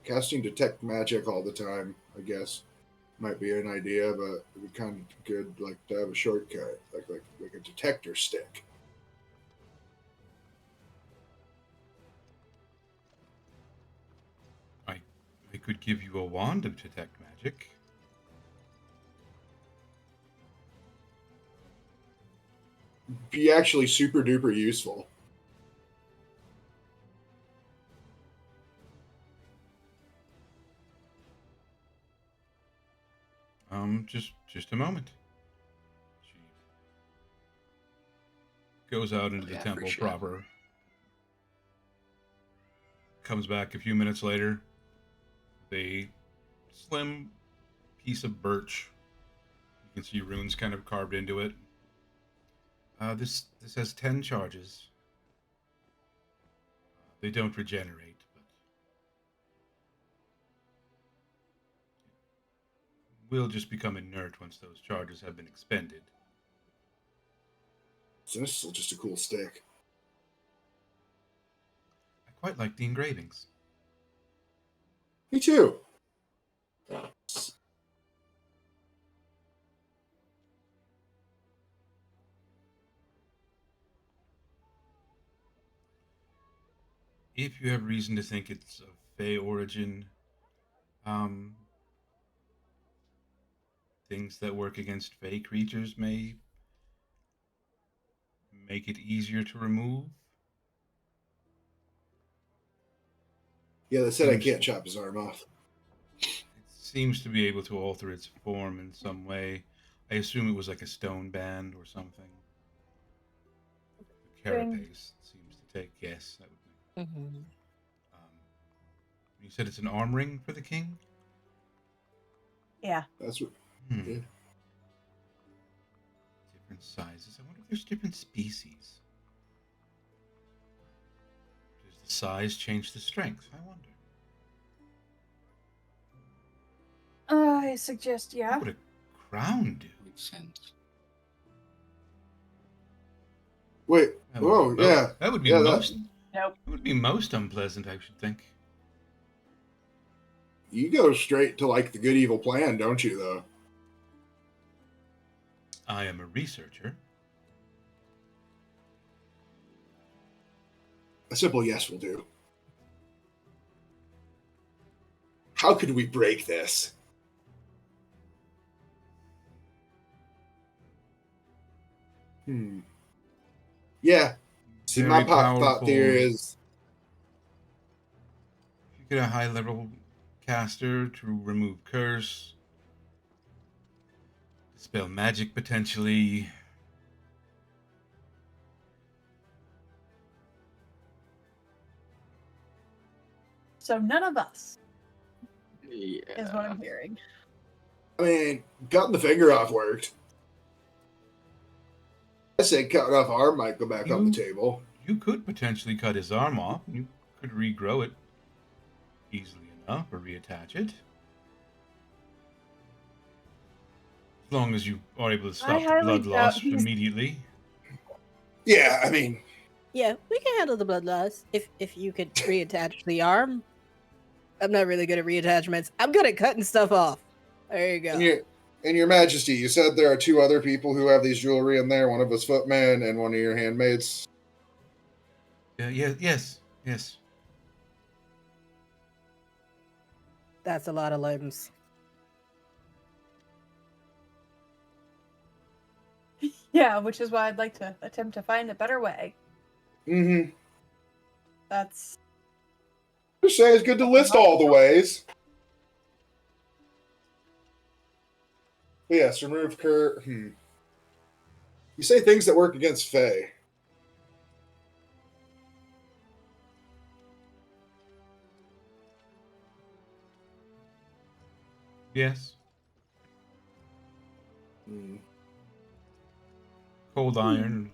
Casting detect magic all the time, I guess, might be an idea, but it would kind of good like to have a shortcut, like a detector stick. I could give you a wand of detect magic. Be actually super duper useful. Just a moment. She goes out into the Yeah, temple appreciate it. proper. Comes back a few minutes later. A slim piece of birch. You can see runes kind of carved into it. This has 10 charges. They don't regenerate, but will just become inert once those charges have been expended. So this is still just a cool stick. I quite like the engravings. Me too. If you have reason to think it's of Fey origin, um, things that work against Fey creatures may make it easier to remove. Yeah, they said I Seems- can't chop his arm off. It seems to be able to alter its form in some way. I assume it was like a stone band or something. The carapace seems to take. Yes, that would be. Mhm. You said it's an arm ring for the king? Yeah. That's what. Hmm. Yeah. Different sizes. I wonder if there's different species. Does the size change the strength? I wonder. I suggest yeah. What would a crown do? Makes sense. Wait. That would Whoa. be Yeah. That would be Yeah, most. Nope. That would be most unpleasant, I should think. You go straight to like the good evil plan, don't you? Though. I am a researcher. A simple yes will do. How could we break this? Yeah. See, my Very thought powerful. theory is If you get a high level caster to remove curse, dispel magic potentially. So none of us Yeah. is what I'm hearing. I mean, cutting the finger off worked. I say cutting off arm might go back on the table. You could potentially cut his arm off. You could regrow it easily enough or reattach it. As long as you are able to stop the highly blood loss doubt he's- immediately. Yeah, I mean, Yeah, we can handle the blood loss if you could reattach the arm. I'm not really good at reattachments. I'm good at cutting stuff off. There you go. in your Majesty, you said there are two other people who have these jewelry in there. One of us footmen and one of your handmaids. Yes. That's a lot of limbs. Yeah, which is why I'd like to attempt to find a better way. Mm-hmm. That's Just say it's good to list all the ways. But yes, remove You say things that work against Fae. Yes. Hmm. Cold iron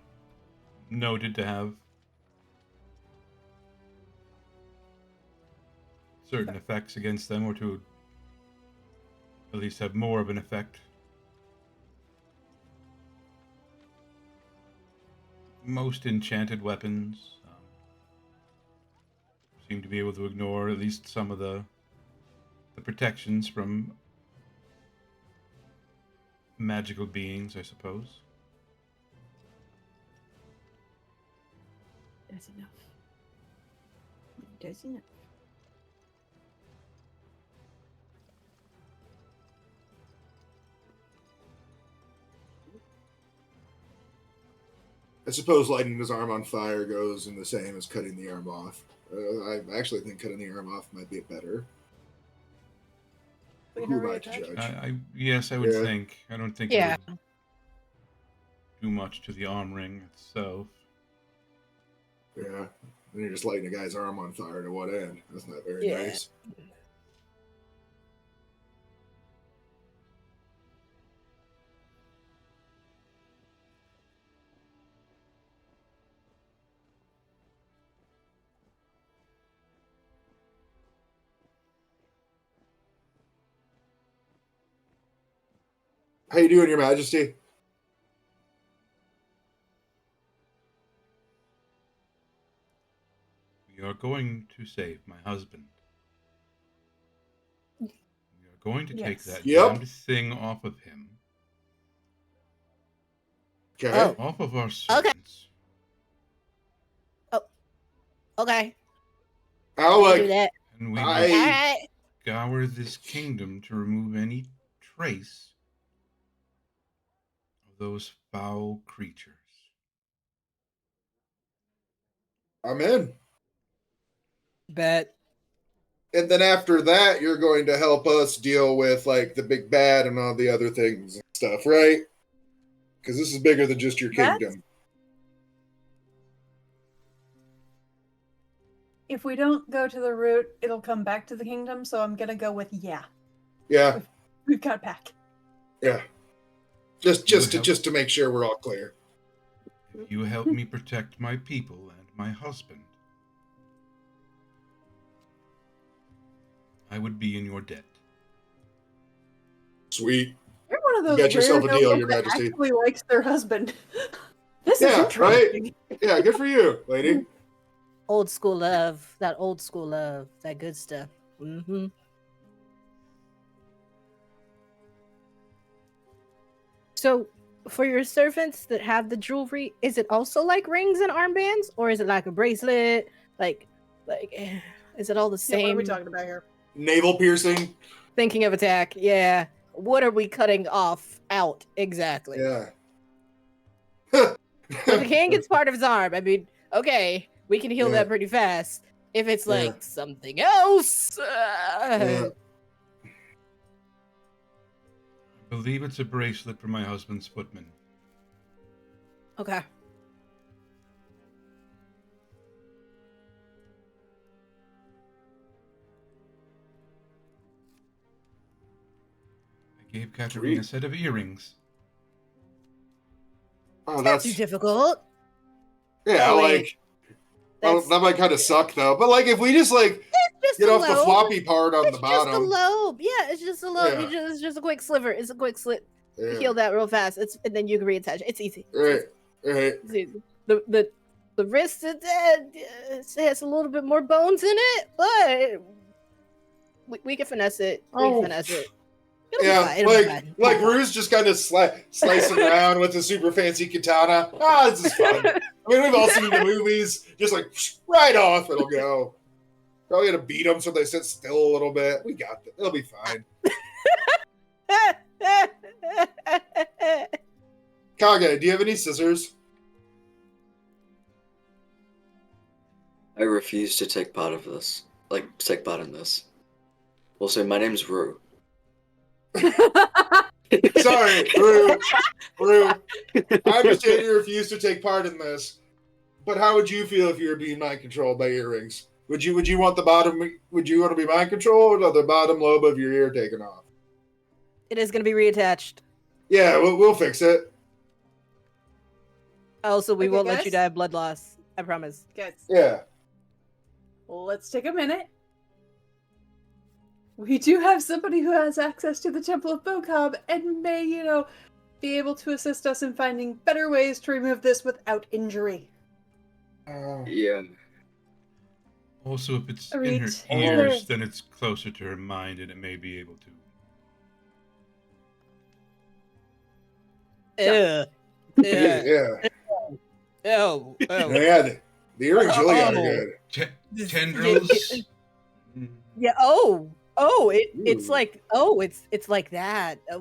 noted to have certain effects against them, or to at least have more of an effect. Most enchanted weapons seem to be able to ignore at least some of the protections from magical beings, I suppose. that's enough. That's enough. I suppose lighting his arm on fire goes in the same as cutting the arm off. I actually think cutting the arm off might be better. clean Who or am I to reattach. judge? Yes, I would Yeah. think. I don't think Yeah. it would do much to the arm ring itself. Yeah. And you're just lighting a guy's arm on fire to what end? That's not very Yeah. nice. How you doing, Your Majesty? We are going to save my husband. We are going to take Yes. that Yep. damned thing off of him. Okay. Oh. Off of our servants. Okay. How We can do like that. And we I- will All right. scour this kingdom to remove any trace of those foul creatures. I'm in. Bet. And then after that, you're going to help us deal with like the big bad and all the other things and stuff, right? Because this is bigger than just your That's- kingdom. If we don't go to the root, it'll come back to the kingdom, so I'm gonna go with yeah. Yeah, We've got it back. yeah. Just You help- to make sure we're all clear. If you help me protect my people and my husband, I would be in your debt. Sweet. You're one of You those got yourself rare a deal, nobles Your that Majesty. actually likes their husband. This Yeah, is interesting. Yeah, good for you, lady. Old school love. That old school love. That good stuff. Mm-hmm. So, for your servants that have the jewelry, is it also like rings and armbands, or is it like a bracelet? Is it all the Yeah, what are same? we talking about here? Navel piercing. Thinking of attack. Yeah. What are we cutting off out exactly? Yeah. So the king gets part of his arm. I mean, okay, we can heal Yeah. that pretty fast. If it's like Yeah. something else, Yeah. I believe it's a bracelet for my husband's footman. okay. I gave Katerina a Sweet. set of earrings. Oh, Not that's too difficult. yeah. Oh, Like, wait. well, That's that might kind of suck though. But like, if we just like just get a off the lobe. floppy part on It's the just a bottom, lobe. Yeah, it's just a lobe. Yeah. It's just a quick sliver. It's a quick slit. yeah. Heal that real fast. And then you can reattach it. It's easy. Right, right. It's easy. The wrist it has a little bit more bones in it, but we can finesse it. We can Oh. finesse it. It'll be Yeah, fine, it'll be fine. like Rue's just kind of slicing around with a super fancy katana. Ah, this is fun. I mean, we've all seen the movies. Just like right off, it'll go. Probably gonna beat them so they sit still a little bit. We got this. It'll be fine. Kage, do you have any scissors? I refuse to take part of this. Like, take part in this. Also, my name's Rue. Sorry, Rue. Rue. I understand you refuse to take part in this, but how would you feel if you were being mind controlled by earrings? Would you want the bottom? Would you want to be mind controlled or the bottom lobe of your ear taken off? It is going to be reattached. Yeah, we'll fix it. Also, we Okay, won't let you guys? die of blood loss. I promise. Guys, Yeah. let's take a minute. We do have somebody who has access to the Temple of Bokob and may, be able to assist us in finding better ways to remove this without injury. Yeah. Also, if it's I in mean, her it's- ears, then it's closer to her mind and it may be able to. Yeah. Yeah. Yeah. Oh. Yeah, the earrings really are good. Tendrils. Yeah. It's Ooh. like it's like that. Yeah.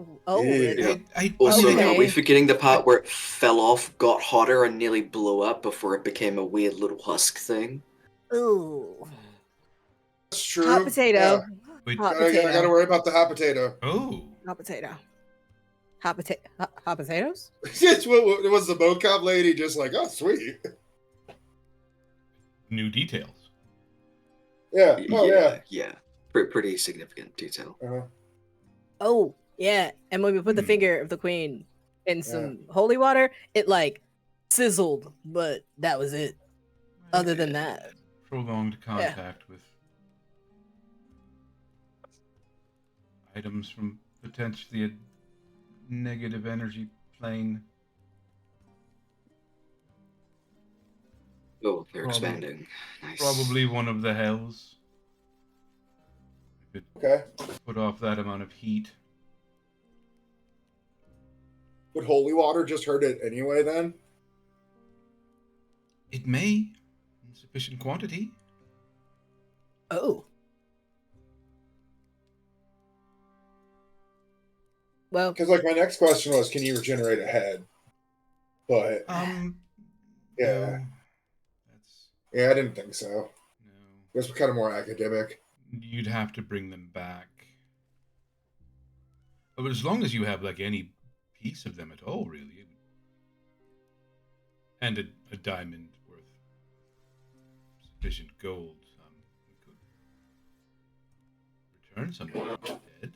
Also, Okay. are we forgetting the part where it fell off, got hotter, and nearly blew up before it became a weird little husk thing? Ooh. That's true. Hot potato. Wait. Hot I gotta potato. worry about the hot potato. Oh. Hot potato. Hot potatoes? What was the mocap lady just like? Oh, sweet. New details. Yeah. Oh, yeah. Yeah. Pretty significant detail. Uh-huh. Oh, yeah. And when we put the Hmm. finger of the queen in some holy water, it like sizzled, but that was it. Other than that. Prolonged contact with items from potentially a negative energy plane. Oh, they're Probably- expanding. Nice. Probably one of the hells. If it Okay. put off that amount of heat. Would holy water just hurt it anyway then? It may, in sufficient quantity. Oh. Well, Because like my next question was, can you regenerate a head? But Yeah. Yeah. That's I didn't think so. no. It was kind of more academic. You'd have to bring them back. But as long as you have like any piece of them at all, really, and a diamond worth sufficient gold, we could return something dead.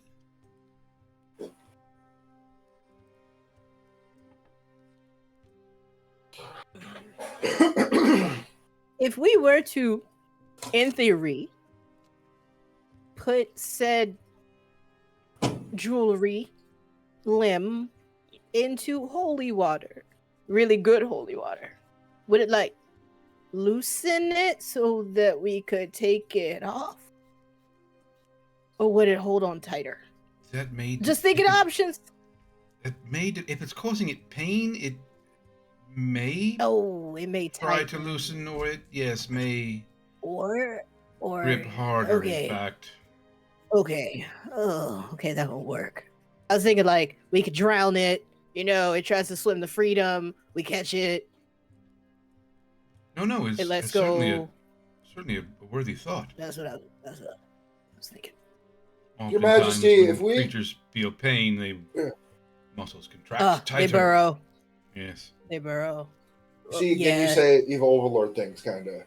if we were to, in theory, put said jewelry limb into holy water, really good holy water, would it like loosen it so that we could take it off? Or would it hold on tighter? That made Just thinking if it- options. It made if it's causing it pain, it may Oh, it may try tighten. to loosen, or it may Or grip harder. okay. In fact, Okay. Oh, okay, that won't work. I was thinking like we could drown it. You know, it tries to swim to freedom. We catch it. no, it's, It lets it's certainly go. certainly a worthy thought. That's what I was thinking. Your Oftentimes, Majesty, when if we- creatures feel pain, Yeah. muscles contract They tighter. burrow. Yes. They burrow. See, yeah. can you say evil overlord things, kind of?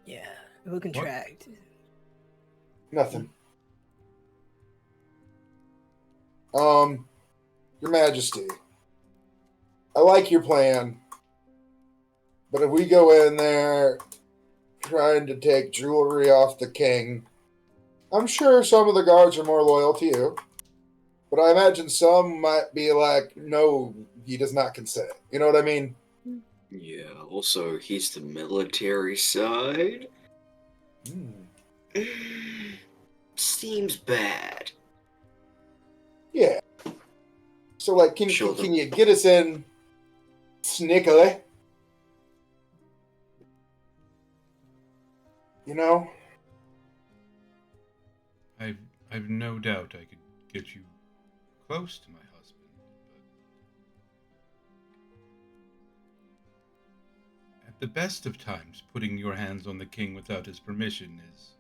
Yeah. Who contract? Nothing. Your Majesty, I like your plan, but if we go in there trying to take jewelry off the king, I'm sure some of the guards are more loyal to you, but I imagine some might be like, no, he does not consent. You know what I mean? Yeah, also, he's the military side. Seems bad. Yeah. So, like, can you get us in sneakily? You know? I've no doubt I could get you close to my husband, but at the best of times, putting your hands on the king without his permission is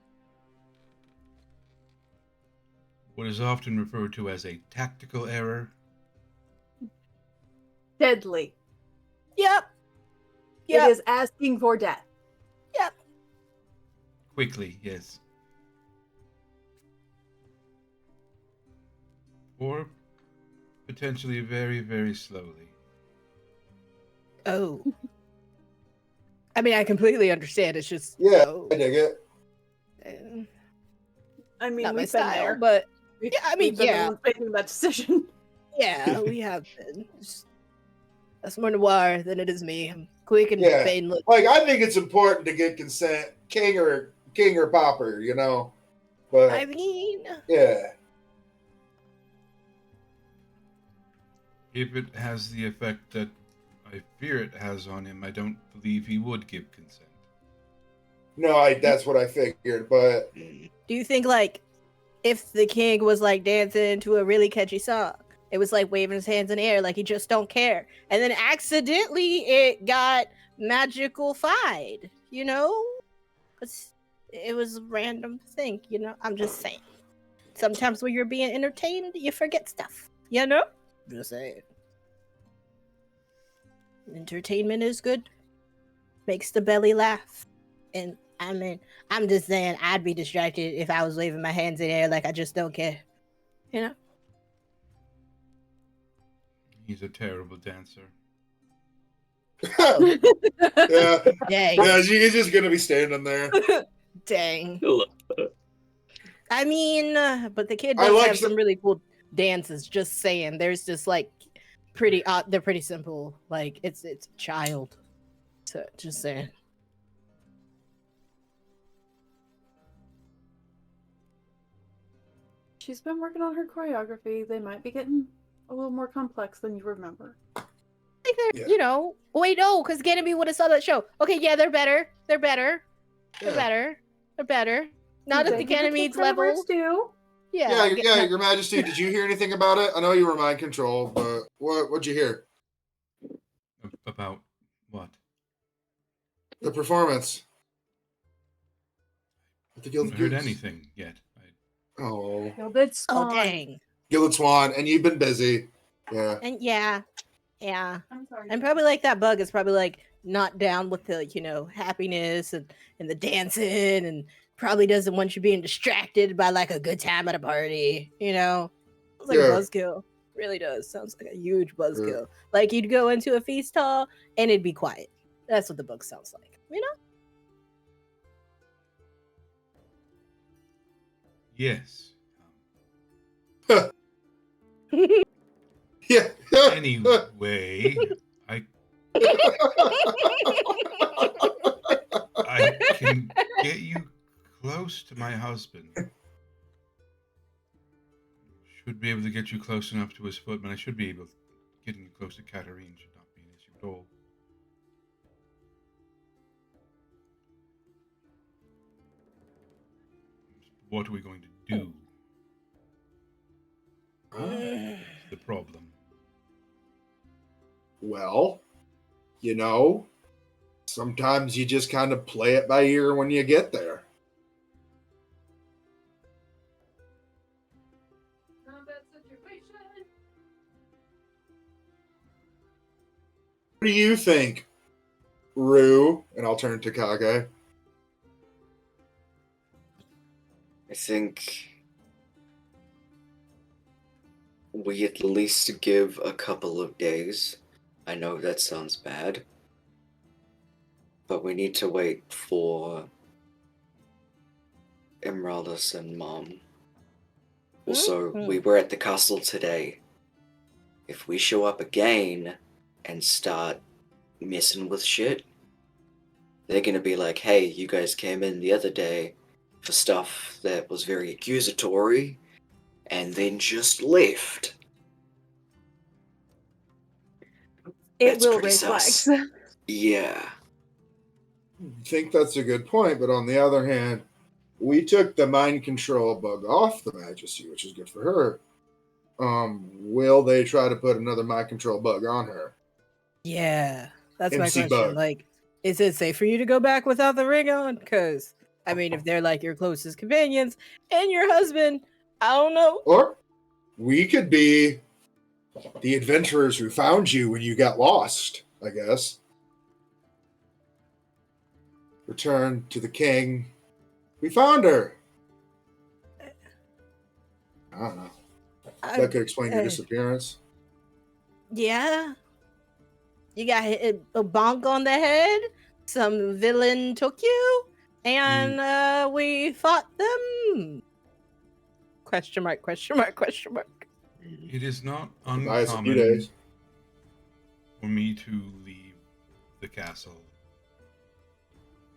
what is often referred to as a tactical error. Deadly. Yep. It is asking for death. Yep. Quickly, yes. Or potentially very, very slowly. Oh. I mean, I completely understand. It's just Yeah, I dig it. I mean, not my we've been style, there. but We've- yeah, I mean, we've been the yeah. ones making that decision. yeah, we have been. That's more noir than it is me. I'm quick and Yeah. painless. Like, I think it's important to get consent, king or popper, you know? But, I mean, yeah. If it has the effect that I fear it has on him, I don't believe he would give consent. No, that's what I figured, but do you think like if the king was like dancing to a really catchy song, it was like waving his hands in the air like he just don't care, and then accidentally it got magical-fied, you know? it was a random thing, you know? I'm just saying. Sometimes when you're being entertained, you forget stuff, you know? Just saying. Entertainment is good. Makes the belly laugh. And I mean, I'm just saying I'd be distracted if I was waving my hands in the air like I just don't care. You know? He's a terrible dancer. Oh, Yeah, dang. yeah, she's just gonna be standing there. Dang. I mean, but the kid I does like have the- some really cool dances. Just saying, there's just like pretty. They're pretty simple. Like it's a child. So just saying. She's been working on her choreography. They might be getting a little more complex than you remember. Like they're, Yeah. you know. Wait, no, because Ganymede would have saw that show. Okay, yeah, they're better. They're better. They're Yeah. better. They're better. Not at the Give your kid Ganymede's credit where level. it's due. Yeah. Your Majesty. Did you hear anything about it? I know you were mind control, but what'd you hear? About what? The performance. At the I Gilded haven't heard Goose. anything yet. Oh, Gilded Oh Swan. dang. Gilded Swan, and you've been busy. Yeah. And yeah. I'm sorry. And probably like that bug is probably like not down with the, you know, happiness and the dancing and probably doesn't want you being distracted by like a good time at a party, you know? Sounds like Yeah. a buzzkill. Really does. Sounds like a huge buzzkill. Like you'd go into a feast hall and it'd be quiet. That's what the bug sounds like. You know? Yes. Yeah. Anyway, I can get you close to my husband. Should be able to get you close enough to his foot, but I should be able. Getting you close to Katarine should not be an issue at all. What are we going to do? That's the problem. Well, you know, sometimes you just kind of play it by ear when you get there. Combat situation. What do you think, Rue? And I'll turn to Kage. I think we at least give a couple of days. I know that sounds bad, but we need to wait for Emeraldus and Mom. Also, we were at the castle today. If we show up again and start messing with shit, they're gonna be like, hey, you guys came in the other day for stuff that was very accusatory and then just left. It That's will pretty raise sus. flags. Yeah. I think that's a good point, but on the other hand, we took the mind control bug off the Majesty, which is good for her. Will they try to put another mind control bug on her? Yeah. That's my MC question. bug. Like, is it safe for you to go back without the ring on? Because, I mean, if they're like your closest companions and your husband, I don't know. Or we could be the adventurers who found you when you got lost, I guess. Return to the king. We found her. I don't know. That could explain your disappearance. Yeah. You got hit a bonk on the head. Some villain took you, and we fought them. Question mark? Question mark? Question mark? It is not Buy us a few uncommon days. for me to leave the castle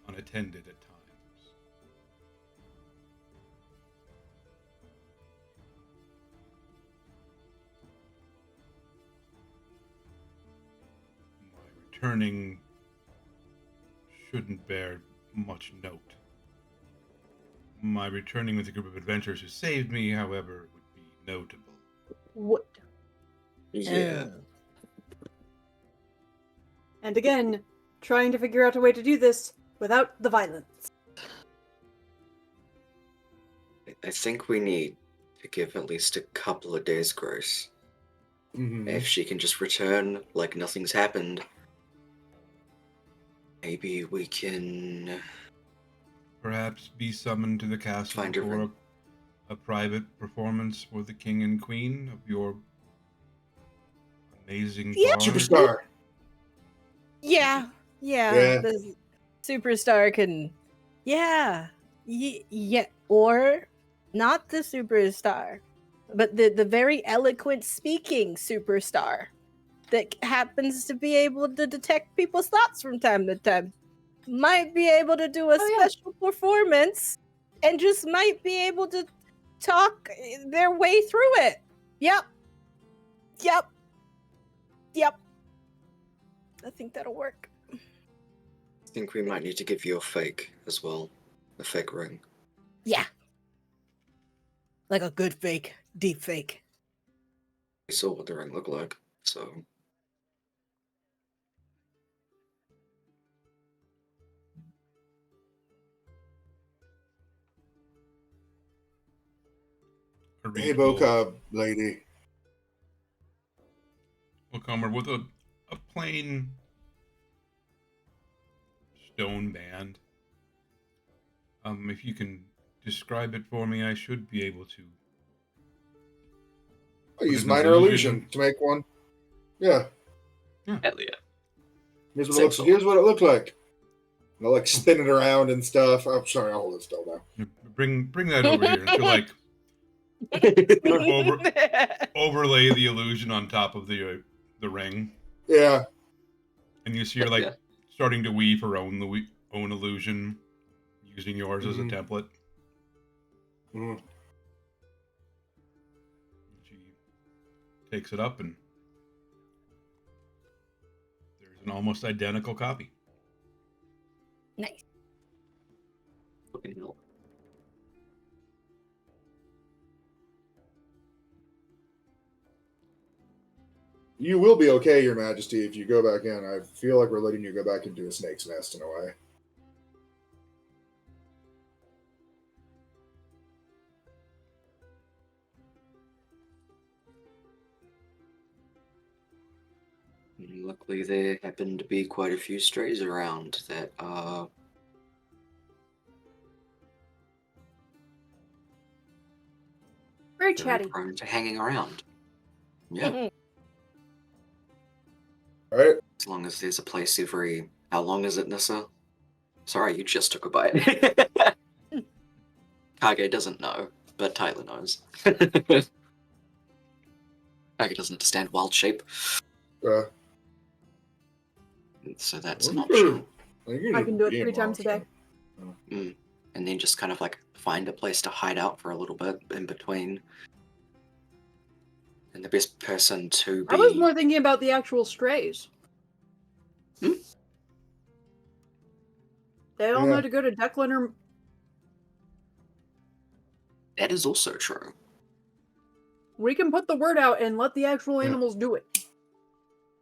unattended at times. My returning shouldn't bear much note. My returning with a group of adventurers who saved me, however, would be notable. Would. Yeah. And again, trying to figure out a way to do this without the violence. I think we need to give at least a couple of days grace. Mhm. If she can just return like nothing's happened, maybe we can Perhaps be summoned to the castle Find her for ring. a private performance for the king and queen of your amazing Yeah. bard. Superstar. Yeah. Yeah. The superstar can. Yeah. Yeah. Or not the superstar, but the very eloquent speaking superstar that happens to be able to detect people's thoughts from time to time might be able to do a Oh, yeah. special performance and just might be able to talk their way through it. Yep. I think that'll work. I think we might need to give you a fake as well. A fake ring. Yeah. Like a good fake, deep fake. We saw what the ring looked like, so A Hey, reasonable- Boca lady. We'll come with a plain stone band. If you can describe it for me, I should be able to. I use an minor illusion to make one. Yeah. hell yeah. Here's what, Same here's what it looked like. And I'll like spin it around and stuff. I'm sorry, I'll hold it still now. Bring that over here and to like overlay the illusion on top of the ring, Yeah. and you see her like Yeah. starting to weave her own illusion, using yours as a Mhm. template. Mhm. She takes it up, and there's an almost identical copy. Nice. Fucking hell. You will be okay, Your Majesty, if you go back in. I feel like we're letting you go back into a snake's nest in a way. Luckily, there happened to be quite a few strays around that Very very chatty. prone to hanging around. Yeah, All right. as long as there's a place every. How long is it, Nissa? Sorry, you just took a bite. Kage doesn't know, but Tyler knows. Kage doesn't understand wild shape, so that's an option. I can do it 3 times a day. And then just kind of like find a place to hide out for a little bit in between. And the best person to be. I was more thinking about the actual strays. Hmm? They all Yeah. know to go to Declan or That is also true. we can put the word out and let the actual Yeah. animals do it.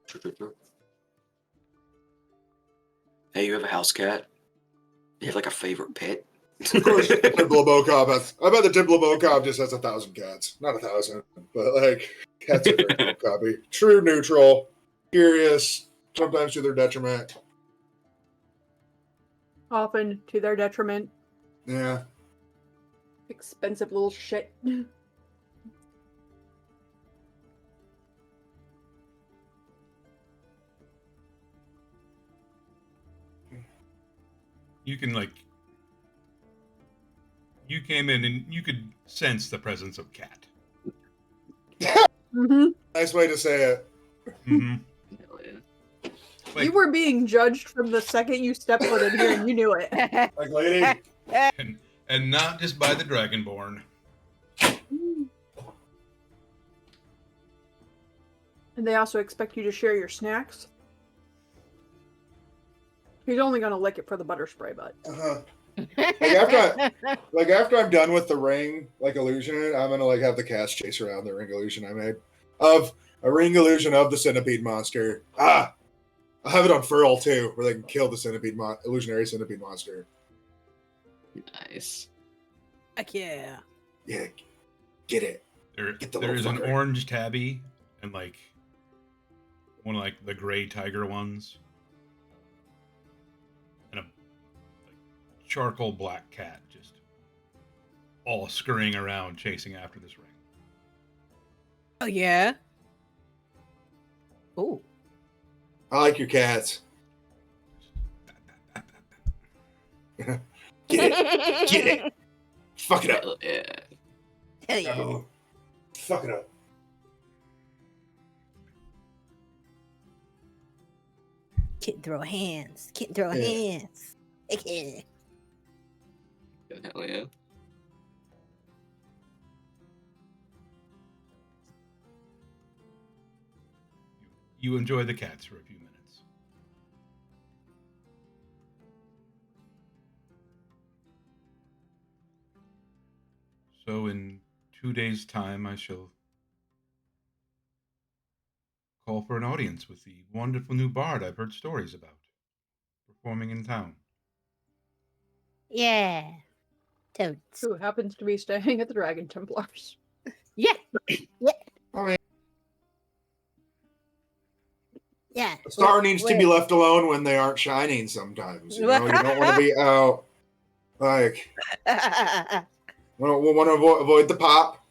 True. Hey, you have a house cat? You have like a favorite pet? Of course, Dimblebocob. I bet the Dimblebocob just has 1,000 cats. Not 1,000, but like cats are very cool copy. True neutral, curious, sometimes to their detriment. Often to their detriment. Yeah. Expensive little shit. You can like. You came in and you could sense the presence of cat. Mm-hmm. Nice way to say it. Mm-hmm. Hell yeah. You were being judged from the second you stepped foot in here and you knew it. Like, lady. and not just by the Dragonborn. And they also expect you to share your snacks. He's only gonna lick it for the butter spray, but Uh-huh. After I'm done with the ring, like illusion, I'm gonna like have the cats chase around the ring illusion I made of a ring illusion of the centipede monster. I have it on furl too, where they can kill the illusionary centipede monster. Nice. Heck yeah. Yeah, get it. There Get the is an motherfucker. orange tabby and like one of like the gray tiger ones, and a like charcoal black cat just all scurrying around chasing after this ring. Oh yeah. Oh. I like your cats. Get it. Get it. Fuck it up. Hell yeah. Hell yeah. Oh, fuck it up. Kitten throw hands. Kitten throw Yeah. hands. Yeah. Hell yeah. You enjoy the cats for a few minutes. So in 2 days' time, I shall call for an audience with the wonderful new bard I've heard stories about, performing in town. Yeah. Toads. Who happens to be staying at the Dragon Templars. Yeah. Yeah. I mean, Yeah. a star needs to be left alone when they aren't shining sometimes. You know, you don't want to be out. Like, we want to avoid the pop.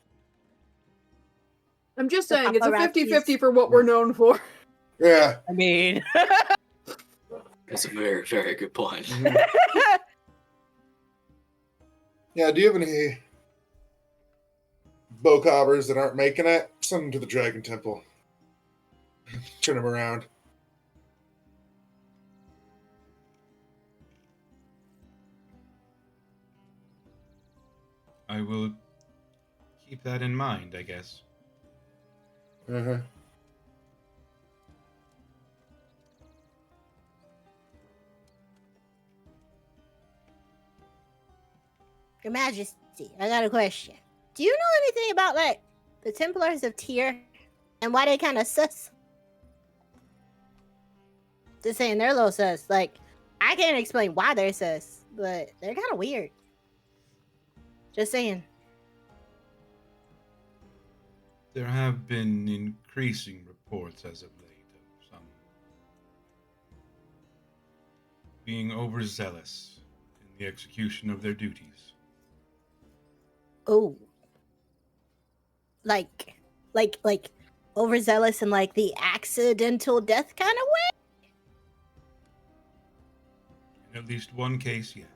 I'm just The saying, it's a paparazzis. 50-50 for what we're known for. Yeah. I mean. That's a very, very good point. Mhm. Yeah, do you have any bowcobbers that aren't making it? Send them to the Dragon Temple. Turn them around. I will keep that in mind, I guess. Uh-huh. Your Majesty, I got a question. Do you know anything about, like, the Templars of Tyr and why they kind of sus? Just saying, they're a little sus. Like, I can't explain why they're sus, but they're kind of weird. Just saying. There have been increasing reports as of late of some being overzealous in the execution of their duties. Oh. Like overzealous in, like, the accidental death kind of way? In at least one case, yes.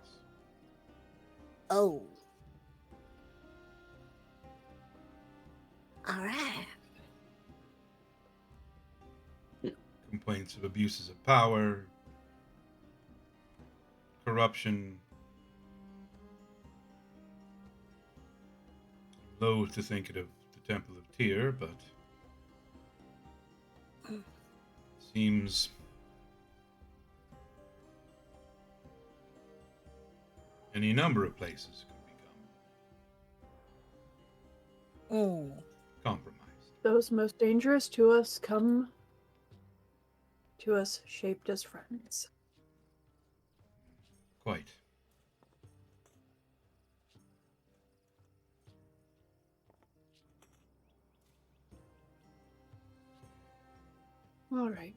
Oh. All right. Complaints of abuses of power, corruption. I'm loath to think it of the Temple of Tyr, but seems any number of places could become compromised. Those most dangerous to us come to us shaped as friends. Quite. All right.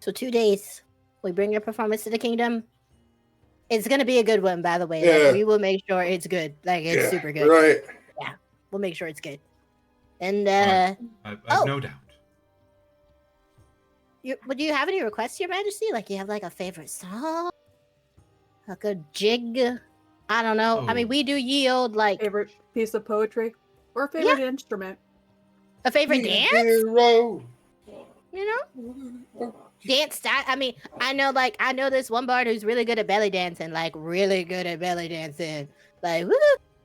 So 2 days. We bring your performance to the kingdom. It's gonna be a good one, by the way. Yeah. Like, we will make sure it's good. Like, it's Yeah, super good. right. We'll make sure it's good. And I've Oh. no doubt. Do you have any requests, Your Majesty? Like, you have like a favorite song, like a jig? I don't know. I mean, Oh. we do yield like Favorite piece of poetry or favorite instrument? a favorite dance. Hero. You know, dance style. I mean, I know this one bard who's really good at belly dancing. Like, really good at belly dancing. Like, woo!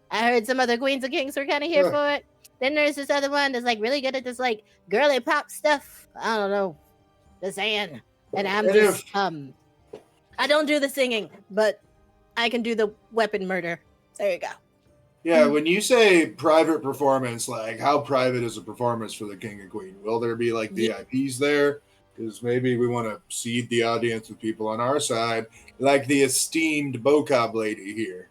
I heard some other queens and kings were kind of here Yeah. for it. Then there's this other one that's like really good at this like girly pop stuff. I don't know. Just saying. And I'm And just I don't do the singing, but I can do the weapon murder. There you go. Yeah, when you say private performance, like how private is a performance for the king and queen? Will there be like Yeah. VIPs there? Because maybe we want to seed the audience with people on our side, like the esteemed Bocob lady here.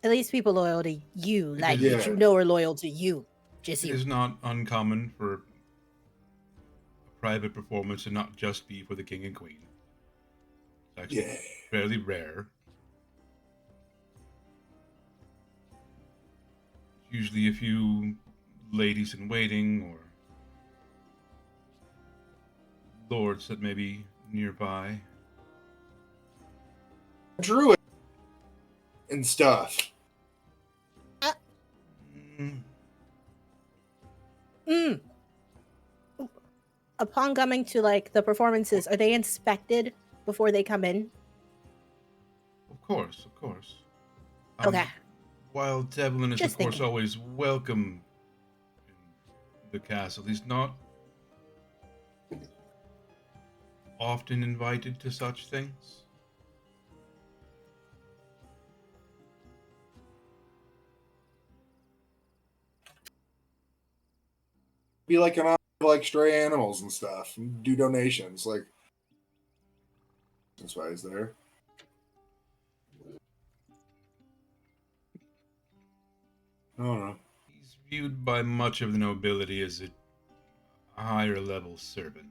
At least people loyal to you, like is- that you know are loyal to you. Just It you. is not uncommon for a private performance to not just be for the king and queen. It's actually Yeah. fairly rare. Usually a few ladies in waiting or lords that may be nearby. Druid and stuff. Mm, Mm. Upon coming to like the performances, are they inspected before they come in? of course, of course. Okay. While Devlin is, Just of course, thinking. always welcome in the castle, he's not often invited to such things. Be like an like stray animals and stuff. And do donations. Like that's why he's there. I don't know. He's viewed by much of the nobility as a higher level servant,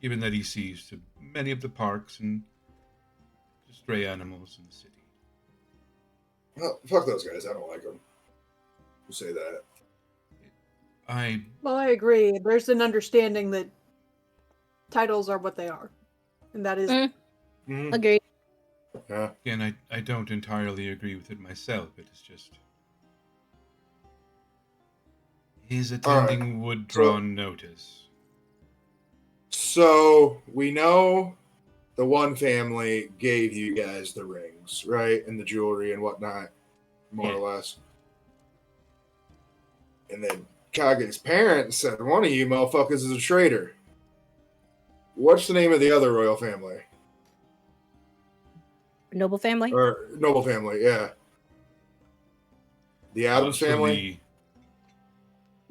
given that he sees to many of the parks and stray animals in the city. Well, fuck those guys. I don't like them. Who say that? Well, I agree. There's an understanding that titles are what they are, and that is Mhm. Agreed. Yeah. Again, I don't entirely agree with it myself. It is just his attending would draw notice. So we know the one family gave you guys the rings, right? And the jewelry and whatnot, more or less. And then Kage's parents said one of you motherfuckers is a traitor. What's the name of the other royal family? Noble family? Or noble family, yeah. The Adams So family?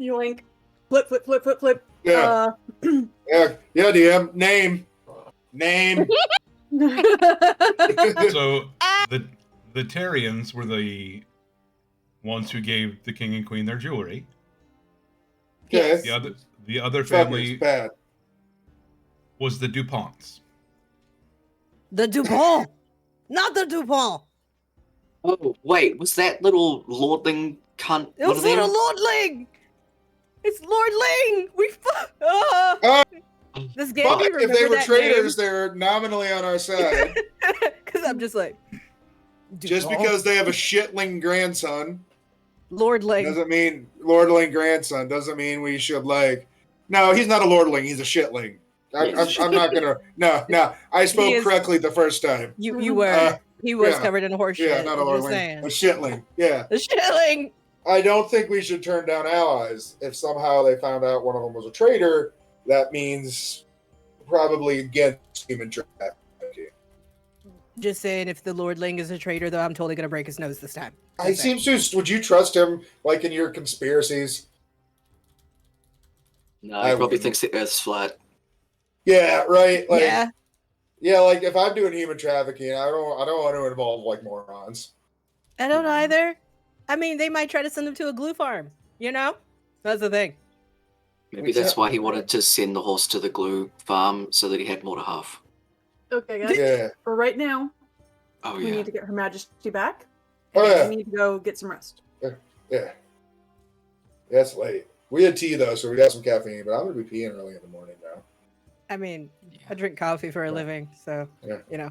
yoink, flip, flip, flip, flip, flip. Yeah. Yeah, DM. Name. So the Tarians were the ones who gave the king and queen their jewelry. Okay. The other Fuckers, family bad. was the DuPonts. The Dupont! Not the Dupont! Oh, wait, was that little lordling cunt? It one was of them? little Lord Ling! It's Lord Ling! This game, Fuck, you if remember they were that traitors, they're nominally on our side. Because I'm just like... Just Dupont? because they have a shitling grandson Lord Ling. doesn't mean lordling grandson doesn't mean we should like. No, he's not a lordling. He's a shitling. I'm not gonna. No. I spoke is- correctly the first time. You were... he was yeah. covered in horse Yeah, shit. not a I'm just lordling. saying. A shitling. Yeah. The shilling! I don't think we should turn down allies. If somehow they found out one of them was a traitor, that means probably against human trafficking. Just saying, if the Lord Ling is a traitor, though, I'm totally gonna break his nose this time. He seems to. Would you trust him, like in your conspiracies? No, I he probably wouldn't. thinks the Earth's flat. Yeah, right. Like, Yeah. yeah. Like if I'm doing human trafficking, I don't want to involve like morons. I don't either. I mean, they might try to send him to a glue farm, you know? That's the thing. Maybe that's why he wanted to send the horse to the glue farm so that he had more to have. Okay, guys. Yeah. For right now, Oh, we yeah. need to get Her Majesty back. Oh, and yeah. We need to go get some rest. Yeah. It's late. We had tea though, so we got some caffeine. But I'm gonna be peeing early in the morning now. I mean, I drink coffee for a living, so, Yeah. you know.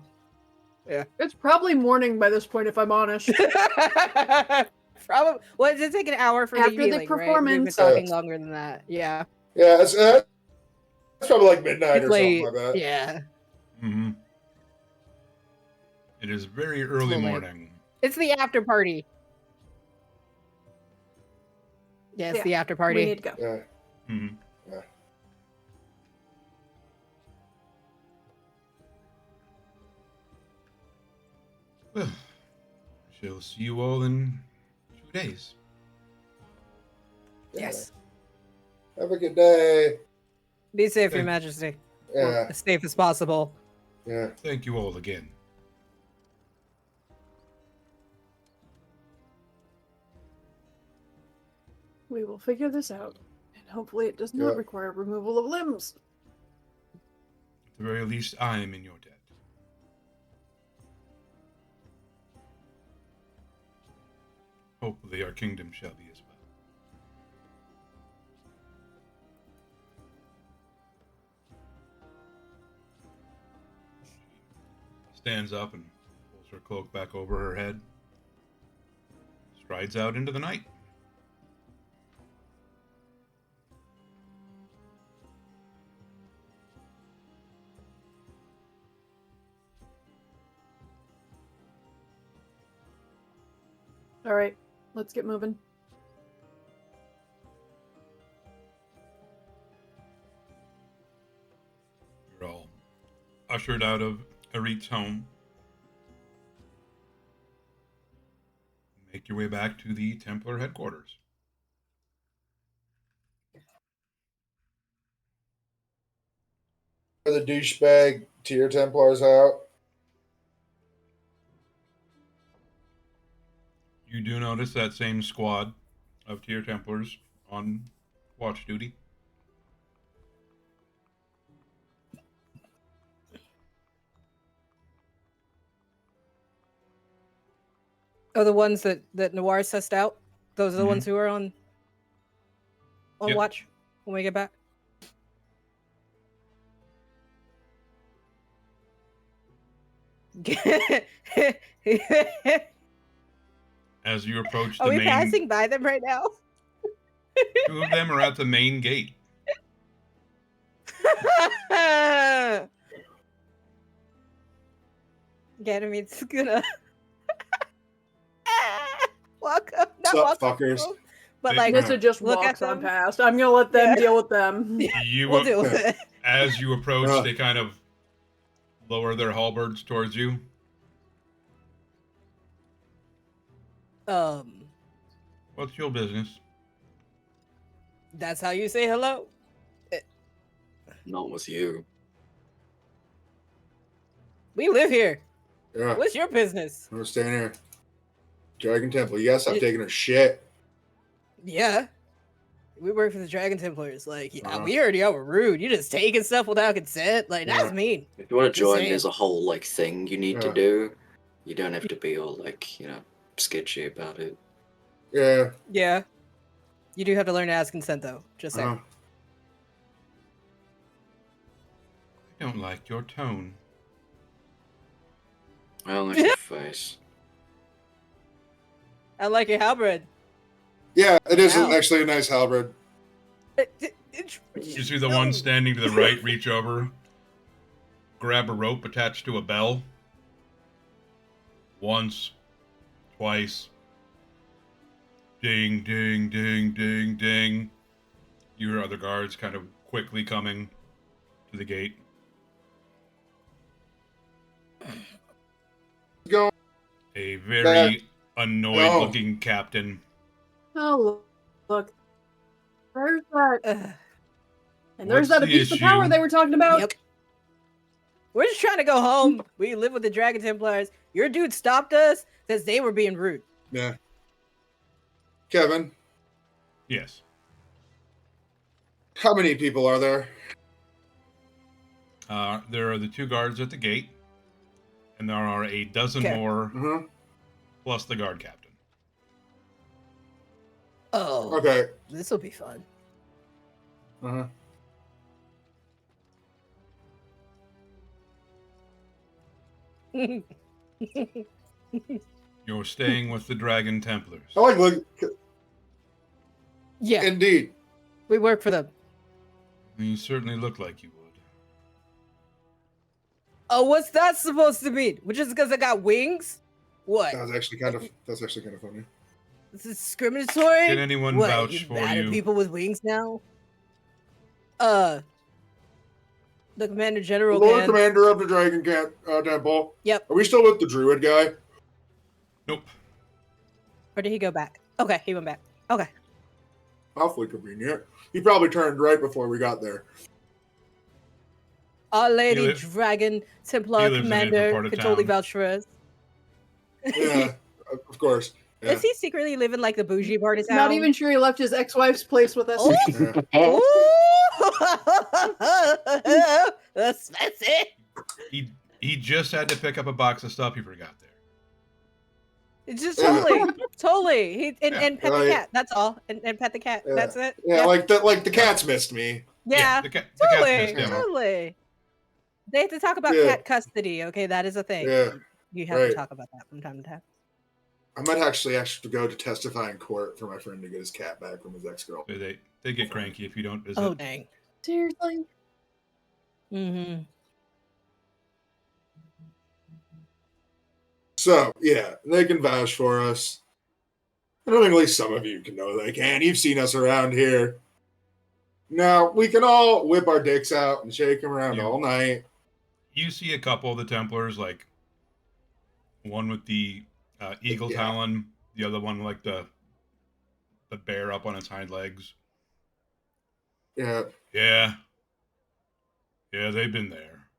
It's probably morning by this point, if I'm honest. Probably. Well, does it take an hour for After me the healing, right? We've been performance. talking longer than that. Yeah. Yeah, it's probably like midnight It's or late. something like that. Yeah. Mm-hmm. It is very early little late. morning. It's the after party. Yeah, it's Yeah, the after We party. need to go. Yeah. Mm-hmm. Yeah. Well, I shall see you all in 2 days. Yes. Have a good day. Be safe, Your Thank- Majesty. Yeah. As safe as possible. Yeah. Thank you all again. We will figure this out. And hopefully it does not Yeah. require removal of limbs. At the very least, I am in your debt. Hopefully our kingdom shall be as well. She stands up and pulls her cloak back over her head. Strides out into the night. Alright, let's get moving. You're all ushered out of Arit's home. Make your way back to the Templar headquarters. Are the douchebag tier Templars out? You do notice that same squad of tier Templars on watch duty. Oh, the ones that Noir sussed out? Those are the Mhm. ones who are on Yep. watch when we get back? As you approach the Are we main, passing by them right now? two of them are at the main gate. Ganymede's gonna walk up, not Sup, walk up, fuckers? but They- like Nissa just look at walks on them. past. I'm gonna let them Yeah. deal with them. You we'll deal with it. As you approach, Yeah. they kind of lower their halberds towards you. What's your business? That's how you say hello. Not with you. We live here. Yeah, What's your business? I'm staying here. Dragon Temple. Yes, I'm Y- taking a shit. Yeah. We work for the Dragon Templars. Like, Uh-huh. we already are rude. You just taking stuff without consent. Like, Yeah. that's mean. If you want to Just join, saying. there's a whole like thing you need to Yeah. do. You don't have to be all like, sketchy about it. Yeah. Yeah. You do have to learn to ask consent, though. Just saying. Uh-huh. I don't like your tone. I don't like your face. I like your halberd. Yeah, it is Wow. actually a nice halberd. You see the one standing to the right reach over, grab a rope attached to a bell. Once, twice. Ding, ding, ding, ding, ding. You hear other guards kind of quickly coming to the gate. Go. A very annoyed-looking captain. Oh, look. There's that. Ugh. And there's What's that the abuse of power issue? they were talking about. Yep. We're just trying to go home. We live with the Dragon Templars. Your dude stopped us because they were being rude. Yeah. Kevin, Yes. how many people are there? There are the two guards at the gate, and there are a dozen Okay. more, Uh-huh. plus the guard captain. Oh, Okay. this will be fun. Uh-huh. You're staying with the Dragon Templars. I like look. Yeah, Indeed. we work for them. You certainly look like you would. Oh, what's that supposed to mean? Just because I got wings? What? That's actually kind of funny. This is discriminatory? Can anyone What, vouch you for mad at you? people with wings now? The Commander The General Lord can. Commander of the Dragon Temple. Yep. Are we still with the Druid guy? Nope. Or did he go back? Okay, he went back. Okay. Awfully convenient. He probably turned right before we got there. Our Lady li- Dragon he Templar lives in a different Commander part of can totally town. vouch for us. Yeah, of course. Yeah. Is he secretly living like the bougie part of town? Not even sure he left his ex-wife's place with us. Oh. Yeah. Ooh! That's it. He just had to pick up a box of stuff he forgot there. It's just Yeah. totally. And Yeah. pet the Right. cat. That's all. And pet the cat. Yeah. That's it. Yeah, like the cats missed me. Yeah. the cat's Totally. missed him. Totally. They have to talk about Yeah. cat custody. Okay, that is a thing. Yeah. You have to Right. talk about that from time to time. I might actually go to testify in court for my friend to get his cat back from his ex-girl. They get cranky if you don't visit. Oh dang. Seriously? Mm-hmm. So, yeah, they can vouch for us. I don't think at least some of you can know they can. You've seen us around here. Now, we can all whip our dicks out and shake them around Yeah. all night. You see a couple of the Templars, like one with the eagle Yeah. talon, the other one like the bear up on its hind legs. Yeah. Yeah, they've been there.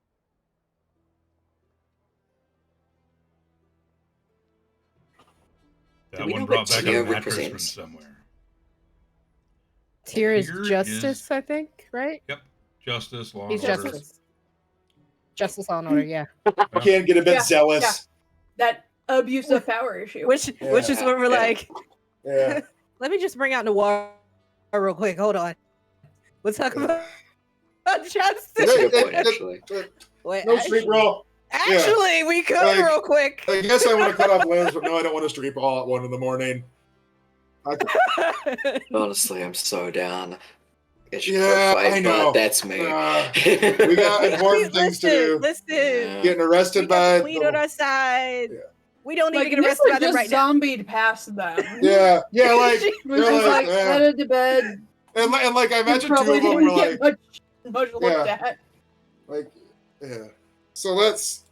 Do That we one know brought what back Tio a mattress from represents? somewhere. Tyr is Tyr justice, is- I think, right? Yep, justice, law, He's and order. justice. Justice, law, and order, yeah. Can't get a bit Yeah, zealous. That abuse of power issue. Which is what we're Yeah. like. Yeah. Let me just bring out Noir real quick. Hold on. Let's talk about justice. That's a good Hey, point, actually. Wait, No street brawl. actually, we could Like- real quick. I guess I want to cut off limbs, but no, I don't want to street brawl at 1 in the morning. Honestly, I'm so down. It should Yeah, fight, I know. But that's me. We got important things to do. Listen, Yeah. Getting we arrested got by the queen on our side. Yeah. We don't need like, to get Nick arrested by would them just right now. zombied past them. Yeah, like She was they're just like, like, headed to bed. and like I imagine two Probably of them didn't were get like, much looked at. like, yeah. So let's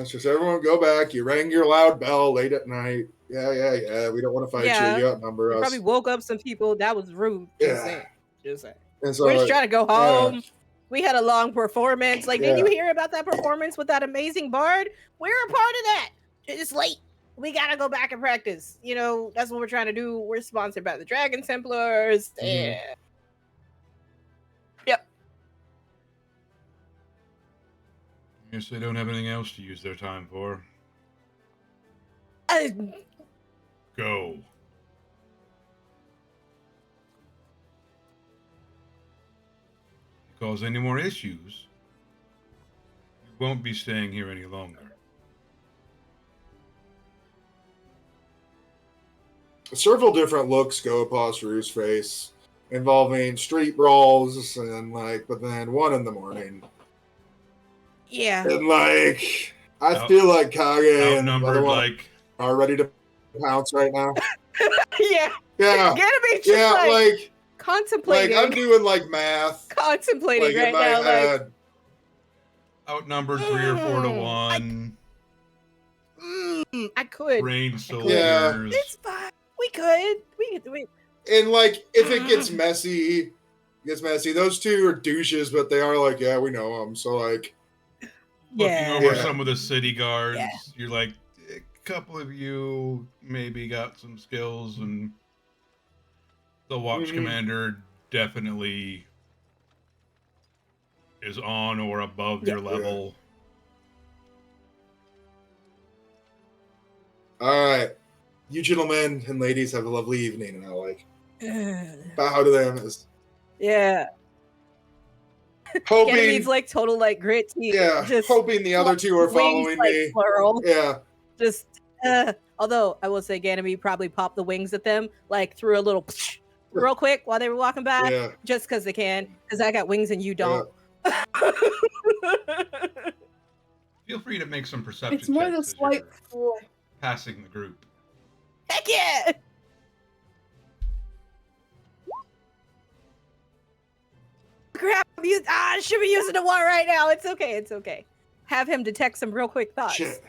just everyone go back. You rang your loud bell late at night. Yeah. We don't want to fight Yeah. you. You outnumber We us. probably woke up some people. That was rude. Just saying. Just saying. And so We're just like, trying to go home. We had a long performance. Like, did Yeah. you hear about that performance with that amazing bard? We're a part of that. It's late. We gotta go back and practice. You know, that's what we're trying to do. We're sponsored by the Dragon Templars. Mhm. Yeah. Yep. Guess they don't have anything else to use their time for. Go. Cause any more issues, you won't be staying here any longer. several different looks go across Rue's face, involving street brawls and like, but then 1 in the morning, Yeah. and like I Out- feel like Kage and the other Outnumbered one like are ready to pounce right now. Yeah. Yeah, Gonna be just yeah, like, like contemplating. I'm doing like math, contemplating like right in my now. Like, head. outnumbered 3 or 4 to 1. I could. Range Yeah. soldiers. It's fine. We could. We And like, if it gets messy, Those two are douches, but they are like, yeah, we know them. So like, yeah. Looking over Yeah. some of the city guards, Yeah. you're like, a couple of you maybe got some skills, and the watch Mhm. commander definitely is on or above your Yeah. level. all right, you gentlemen and ladies have a lovely evening, and I like bow to them as Yeah. hoping, Ganymede's like total like grit. yeah, Just hoping the other two are wings, following like, me. Plural. Yeah, Just although I will say Ganymede probably popped the wings at them, like threw a little real quick while they were walking by, yeah. just because they can. Because I got wings and you don't. Feel free to make some perception It's more checks the as slight you're flaw. passing the group. Heck yeah! Crap! I should be using the one right now. It's okay. It's okay. Have him detect some real quick thoughts. Shit.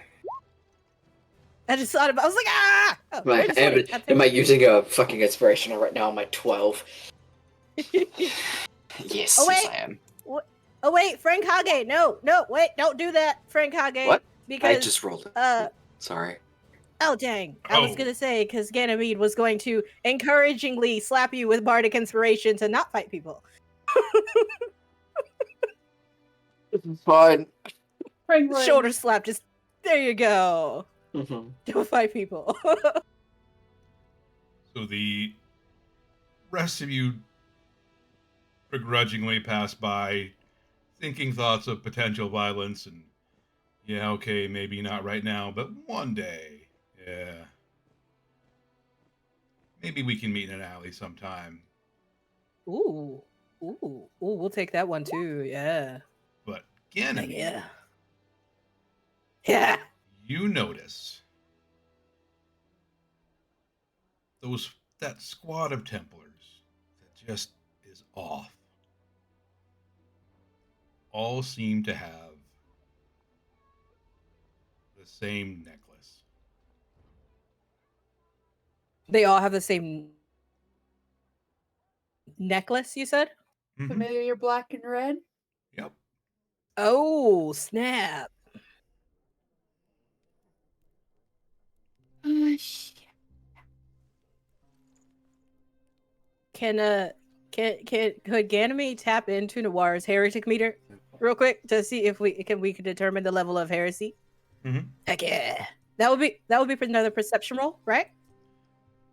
I just thought about. I was like, ah! Oh, Right, we're just like, am I using a fucking inspirational right now on my 12? Yes, Oh, yes wait. I am. Oh wait, Frank Hage. No, wait, don't do that, Frank Hage. What? I Because just rolled it. uh, Sorry. Oh dang! I was Oh. gonna say because Ganymede was going to encouragingly slap you with bardic inspiration to not fight people. Fine. Franklin. Shoulder slap, just there you go. Mhm. Don't fight people. So the rest of you begrudgingly pass by, thinking thoughts of potential violence and, yeah, okay, maybe not right now, but one day, yeah. Maybe we can meet in an alley sometime. Ooh, we'll take that one too. Yeah. But Heck Ganymede, yeah. Yeah. you notice that squad of Templars that just is off. All seem to have the same necklace. They all have the same necklace, you said? Mhm. Familiar black and red. Yep. Oh, snap. Shit. Could Ganymede tap into Noir's heretic meter real quick to see if we can determine the level of heresy? Mhm. Heck yeah. That would be for another perception roll, right?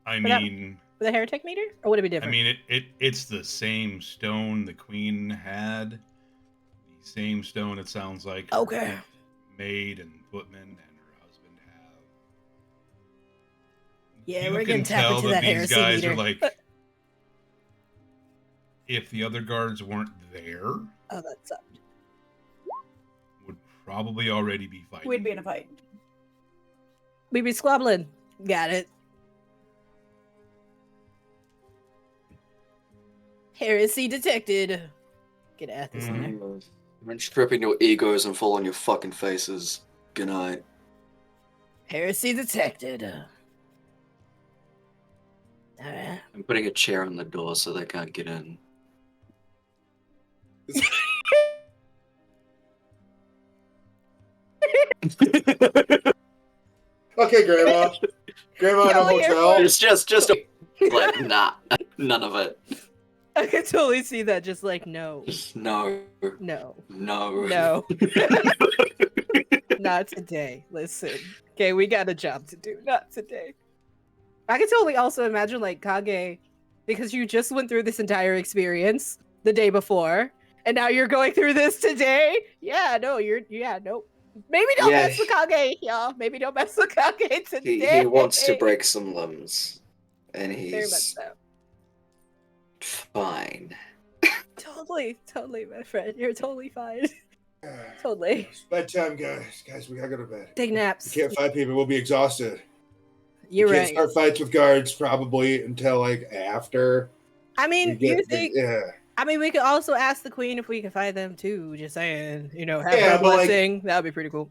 I For that- mean, For the heretic meter? Or would it be different? it's the same stone the queen had. The same stone, it sounds like, her Okay. maid and footman and her husband have. Yeah, You we're can gonna tap tell into that that these heresy guys meter. are like, if the other guards weren't there, Oh, that sucked. would probably already be fighting. We'd be in a fight. We be squabbling. Got it. Heresy detected. Get at this Mhm. guy. I'm stripping your egos and fall on your fucking faces. Good night. Heresy detected. Alright. I'm putting a chair on the door so they can't get in. Okay, Grandma. Grandma in a Y'all here hotel. for It's just like, nah, none of it. I can totally see that. Just like no, No, no, no. no, not today. Listen, okay, we got a job to do. Not today. I can totally also imagine like Kage, because you just went through this entire experience the day before, and now you're going through this today. Yeah, no, nope. Maybe don't Yeah. mess with Kage, y'all. Maybe don't mess with Kage today. He wants to break some limbs, and Very much he's so. fine. Totally, my friend. You're totally fine. Totally. It's bedtime, guys. Guys, we gotta go to bed. Take We naps. can't fight people. We'll be exhausted. You're we can't right. start fights with guards probably until like after I we mean, get you think? yeah. I mean, we could also ask the queen if we could fight them too. Just saying, have Yeah, her but, like- blessing. That would be pretty cool.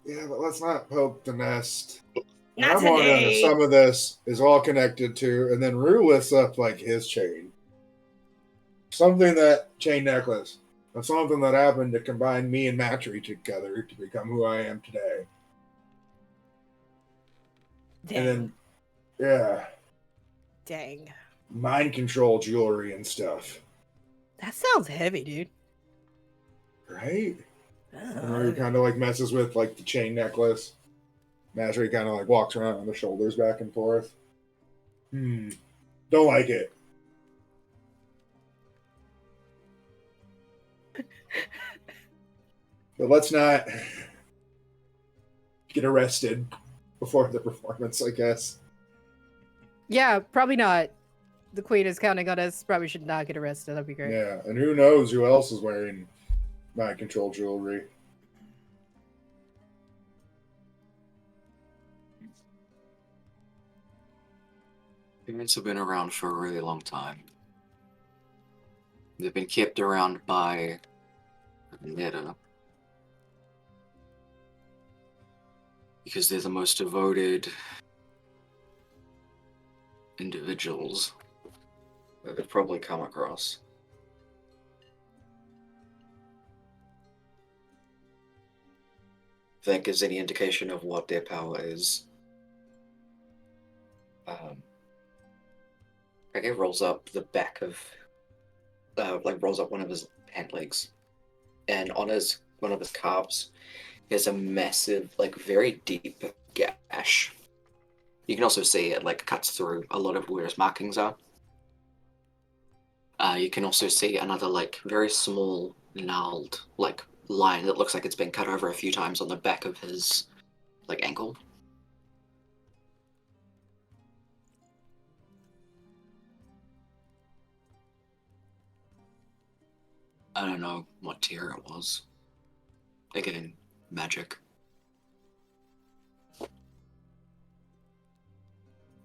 Yeah, but let's not poke the nest. And Not I'm wondering if today. some of this is all connected to, and then Rue lifts up like his chain. Something that chain necklace. Of something that happened to combine me and Matry together to become who I am today. Dang. And then yeah. Dang. Mind control jewelry and stuff. That sounds heavy, dude. Right? And Oh, Rue kind of like messes with like the chain necklace. Matry kind of like walks around on the shoulders back and forth. Don't like it. But let's not get arrested before the performance, I guess. yeah, probably not. The queen is counting on us. Probably should not get arrested. That'd be great. Yeah, and who knows who else is wearing mind control jewelry. Humans have been around for a really long time. They've been kept around by Netta because they're the most devoted individuals that they've probably come across. If that gives any indication of what their power is, Reggie rolls up the back of, rolls up one of his pant legs, and on one of his calves, is a massive, very deep gash. You can also see it cuts through a lot of where his markings are. You can also see another very small gnarled line that looks like it's been cut over a few times on the back of his ankle. I don't know what tier it was. Again, magic.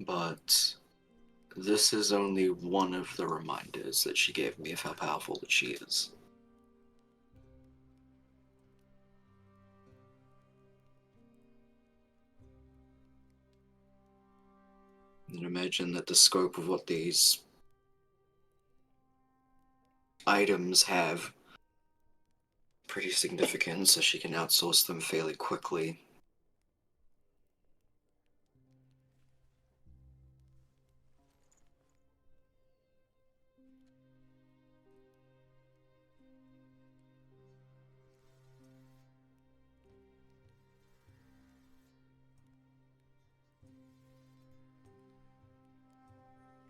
But this is only one of the reminders that she gave me of how powerful that she is. And imagine that the scope of what these items have pretty significant, so she can outsource them fairly quickly.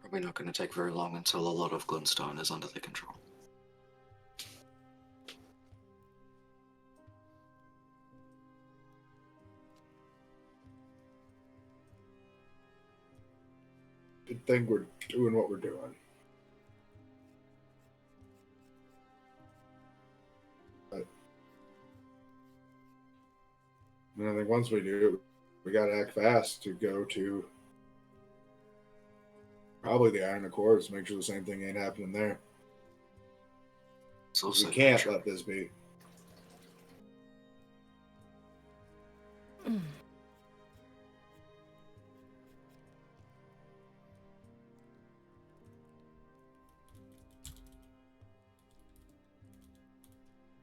Probably not going to take very long until a lot of Glintstone is under their control. Good thing we're doing what we're doing. But I think once we do it, we gotta act fast to go to probably the Iron Accords, make sure the same thing ain't happening there. So We can't let this be.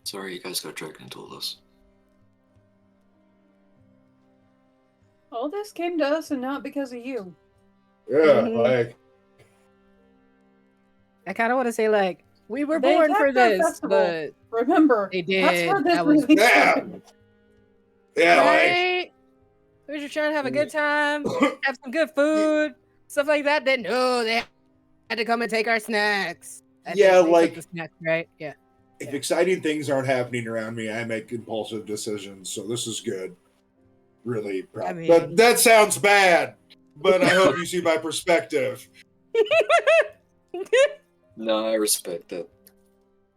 Sorry you guys got dragged into all this. All this came to us and not because of you. Yeah, Mhm. I kind of want to say we were They born for attacked our this, festival. but Remember, they that's did. where this That was really Yeah. started. Yeah, right. We were just trying to have a good time, have some good food, stuff like that. Then no, they had to come and take our snacks. And Yeah, they took the snacks, right? Yeah. if exciting things aren't happening around me, I make impulsive decisions, so this is good. Really proud. I mean- But that sounds bad. But I hope you see my perspective. No, I respect that.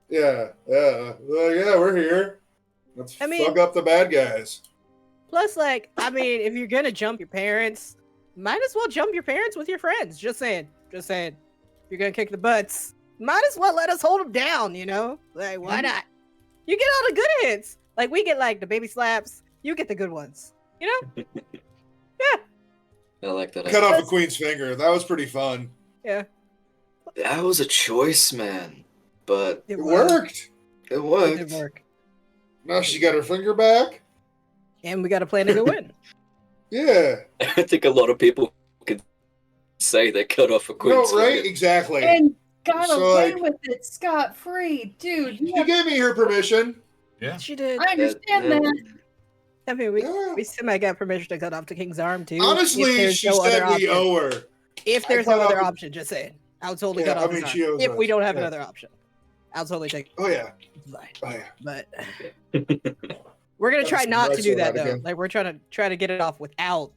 Yeah. Yeah, we're here. Let's I mean- fuck up the bad guys. Plus, if you're gonna jump your parents, might as well jump your parents with your friends. Just saying. Just saying. If you're gonna kick the butts, might as well let us hold them down, you know? Why not? You get all the good hits. We get the baby slaps. You get the good ones. You know? I like that. Cut off a queen's finger. That was pretty fun. Yeah. That was a choice, man. But It worked. it It worked. did work. Now she got her finger back. And we got a plan to go win. Yeah. I think a lot of people could say they cut off a No, queen's right? finger. Exactly. And got So, away with it scot-free. Dude, you She have- gave me her permission. Yeah. She did. I understand that. I mean, Yeah. we semi got permission to cut off the king's arm, too. Honestly, if there's she no said other we option. owe her. If I there's cut no off other the- option, just saying. I'll totally Yeah, cut off I mean, his she arm. owes If we us. don't have Yeah. another option. I'll totally take it. Oh, yeah. It's fine. Oh, yeah. But we're gonna Got try some not to rights do on that that though. again. We're try to get it off without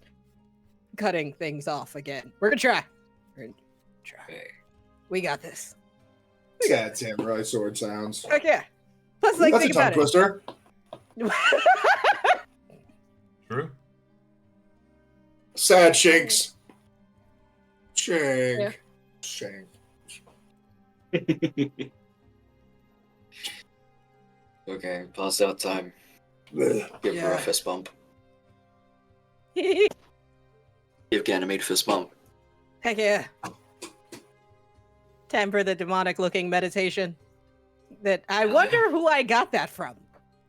cutting things off again. We're gonna try. We're gonna try. Okay. We got this. Sad samurai sword sounds. Heck yeah. Plus, That's a think tongue about twister. it. True. Sad shanks. Shank. Yeah. Shank. Okay, pass out time. Ugh. Give her Yeah. a fist bump. Give Ganymede a fist bump. Heck yeah. Time for the demonic looking meditation. That I wonder who I got that from.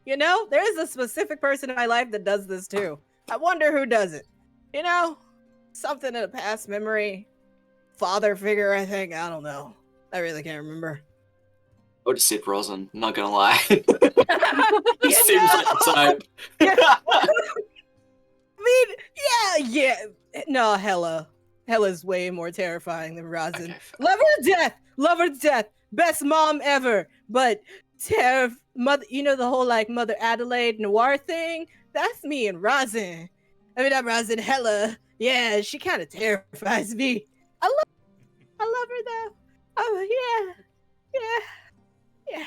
You know, there is a specific person in my life that does this too. I wonder who does it. You know? something in a past memory. Father figure, I think. I don't know. I really can't remember. I would have said Rosin, not gonna lie. You Seems like the type. I mean, yeah. No, Hella's way more terrifying than Rosin. Okay. Love her to death. Love her to death. Best mom ever. But mother, you know the whole like Mother Adelaide noir thing? That's me and Rosin. I mean, not Rosin, Hella. Yeah, she kind of terrifies me. I love her though. Oh yeah. Yeah.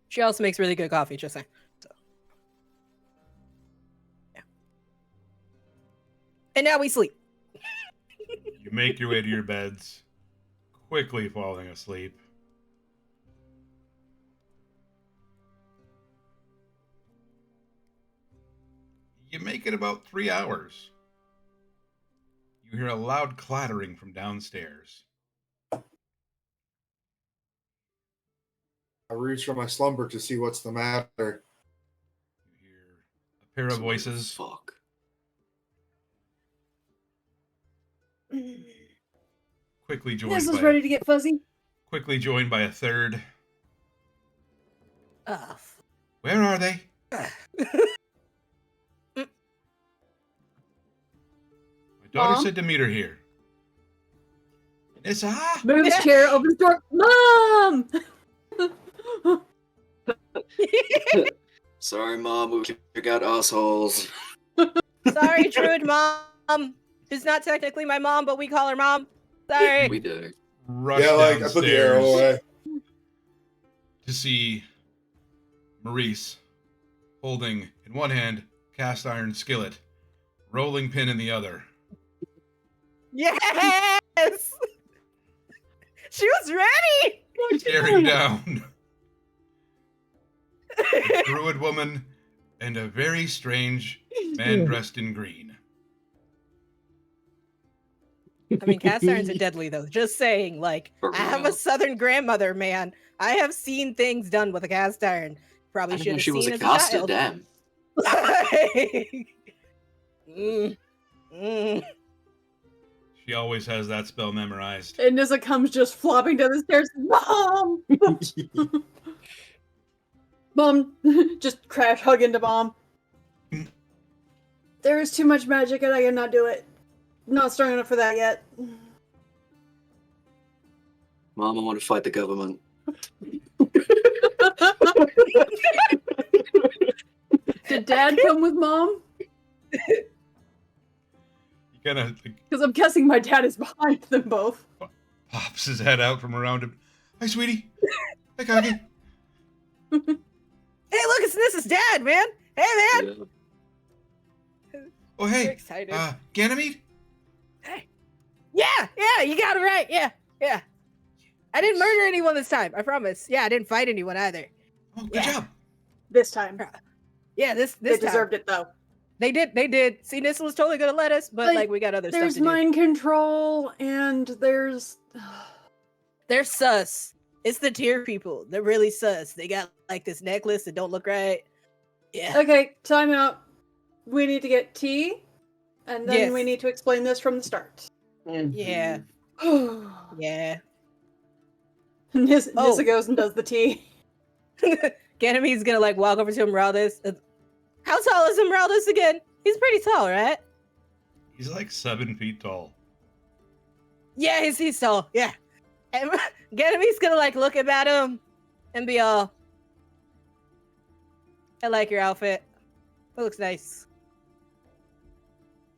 She also makes really good coffee, just saying. So. Yeah. And now we sleep. You make your way to your beds, quickly falling asleep. You make it about 3 hours. You hear a loud clattering from downstairs. I reach for my slumber to see what's the matter. You hear a pair of voices. Fuck. Quickly joined This is by ready to get fuzzy. quickly joined by a third. Oh. Where are they? My daughter Mom? said to meet her here. Nissa? Moves chair, opens door. Mom! Sorry, Mom, we got assholes. Sorry, Druid Mom. She's not technically my mom, but we call her Mom. Sorry. We do. Rush Yeah, like I downstairs put the arrow away. to see Maurice holding in one hand cast iron skillet, rolling pin in the other. Yes! She was ready! Staring down a druid woman and a very strange man dressed in green. I mean, cast irons are deadly, though. Just saying, like, For I have a real. southern grandmother, man. I have seen things done with a cast iron. Probably I didn't should know have she was seen a as a caster, child. damn. She always has that spell memorized. And Nissa comes just flopping down the stairs. Mom! Mom! Just crash, hug into Mom. There is too much magic and I cannot do it. Not strong enough for that yet. Mom, I want to fight the government. Did Dad come with Mom? You kind of Because I'm guessing my dad is behind them both. pops his head out from around him. Hi, sweetie. Hi, Kagi. Hey, look, it's Nissa's dad, man. Hey, man. Yeah. Oh, We're hey. excited. Ganymede? Hey. Yeah, you got it right. Yeah. I didn't murder anyone this time. I promise. Yeah, I didn't fight anyone either. Oh, good Yeah. job. This time. Yeah, this They time. deserved it though. They did. See, Nissa was totally gonna let us, but like we got other stuff There's to do. mind control and there's They're sus. It's the tier people. They're really sus. They got like this necklace that don't look right. Yeah. Okay, time out. We need to get tea, and then Yes. we need to explain this from the start. Yeah. Nissa Yeah. Nissa goes and does the tea. Ganymede's gonna like walk over to Emeraldus. How tall is Emeraldus again? He's pretty tall, right? He's like 7 feet tall. Yeah, he's tall. Yeah. And Ganymede's gonna like look at him and be all, I like your outfit. It looks nice.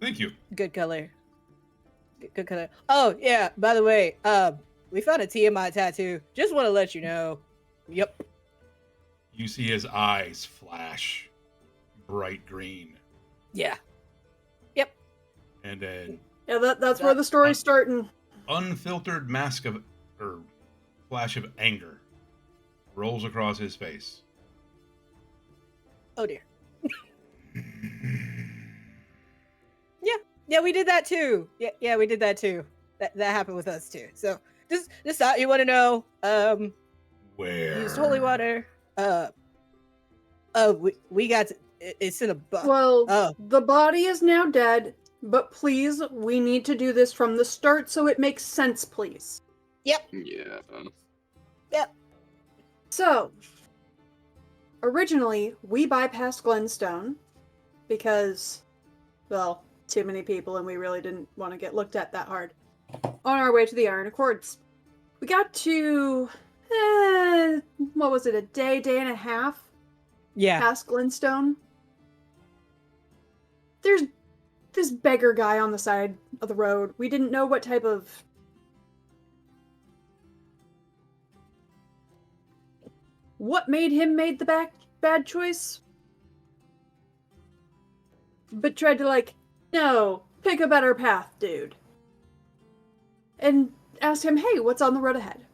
Thank you. Good color. Good color. Oh, yeah, by the way, we found a Tiamat tattoo. Just want to let you know. Yep. You see his eyes flash bright green. Yeah. Yep. And an Yeah, that's where the story's starting. unfiltered mask of, or flash of anger rolls across his face. Oh, dear. Yeah, we did that too. Yeah, we did that too. That happened with us too. So just thought you want to know. Where? Used holy water. We got It's in a book. Well, Oh. the body is now dead, but please, we need to do this from the start so it makes sense, please. Yeah. So, originally, we bypassed Glenstone because, well, too many people and we really didn't want to get looked at that hard. On our way to the Iron Accords. We got to, what was it, a day and a half Yeah. past Glenstone? There's this beggar guy on the side of the road. We didn't know what type of what made him made the bad choice, but tried to no, pick a better path, dude. And asked him, hey, what's on the road ahead?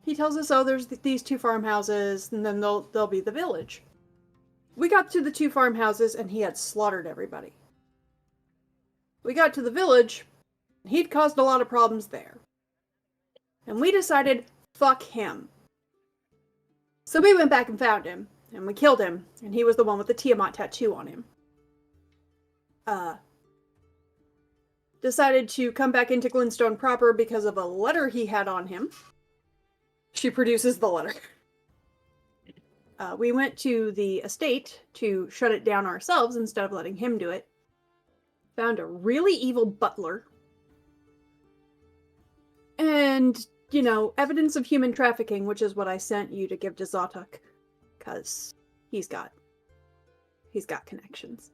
He tells us, oh, there's these 2 farmhouses, and then they'll be the village. We got to the 2 farmhouses, and he had slaughtered everybody. We got to the village, and he'd caused a lot of problems there. And we decided, fuck him. So we went back and found him, and we killed him, and he was the one with the Tiamat tattoo on him. Decided to come back into Glenstone proper because of a letter he had on him. She produces the letter. We went to the estate to shut it down ourselves instead of letting him do it. Found a really evil butler. And, evidence of human trafficking, which is what I sent you to give to Zatuk. Because he's got connections.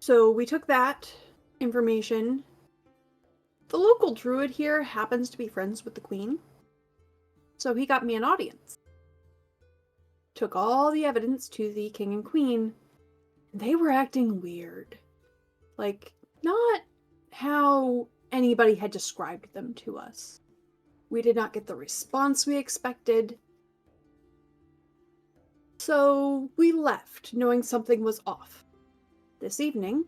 So we took that information. The local druid here happens to be friends with the queen. So he got me an audience. Took all the evidence to the king and queen. They were acting weird. Not how anybody had described them to us. We did not get the response we expected. So we left, knowing something was off. This evening,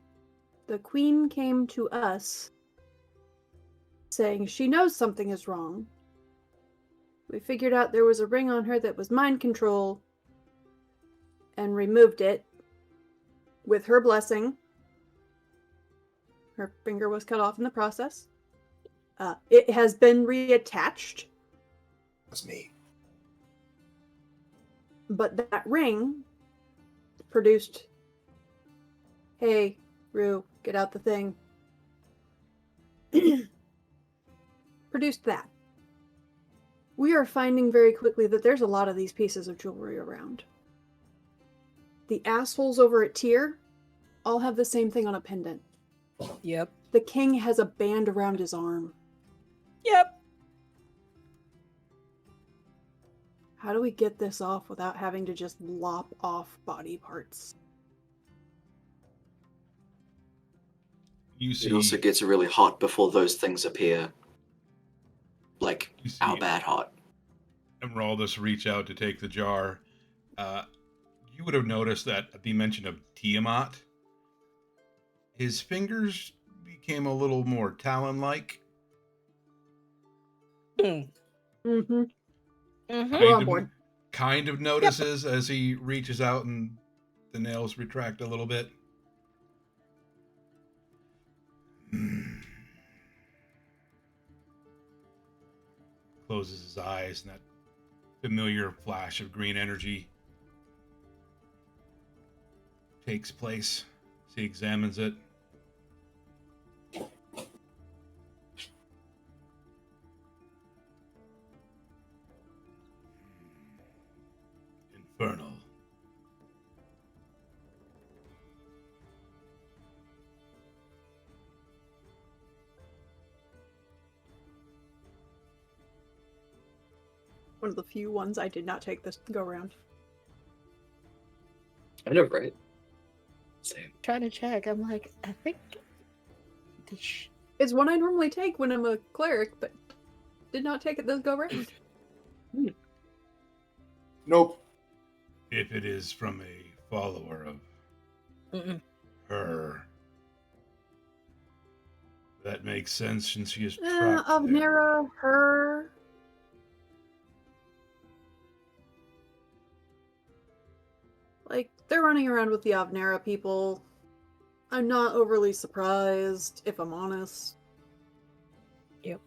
the queen came to us saying she knows something is wrong. We figured out there was a ring on her that was mind control and removed it with her blessing. Her finger was cut off in the process. It has been reattached. That's me. But that ring produced, hey, Rue, get out the thing. Produced that. We are finding very quickly that there's a lot of these pieces of jewelry around. The assholes over at Tyr all have the same thing on a pendant. Yep. The king has a band around his arm. Yep. How do we get this off without having to just lop off body parts? You see, It also gets really hot before those things appear. You see- How bad hot. Emeraldus reach out to take the jar. You would have noticed that at the mention of Tiamat, his fingers became a little more talon-like. Mm-hmm. Mm-hmm. We're on board. Kind of notices as he reaches out and the nails retract a little bit. Closes his eyes and that familiar flash of green energy takes place as he examines it. Infernal. One of the few ones I did not take this go round. I know, right? Same. Trying to check. I'm like, I think. It's one I normally take when I'm a cleric, but did not take it this go round. Nope. If it is from a follower of her, that makes sense since she is trapped Of there. Nera, her. Like, they're running around with the Avnera people. I'm not overly surprised, if I'm honest. Yep.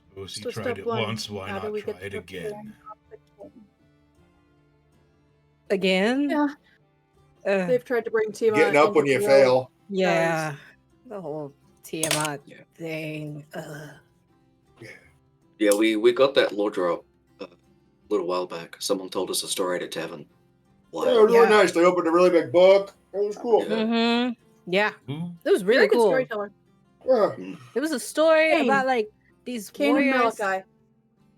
Suppose he So tried step it one, once, why how do not we try get it the again? plan off the king? Again? Yeah, Uh, they've tried to bring Tima Getting up into when you the fail. yeah. The whole Tiamat Yeah. thing. Yeah, we got that lore drop a little while back. Someone told us a story at a tavern. Yeah, it was really Yeah. nice. They opened a really big book. It was cool. Yeah. Mm-hmm. Yeah. Ooh, It was really Very good cool. storyteller. Yeah. It was a story Kane. about like these Kane and warriors. Malachi.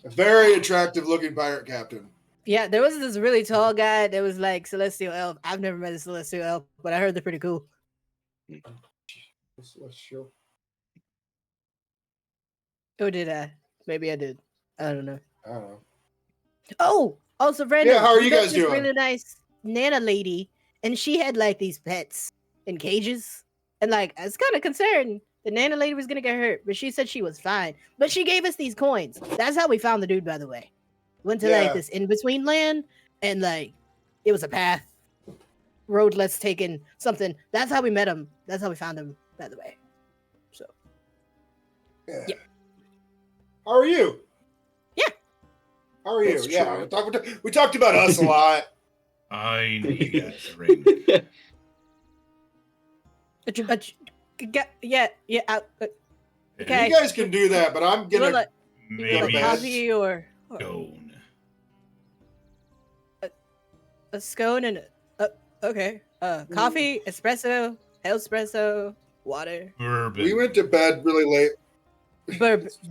A very attractive looking pirate captain. Yeah, there was this really tall guy that was like celestial elf. I've never met a celestial elf, but I heard they're pretty cool. Let's show. Or did I? Maybe I did. I don't know. I don't know. Oh, also Brandon. Yeah, how are we you met guys this doing? really nice Nana lady, and she had like these pets in cages, and like I was kind of concerned the Nana lady was gonna get hurt, but she said she was fine. But she gave us these coins. That's how we found the dude, by the way. Went to Yeah. like this in between land, and like it was a path, road less taken, something. That's how we met him. That's how we found him, by the way. So Yeah. Yeah. How are you? Yeah. How are you? That's Yeah. true. We talked about us a lot. I need that drink. yeah. Okay. You guys can do that, but I'm You want gonna. like Maybe a coffee or scone. a scone and okay. Coffee, espresso, espresso, water. Bourbon. We went to bed really late.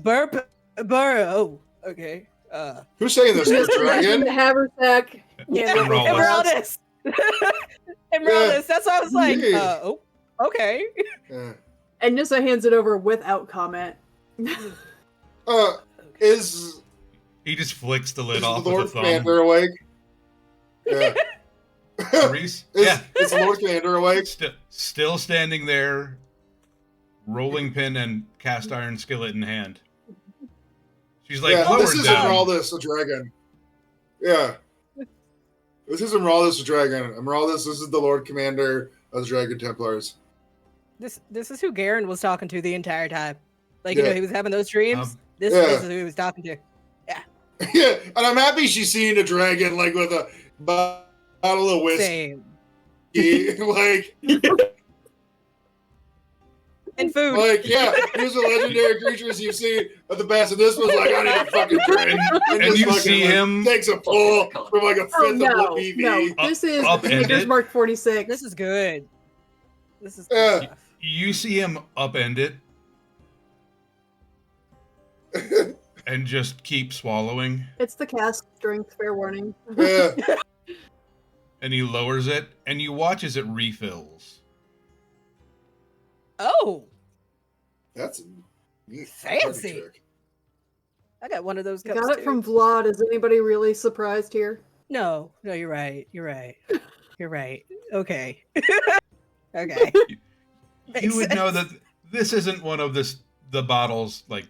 Burp. Oh, okay. Who's saying this? Just The imagine the dragon? haversack. Emeraldus. Emeraldus. That's why I was like, Jeez. oh, okay. Yeah. And Nissa hands it over without comment. Is He just flicks the lid the off with Lord a thumb. Commander awake? Yeah. Maurice? Yeah. Is the Lord Commander awake? Still standing there, rolling pin and cast iron skillet in hand. She's like, Yeah, lower this is down. Emeraldus the dragon. Yeah. This is Emeraldus the dragon. Emeraldus, this is the Lord Commander of the Dragon Templars. This is who Garen was talking to the entire time. Like, Yeah. he was having those dreams. This Yeah. is who he was talking to. Yeah, and I'm happy she's seeing a dragon like with a bottle of whiskey. Same. like, And food. like, yeah, here's the legendary creatures you've seen at the best, and this was like, I need a fucking drink. And just you fucking, see like, him takes a pull from like a fifth Oh of no, what BV. no! This is Upend Maker's it. Mark 46. This is good. This is Yeah. good stuff. You see him upend it and just keep swallowing. It's the cast strength. Fair warning. Yeah. And he lowers it, and you watch as it refills. Oh, That's a neat Fancy. party trick. I got one of those You cups got it too. from Vlad. Is anybody really surprised here? No, you're right. You're right. You're right. Okay. Okay. You Makes would know sense. that this isn't one of the bottles, like,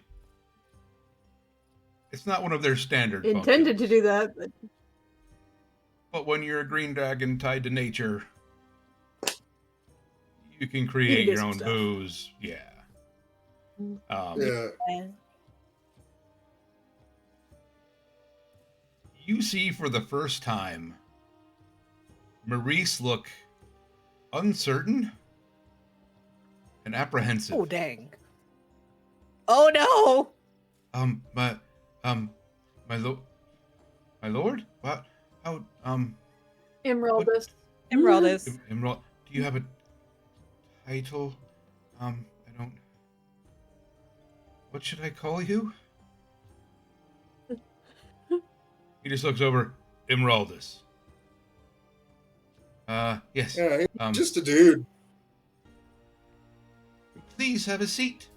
it's not one of their standard Intended to functions. do that, but But when you're a green dragon tied to nature, you can create do your some own stuff. booze. Yeah. Yeah. You see for the first time Maurice look uncertain and apprehensive. Oh dang. Oh no. My lord? What? How? Emeraldus. Emeraldus. Emerald, do you have a title? I don't. What should I call you? He just looks over. Emeraldus. Yes. Yeah, he's just a dude. Please have a seat.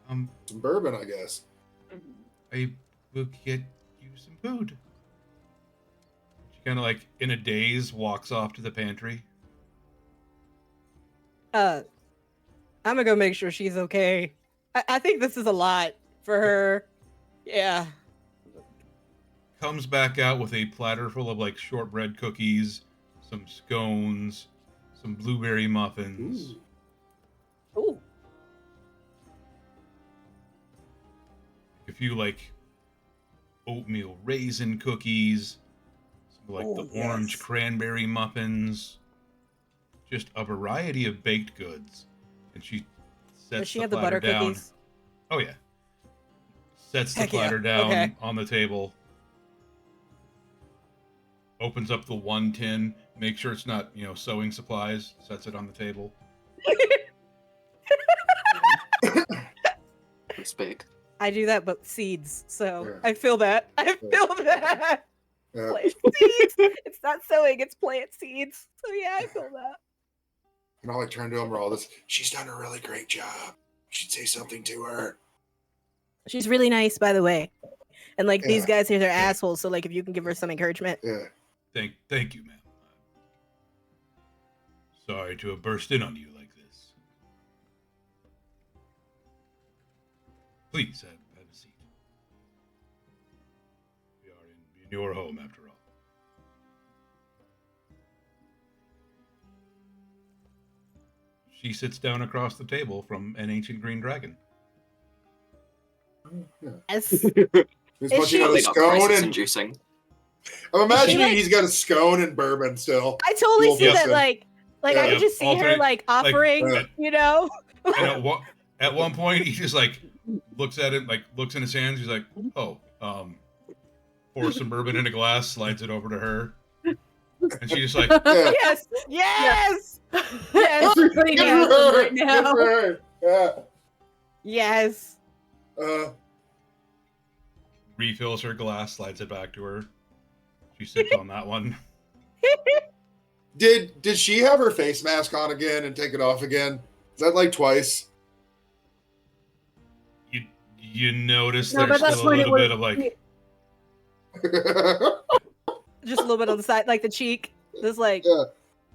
Some bourbon, I guess. I will get you some food. kind of like in a daze, walks off to the pantry. I'm gonna go make sure she's okay. I think this is a lot for her. Yeah. Comes back out with a platter full of like shortbread cookies, some scones, some blueberry muffins. Ooh. Ooh. A few like oatmeal raisin cookies, some, like Oh, the orange yes. cranberry muffins, just a variety of baked goods. And she sets Does she the have the platter butter down. cookies? Oh yeah. Sets the Heck yeah. platter down Okay. on the table. Opens up the one tin, make sure it's not, sewing supplies, sets it on the table. Respect. I do that, but seeds. So Yeah. I feel that. I feel that. Yeah. Plant seeds. It's not sowing. It's plant seeds. So yeah, I feel that. And all I turn to him are all this. She's done a really great job. You should say something to her. She's really nice, by the way. And like these Yeah. guys here, they're assholes. So like, if you can give her some encouragement. Yeah. Thank you, ma'am. Sorry to have burst in on you like this. Please have a seat. We are in your home, after all. She sits down across the table from an ancient green dragon. Yes. He's Is munching she- on a Probably not scone crisis and inducing. I'm imagining like- he's got a scone and bourbon still. I totally Cool see that. person. Like I Yeah. could just see her Alternate- like offering. like, You know. And at one point, he just like looks at it, like looks in his hands. He's like, "Oh, pours some bourbon in a glass, slides it over to her, and she just like, Yeah. Yes. Yes. Yes. Everybody Good has for them her. right Good now. for her. Yeah. Yes. refills her glass, slides it back to her. She sips on that one. Did she have her face mask on again and take it off again? Is that like twice? You notice No, there's but that's still a when it little was- bit of like, Just a little bit on the side, like the cheek. This like, Yeah.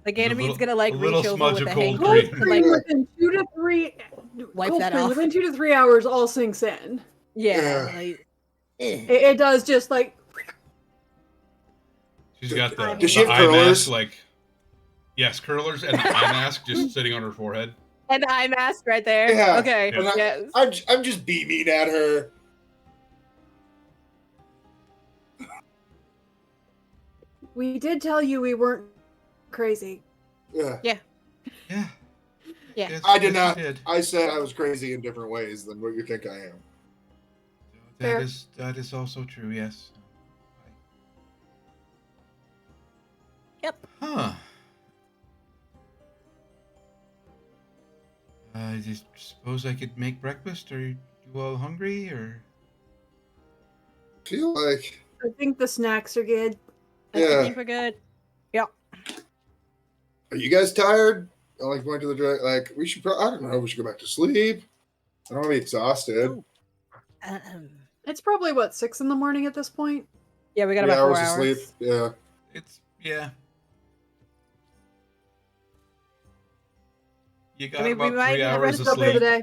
like There's a Ganymede's little- gonna like a little reach over smudge with of a cold handkerchief cream. and like, Within 2 to 3 Wipe cold that cream, off. within 2 to 3 hours all sinks in. yeah, Yeah. like, It does just like she's got the, Does she the have eye curlers? mask, like, yes, curlers, and the eye mask just sitting on her forehead. and the eye mask right there. Yeah. Okay. And Yes. I'm just beaming at her. we did tell you we weren't crazy. Yeah. Yeah. Yeah. Yes, I did yes, not. you did. I said I was crazy in different ways than what you think I am. Fair. That is also true. Yes. Yep. Huh. I just suppose I could make breakfast. Are you all hungry, or? Feel like I think the snacks are good. I Yeah. think we're good. Are you guys tired? I like going to the direct. Like we should. I don't know. We should go back to sleep. I don't want to be exhausted. It's probably what 6 in the morning at this point. Yeah, we got 3 about 4 hours hours. of sleep. Yeah. It's yeah. You got I mean, we about might 3 have hours of Rest up for the sleep. day.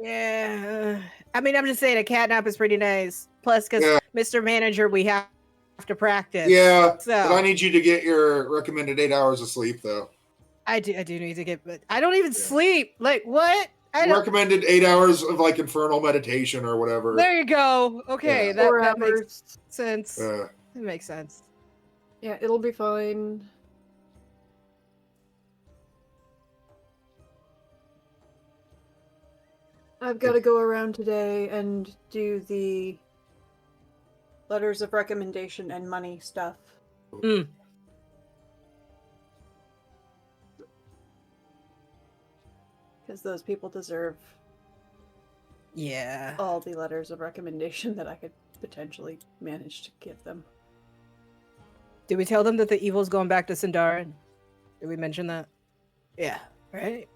Yeah. I mean, I'm just saying a cat nap is pretty nice. Plus, because Yeah. Mr. Manager, we have to practice. Yeah. So But I need you to get your recommended 8 hours of sleep, though. I do need to get. But I don't even Yeah. sleep. Like what? I don't. Recommended 8 hours of like infernal meditation or whatever. There you go. Okay, Yeah. that, 4 that makes hours. sense. Uh, It makes sense. Yeah, it'll be fine. I've got to go around today and do the letters of recommendation and money stuff. Mm. Because those people deserve Yeah. all the letters of recommendation that I could potentially manage to give them. Did we tell them that the evil's going back to Sindarin? Did we mention that? Yeah. Right.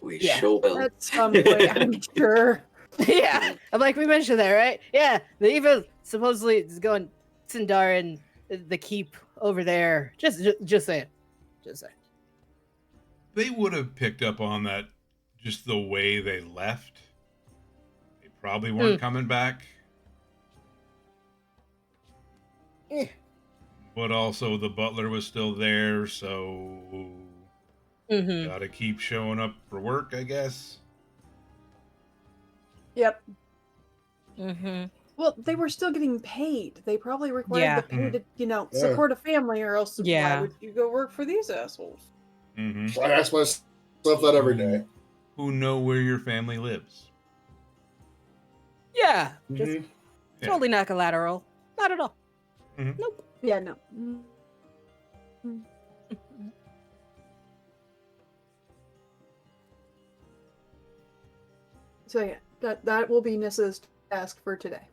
We Yeah. sure will. At some point, I'm sure. Yeah. I'm like, we mentioned that, right? Yeah. The evil supposedly is going Sindar and the keep over there. Just saying. Just saying. They would have picked up on that just the way they left. They probably weren't coming back. Eh. But also the butler was still there, so Mm-hmm. gotta keep showing up for work, I guess. Yep. Mm-hmm. Well, they were still getting paid. They probably required Yeah. the pay to, Yeah. support a family, or else Yeah. why would you go work for these assholes? Mm-hmm. I ask myself that every day. Who know where your family lives? Yeah. Just Mhm. Yeah. totally not collateral. Not at all. Mhm. Nope. Yeah, no. So yeah, that will be Nissa's task for today.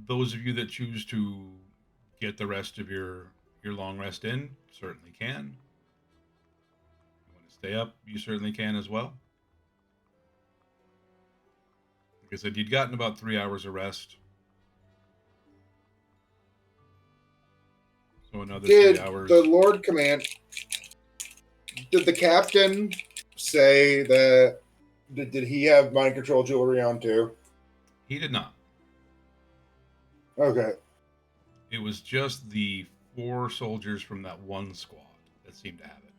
Those of you that choose to get the rest of your long rest in certainly can. You want to stay up, you certainly can as well. Like I said, you'd gotten about 3 hours of rest. So another Did 3 hours. the Lord command? Did the captain say that? Did he have mind control jewelry on too? He did not. Okay. It was just the 4 soldiers from that one squad that seemed to have it.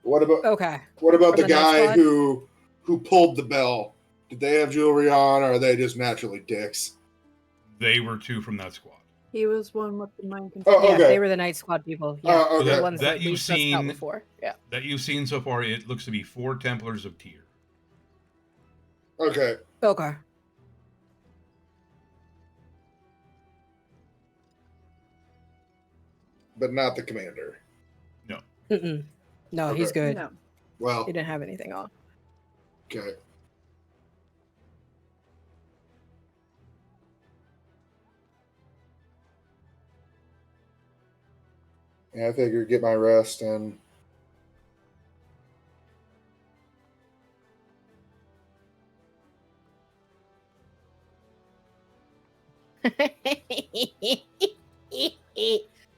What about Okay. what about From the the night guy squad? who pulled the bell? Did they have jewelry on, or are they just naturally dicks? They were 2 from that squad. He was one with the mind control. Oh, Yeah, okay. they were the night squad people. Yeah. Okay. The that- ones that that, you've we've sussed out seen- before. Yeah. That you've seen so far, it looks to be 4 Templars of Tyr. Okay. Okay. But not the commander. No. Mm-mm. No, Okay. he's good. No. Well, He didn't have anything on. okay. Yeah, I figured get my rest and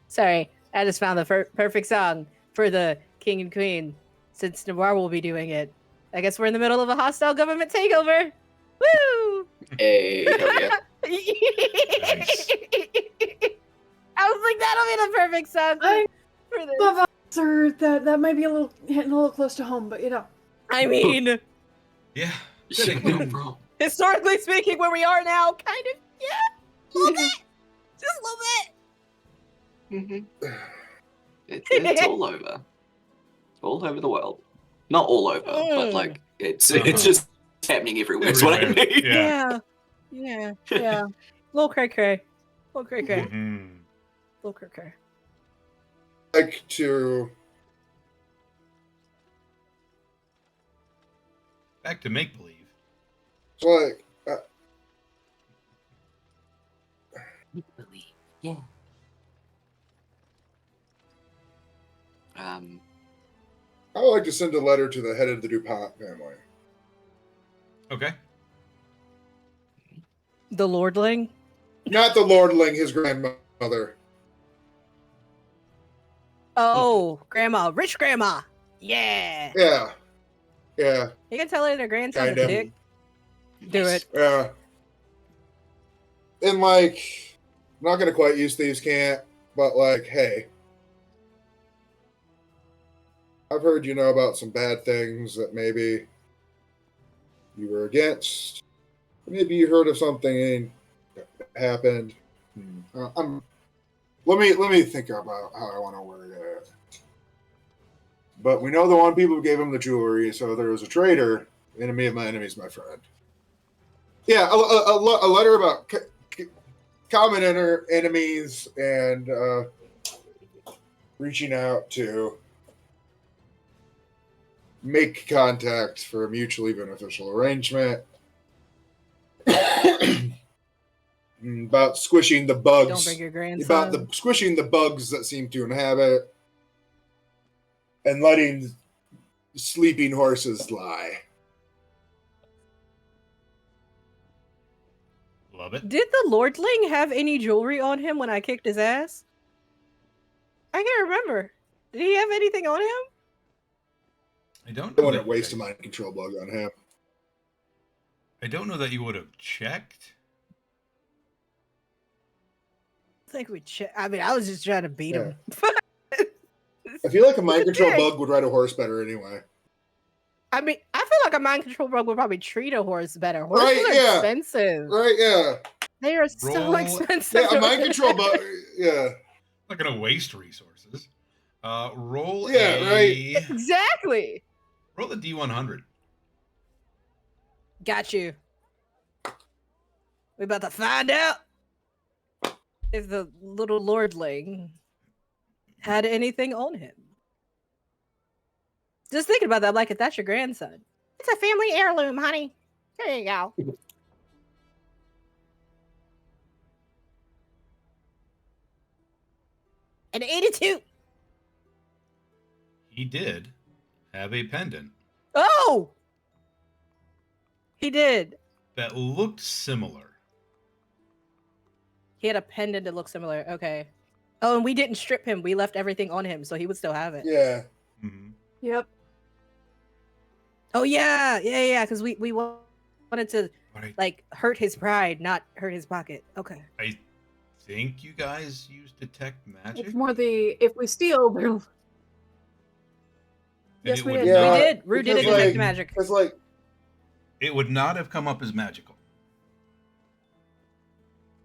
Sorry, I just found the perfect song for the king and queen. Since Navarre will be doing it, I guess we're in the middle of a hostile government takeover. Woo! Hey, hell yeah. Nice. I was like, that'll be the perfect song I for this. love sir, that might be hitting a little close to home, but I mean, Yeah. Shit, Fitting. no, bro. historically speaking, where we are now, kind of, yeah, a little bit, just a little bit. Mm-hmm. It's all over. All over the world. Not all over, but like it's just happening everywhere. That's what I Everywhere. mean. Yeah. Yeah. Little cray cray. Little cray cray. Mhm. Little cray cray. like to Back to make believe. like Yeah. I would like to send a letter to the head of the DuPont family. Okay. The Lordling. Not the lordling, his grandmother. Oh, grandma, rich grandma. Yeah. Yeah. Yeah. You can tell her their grandson's Kind a of. dick. Do it. Yeah. And like, I'm not gonna quite use thieves' can't, but like, hey, I've heard you know about some bad things that maybe you were against. Maybe you heard of something that happened. Let me think about how I want to word it. But we know the one people who gave him the jewelry, so there was a traitor. Enemy of my enemy is my friend. Yeah, a letter about common enemies and reaching out to make contact for a mutually beneficial arrangement. about squishing the bugs. Don't bring your grandson. About the squishing the bugs that seem to inhabit, and letting sleeping horses lie. Love it. Did the Lordling have any jewelry on him when I kicked his ass? I can't remember. Did he have anything on him? I don't I know. wouldn't that waste a you guys- mind control bug on him. I don't know that you would have checked. I think we I mean, I was just trying to beat him. I feel like a mind control dick. bug would ride a horse better anyway. I mean, I feel like a mind control bug would probably treat a horse better. Horses Right, are yeah. expensive. Right? Yeah. They are so Roll- expensive. Yeah. A mind control bug. Yeah. Not gonna waste resources. Roll Yeah, a right. Exactly. roll a D100. Got you. We about to find out if the little lordling had anything on him. Just thinking about that, I'm like, if that's your grandson, it's a family heirloom, honey. There you go. An 82. He did have a pendant Oh, he did. that looked similar. He had a pendant that looked similar. Okay. Oh, and we didn't strip him. We left everything on him, so he would still have it. Yeah. Mm-hmm. Yep. Oh yeah, because we wanted to But like hurt his pride, not hurt his pocket. Okay. I think you guys use detect magic. It's more the if we steal, we'll. And Yes, it we would did. Yeah, We did. Rue did because, detect like- magic. Because like, It would not have come up as magical.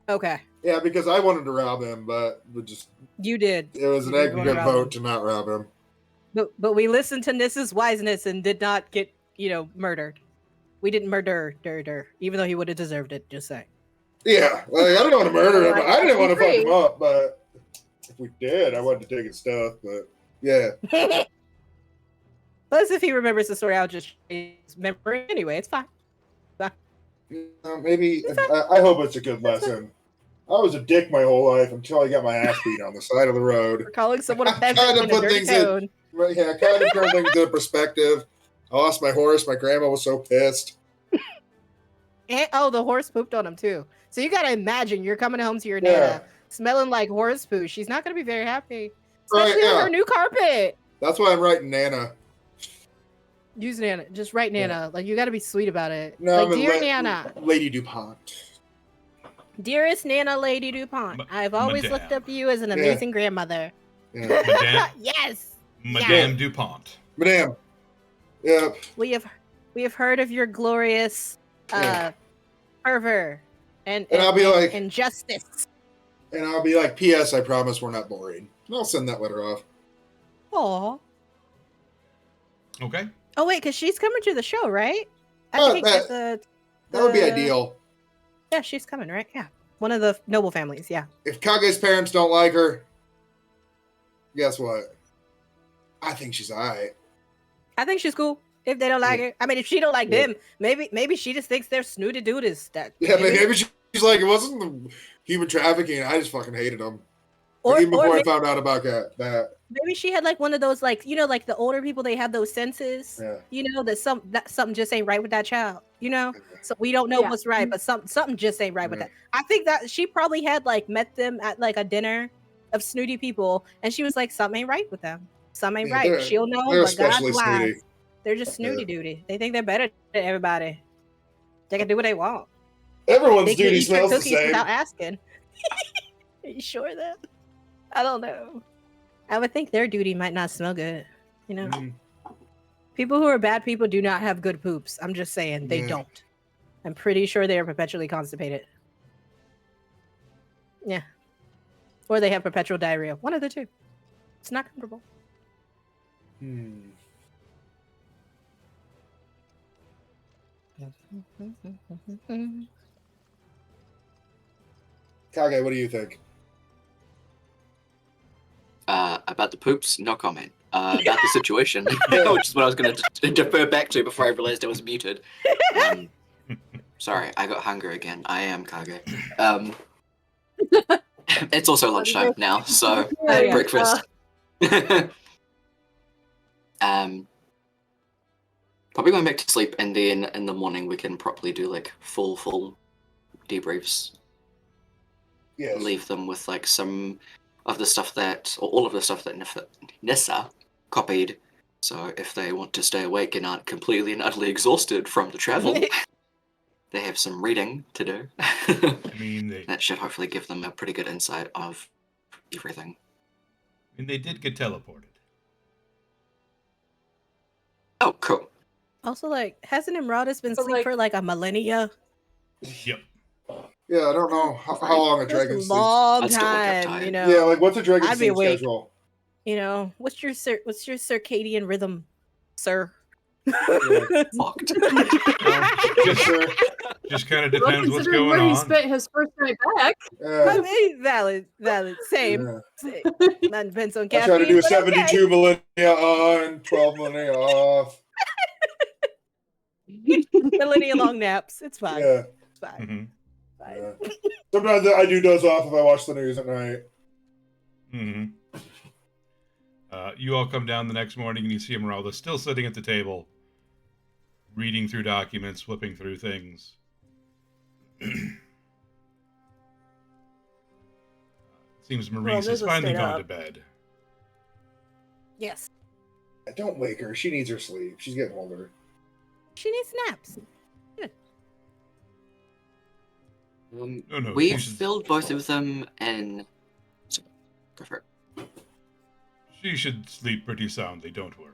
Okay. yeah, because I wanted to rob him, but we just You did. it was an You did wanna aggregate rob vote him. to not rob him. But we listened to Nissa's wiseness and did not get, murdered. We didn't murder, even though he would have deserved it, just say. Yeah, like, I didn't want to murder him. Like, I didn't want to fuck free. him up, but if we did, I wanted to take his stuff. But yeah, Plus, if he remembers the story, I'll just change his memory anyway. It's fine. maybe I hope it's a good lesson. I was a dick my whole life until I got my ass beat on the side of the road. We're calling someone a I peasant kinda in a put dirty things in- tone. But yeah, I kind of turned things into perspective. I lost my horse. My grandma was so pissed. And, the horse pooped on him too. So you gotta imagine you're coming home to your Yeah. Nana smelling like horse poo. She's not gonna be very happy. Right, Especially on yeah. her new carpet. That's why I'm writing Nana. Use Nana. Just write Nana. Like you gotta be sweet about it. No, like, I'm dear Nana. Lady DuPont. Dearest Nana Lady DuPont, I've always looked Madame. up to you as an Yeah. amazing grandmother. Yeah. Madame, Yes. Madame DuPont. Madame. Yeah. We have heard of your glorious Yeah. fervor and And I'll be like- and justice. And I'll be like, P.S. I promise we're not boring. And I'll send that letter off. Aw. Okay. Oh wait, because she's coming to the show, right? Oh, think that- the That would be Uh, ideal. yeah, she's coming, right? Yeah, one of the noble families. Yeah. If Kage's parents don't like her, guess what? I think she's alright. I think she's cool. If they don't like her, I mean, if she don't like Yeah. them, maybe she just thinks they're snooty doodles. That Yeah, maybe she's like, it wasn't the human trafficking. I just fucking hated them. or, Even before or I maybe, found out about that. maybe she had like one of those, like like the older people, they have those senses. Yeah. That something just ain't right with that child. So we don't know Yeah. what's right, but something just ain't right with Yeah. that. I think that she probably had like met them at like a dinner of snooty people, and she was like, something ain't right with them. Something ain't Yeah, right. they're- She'll know, They're but God's especially wise. snooty. They're just snooty duty. They think they're better than everybody. They can do what they want. Everyone's They can duty eat your smells the cookies same. without asking. Are you sure of that? I don't know. I would think their duty might not smell good. Mm. People who are bad people do not have good poops. I'm just saying they Yeah. don't. I'm pretty sure they are perpetually constipated. Yeah. Or they have perpetual diarrhea. One of the two. It's not comfortable. Hmm. Kage, what do you think? About the poops, no comment. About the situation, which is what I was going to defer back to before I realized I was muted. Sorry, I got hunger again. I am Kage. It's also lunchtime now, so Yeah. breakfast. Probably going back to sleep, and then in the morning we can probably do like full debriefs. Yes. Leave them with like some of the stuff that, or all of the stuff that Nissa copied. So if they want to stay awake and aren't completely and utterly exhausted from the travel, they have some reading to do. I mean, That should hopefully give them a pretty good insight of everything. they did get teleported. Oh, cool. Also, like, hasn't Imradis been But, asleep like- for like a millennia? Yep. Yeah, I don't know how long a That's dragon a sleeps. long I'd still wake up time, tired. you know. Yeah, like what's a dragon I'd be sleep awake. schedule? You know, what's your circadian rhythm, sir? Fucked. Yes, sir. Just kind of Well, depends what's considering going where he on. spent his first night back. I mean, valid. Same. Yeah. Same. That depends on I caffeine. try to do a but okay. 72 millennia on, 12 millennia off. Millennia long naps. It's fine. Yeah. It's fine. Mhm. Fine. Yeah. Sometimes I do doze off if I watch the news at night. Mm-hmm. You all come down the next morning and you see Esmeralda still sitting at the table, reading through documents, flipping through things. Seems Maurice has Nissa finally stayed gone up. to bed. Yes. Don't wake her. She needs her sleep. She's getting older. She needs naps. No, We you should- filled both of them in. So, go for it. She should sleep pretty soundly, don't worry.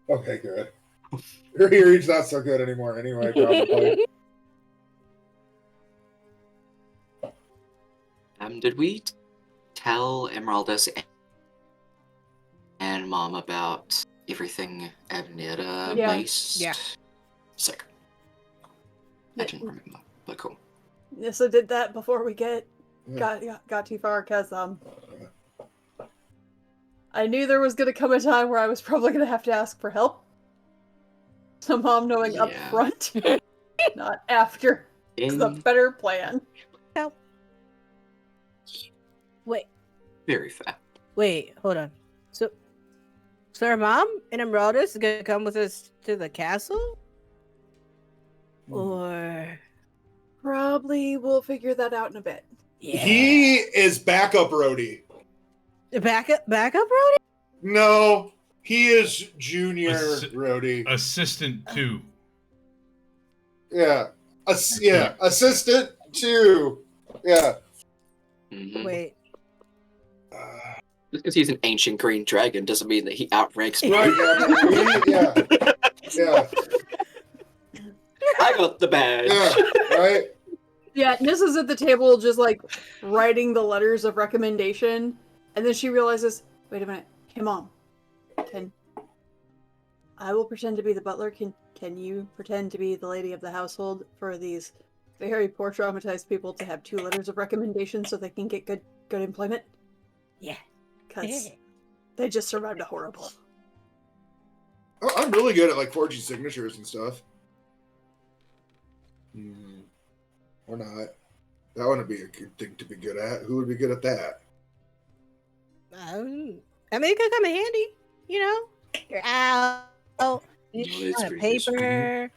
Okay, good. Her hearing's not so good anymore anyway, probably. Did we tell Emeraldus and Mom about everything Abnera Yeah. based? Yeah. Sick. I didn't remember, but cool. Nissa did that before we Yeah. got too far, because I knew there was gonna come a time where I was probably gonna have to ask for help. So Mom knowing up Yeah. front, not after, is a In better plan. Wait. very fair. Wait. Hold on. So our mom and Emeraldus is gonna come with us to the castle, or Probably we'll figure that out in a bit. He is backup roadie. backup road? No, he is junior Assi- roadie. Assistant 2. Yeah. Yeah. Assistant 2. Yeah. Mhm. Wait. Just because he's an ancient green dragon doesn't mean that he outranks me. Right, yeah. I got the badge. Yeah, right? Yeah, Nissa's at the table just like writing the letters of recommendation, and then she realizes, wait a minute, hey Mom, I will pretend to be the butler. Can you pretend to be the lady of the household for these very poor traumatized people to have 2 letters of recommendation so they can get good employment? Yeah. Because they just survived a horrible. I'm really good at like forging signatures and stuff. Or not. That wouldn't be a good thing to be good at. Who would be good at that? I mean, it could come in handy. You know, you're out. You Well, need it's a pretty useful. paper.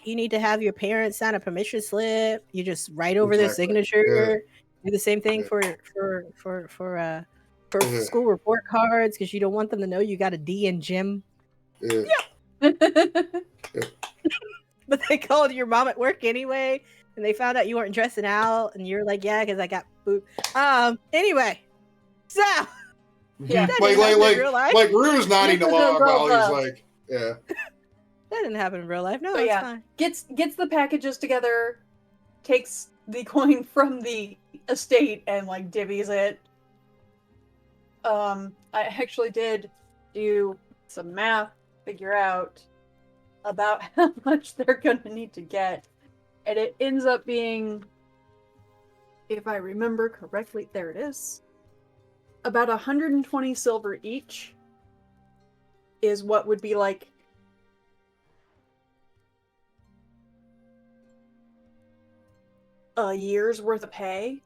You need to have your parents sign a permission slip. You just write over their Exactly. signature. Do the same thing Yeah. for Yeah. school report cards, because you don't want them to know you got a D in gym. Yeah. But they called your mom at work anyway, and they found out you weren't dressing out, and you're like, yeah, because I got food. Anyway, so Yeah. that Like, didn't happen in like, real life. like Rue's nodding This is along a while he's roll-up. like, yeah. That didn't happen in real life. No, So it's yeah. fine. Gets the packages together, takes the coin from the estate and like divvies it. I actually did do some math, figure out about how much they're gonna need to get, and it ends up being, if I remember correctly, there it is, about 120 silver each is what would be like a year's worth of pay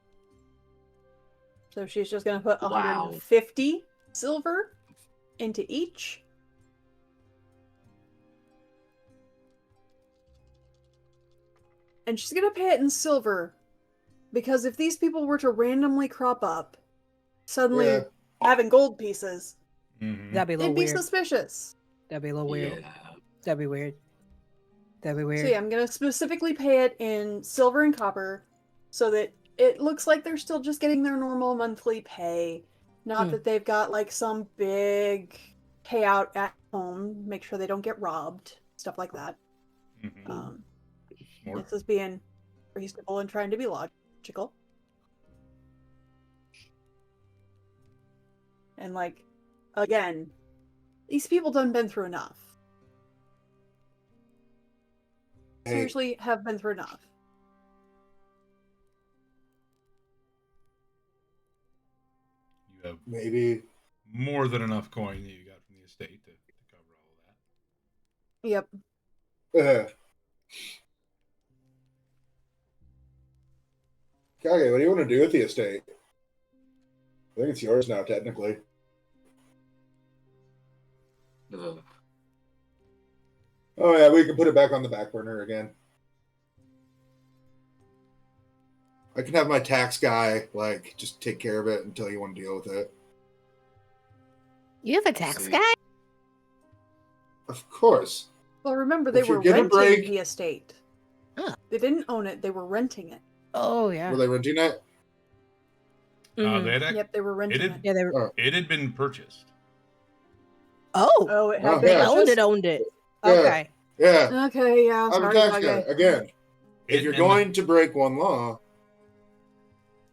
So she's just gonna put Wow. 150 silver into each. And she's gonna pay it in silver. Because if these people were to randomly crop up, suddenly Yeah. having gold pieces, Mhm. That'd be a little it'd be weird. suspicious. That'd be a little weird. Yeah. That'd be weird. That'd be weird. So yeah, I'm gonna specifically pay it in silver and copper so that it looks like they're still just getting their normal monthly pay. Not Hmm. that they've got like some big payout at home. Make sure they don't get robbed. Stuff like that. Mhm. This is being reasonable and trying to be logical. And like, again, these people done been through enough. Hey, Seriously, have been through enough. You have maybe. more than enough coin that you got from the estate to cover all of that. Yep. Kage, what do you want to do with the estate? I think it's yours now, technically. Ugh. Oh yeah, we can put it back on the back burner again. I can have my tax guy like just take care of it until you want to deal with it. You have a tax See. guy? Of course. Well, remember, they If you're were gonna renting break- the estate. Huh. They didn't own it, they were renting it. Oh yeah. Were they renting it? Mhm. They had Yep, they were renting did- it. Yeah, they were. Oh, it had been purchased. Oh, Oh, it Oh, had they been yeah. purchased? owned it. Yeah. Okay. yeah. Okay, yeah, I'm a sorry, tax guy. Kage. Again, if you're and going to break one law,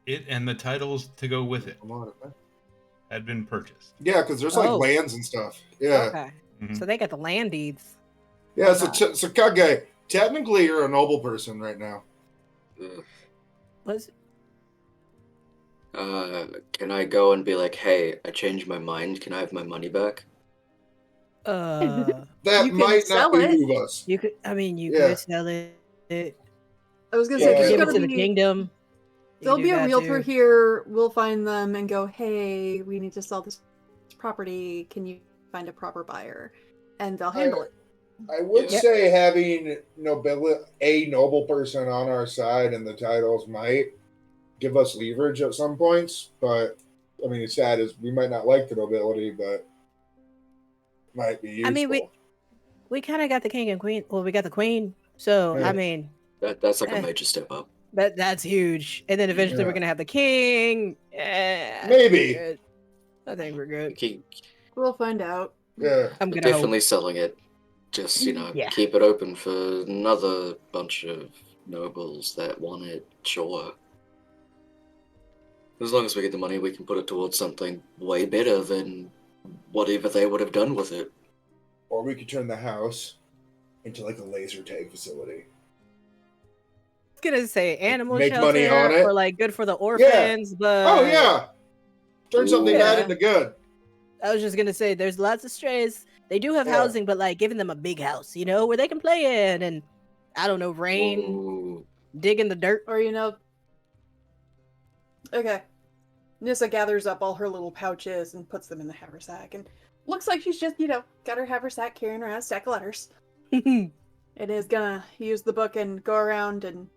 it and the titles to go with it I'm on it. had been purchased. Yeah, because there's like Oh. lands and stuff. Yeah. Okay. Mhm. So they got the land deeds. Yeah, so Kage, technically you're a noble person right now. Ugh. Was Can I go and be like, hey, I changed my mind. Can I have my money back? uh That You can might sell not it. behoove us. you could I mean you Yeah. could sell it. I was gonna Yeah, say, You there's could give it gonna to the be kingdom. You there'll could be do a that, realtor too. here. We'll find them and go, hey, we need to sell this property. Can you find a proper buyer? And they'll handle it. I would Yeah. say having a noble person on our side and the titles might give us leverage at some points, but I mean, it's sad as we might not like the nobility, but might be useful. I mean, we kind of got the king and queen. Well, we got the queen. So Yeah. I mean, That's like Eh. a major step up. that's huge. And then eventually Yeah. we're gonna have the king. I think Maybe. we're good. I think we're good. Keep We'll find out. Yeah. I'm gonna definitely hope. selling it. Just, Yeah. keep it open for another bunch of nobles that want it, sure. As long as we get the money, we can put it towards something way better than whatever they would have done with it. Or we could turn the house into like a laser tag facility. I was gonna say animal Make shelter money on it. or like good for the orphans, but Oh yeah. Turn something bad Yeah. into good. I was just gonna say there's lots of strays. They do have Yeah. housing, but like giving them a big house, where they can play in and I don't know, rain, Ooh. dig in the dirt. Or, okay. Nissa gathers up all her little pouches and puts them in the haversack. And looks like she's just, got her haversack carrying around a stack of letters. And is gonna use the book and go around and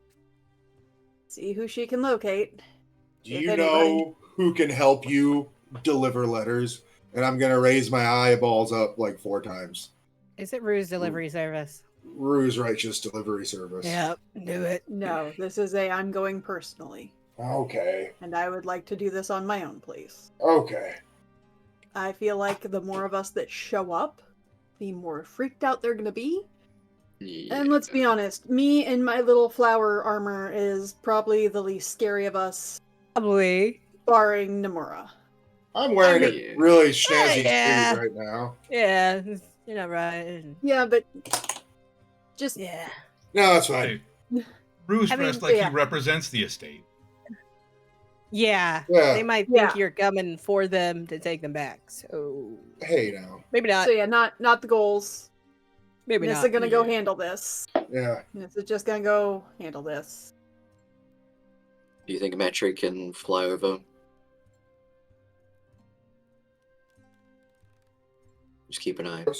see who she can locate. Do If you anybody. know who can help you deliver letters? And I'm gonna raise my eyeballs up like 4 times. Is it Rue's delivery service? Rue's Righteous Delivery Service. Yep, do it. No, this is I'm going personally. Okay. And I would like to do this on my own, please. Okay. I feel like the more of us that show up, the more freaked out they're gonna be. Yeah. And let's be honest, me in my little flower armor is probably the least scary of us, Probably. barring Nomura. I'm wearing I a mean- really snazzy Yeah. suit right now. Yeah, you're not right. Yeah, but just Yeah. No, that's fine. Hey, Bruce I mean, dressed like yeah. he represents the estate. Yeah. Yeah. They might think Yeah. you're coming for them to take them back. So Hey now. maybe not. so yeah, not the goals. Maybe Nissa not. gonna go Yeah. handle this. Yeah. Nissa just gonna go handle this. Do you think Metri can fly over? Just keep an eye. Oh,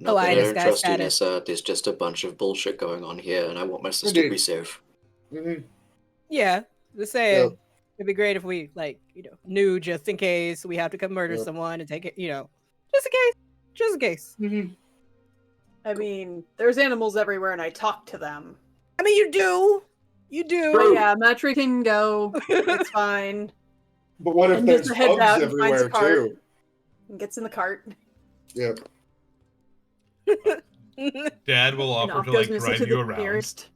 Not I that I don't disguise trust you, status. Nissa. There's just a bunch of bullshit going on here, and I want my sister to be Indeed. safe. Mhm. Yeah, just saying. It'd be great if we, like, knew just in case we have to come murder Yep. someone and take it, just in case. Just in case. Mhm. I mean, there's animals everywhere, and I talk to them. I mean, you do. You do. But yeah, Matri can go. It's fine. But what if And there's Nissa heads bugs out and finds a everywhere cart too? and gets in the cart. Yep. Dad will And offer off to goes like Nissa drive to you the around. nearest.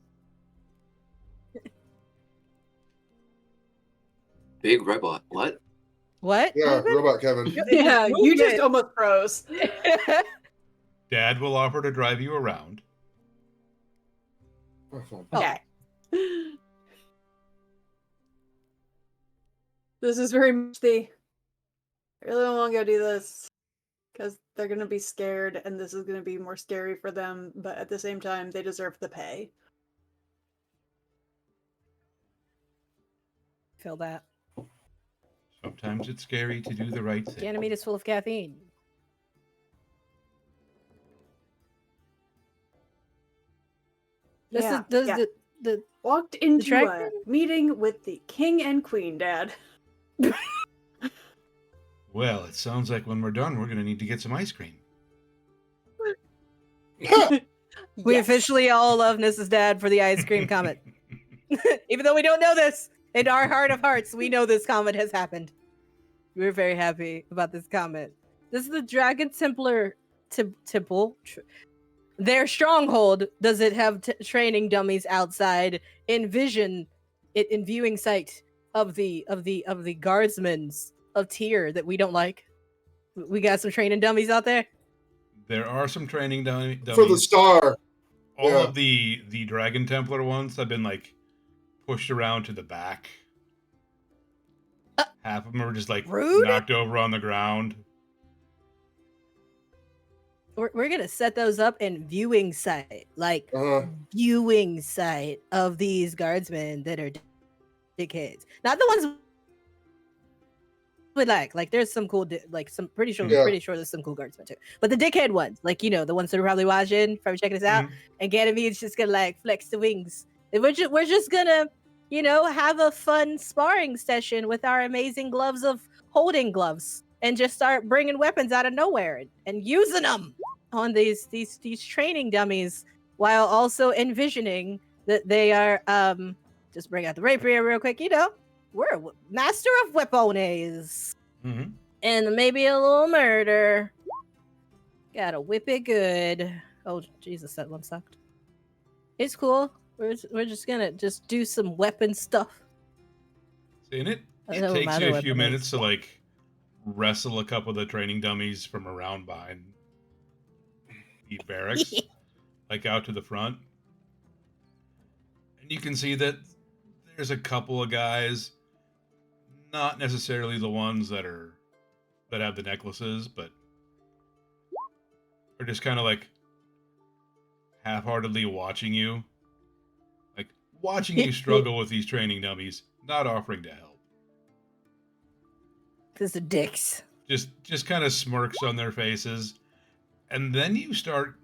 Big robot. What? What? Yeah, happened? Robot Kevin. Yeah, you just movement. almost froze. Dad will offer to drive you around. Oh, fun. Okay. This is very much the. I really don't want to go do this because they're going to be scared, and this is going to be more scary for them. But at the same time, they deserve the pay. Feel that. Sometimes it's scary to do the right thing. Ganymede is full of caffeine. This Yeah, is yeah. the Walked into a dragon? meeting with the king and queen, Dad. Well, it sounds like when we're done, we're going to need to get some ice cream. we Yes. officially all love Mrs. Dad for the ice cream comment. Even though we don't know this, in our heart of hearts, we know this comment has happened. We're very happy about this comment. This is the Dragon Templar temple. Their stronghold. Does it have training dummies outside? Envision it in viewing sight of the guardsmen of tier that we don't like. We got some training dummies out there. There are some training dummies. For the star. All yeah. of the Dragon Templar ones have been like pushed around to the back. Half of them are just like Rude. knocked over on the ground. We're gonna set those up in viewing sight, like Uh-huh. viewing sight of these guardsmen that are dickheads, not the ones we like. Like there's some cool, some pretty sure there's some cool guardsmen too. But the dickhead ones, like the ones that are probably watching, probably checking us out, and Ganymede's just gonna like flex the wings. And we're just gonna, have a fun sparring session with our amazing gloves of holding gloves, and just start bringing weapons out of nowhere and using them on these training dummies, while also envisioning that they are just bring out the rapier real quick. We're a master of weapones. Mm-hmm. And maybe a little murder. Gotta whip it good. Oh Jesus, that one sucked. It's cool. We're just gonna do some weapon stuff. And it I know takes my you other a few weapon minutes is. to like wrestle a couple of the training dummies from around behind the barracks, like out to the front. And you can see that there's a couple of guys, not necessarily the ones that have the necklaces, but are just kind of like half-heartedly watching you. Like watching you struggle with these training dummies, not offering to help. Because the dicks. Just kind of smirks on their faces. And then you start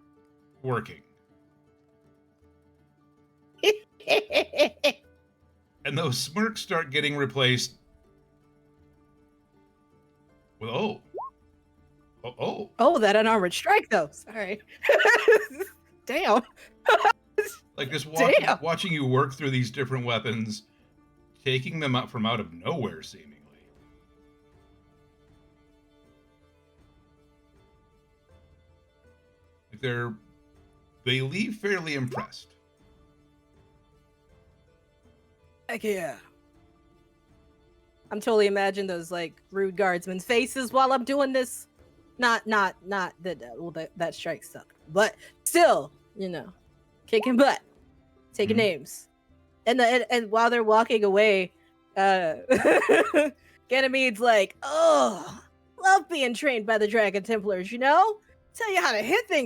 working. And those smirks start getting replaced with oh, that unarmored strike though. Sorry. Damn. like just Damn. watching you work through these different weapons, taking them out from out of nowhere, seemingly. Like they leave fairly impressed. Heck yeah. I'm totally imagining those like rude guardsmen's faces while I'm doing this. Not that strike sucked, but still, kicking butt, taking names, and while they're walking away, Ganymede's like, "Oh, love being trained by the Dragon Templars. Tell you how to hit things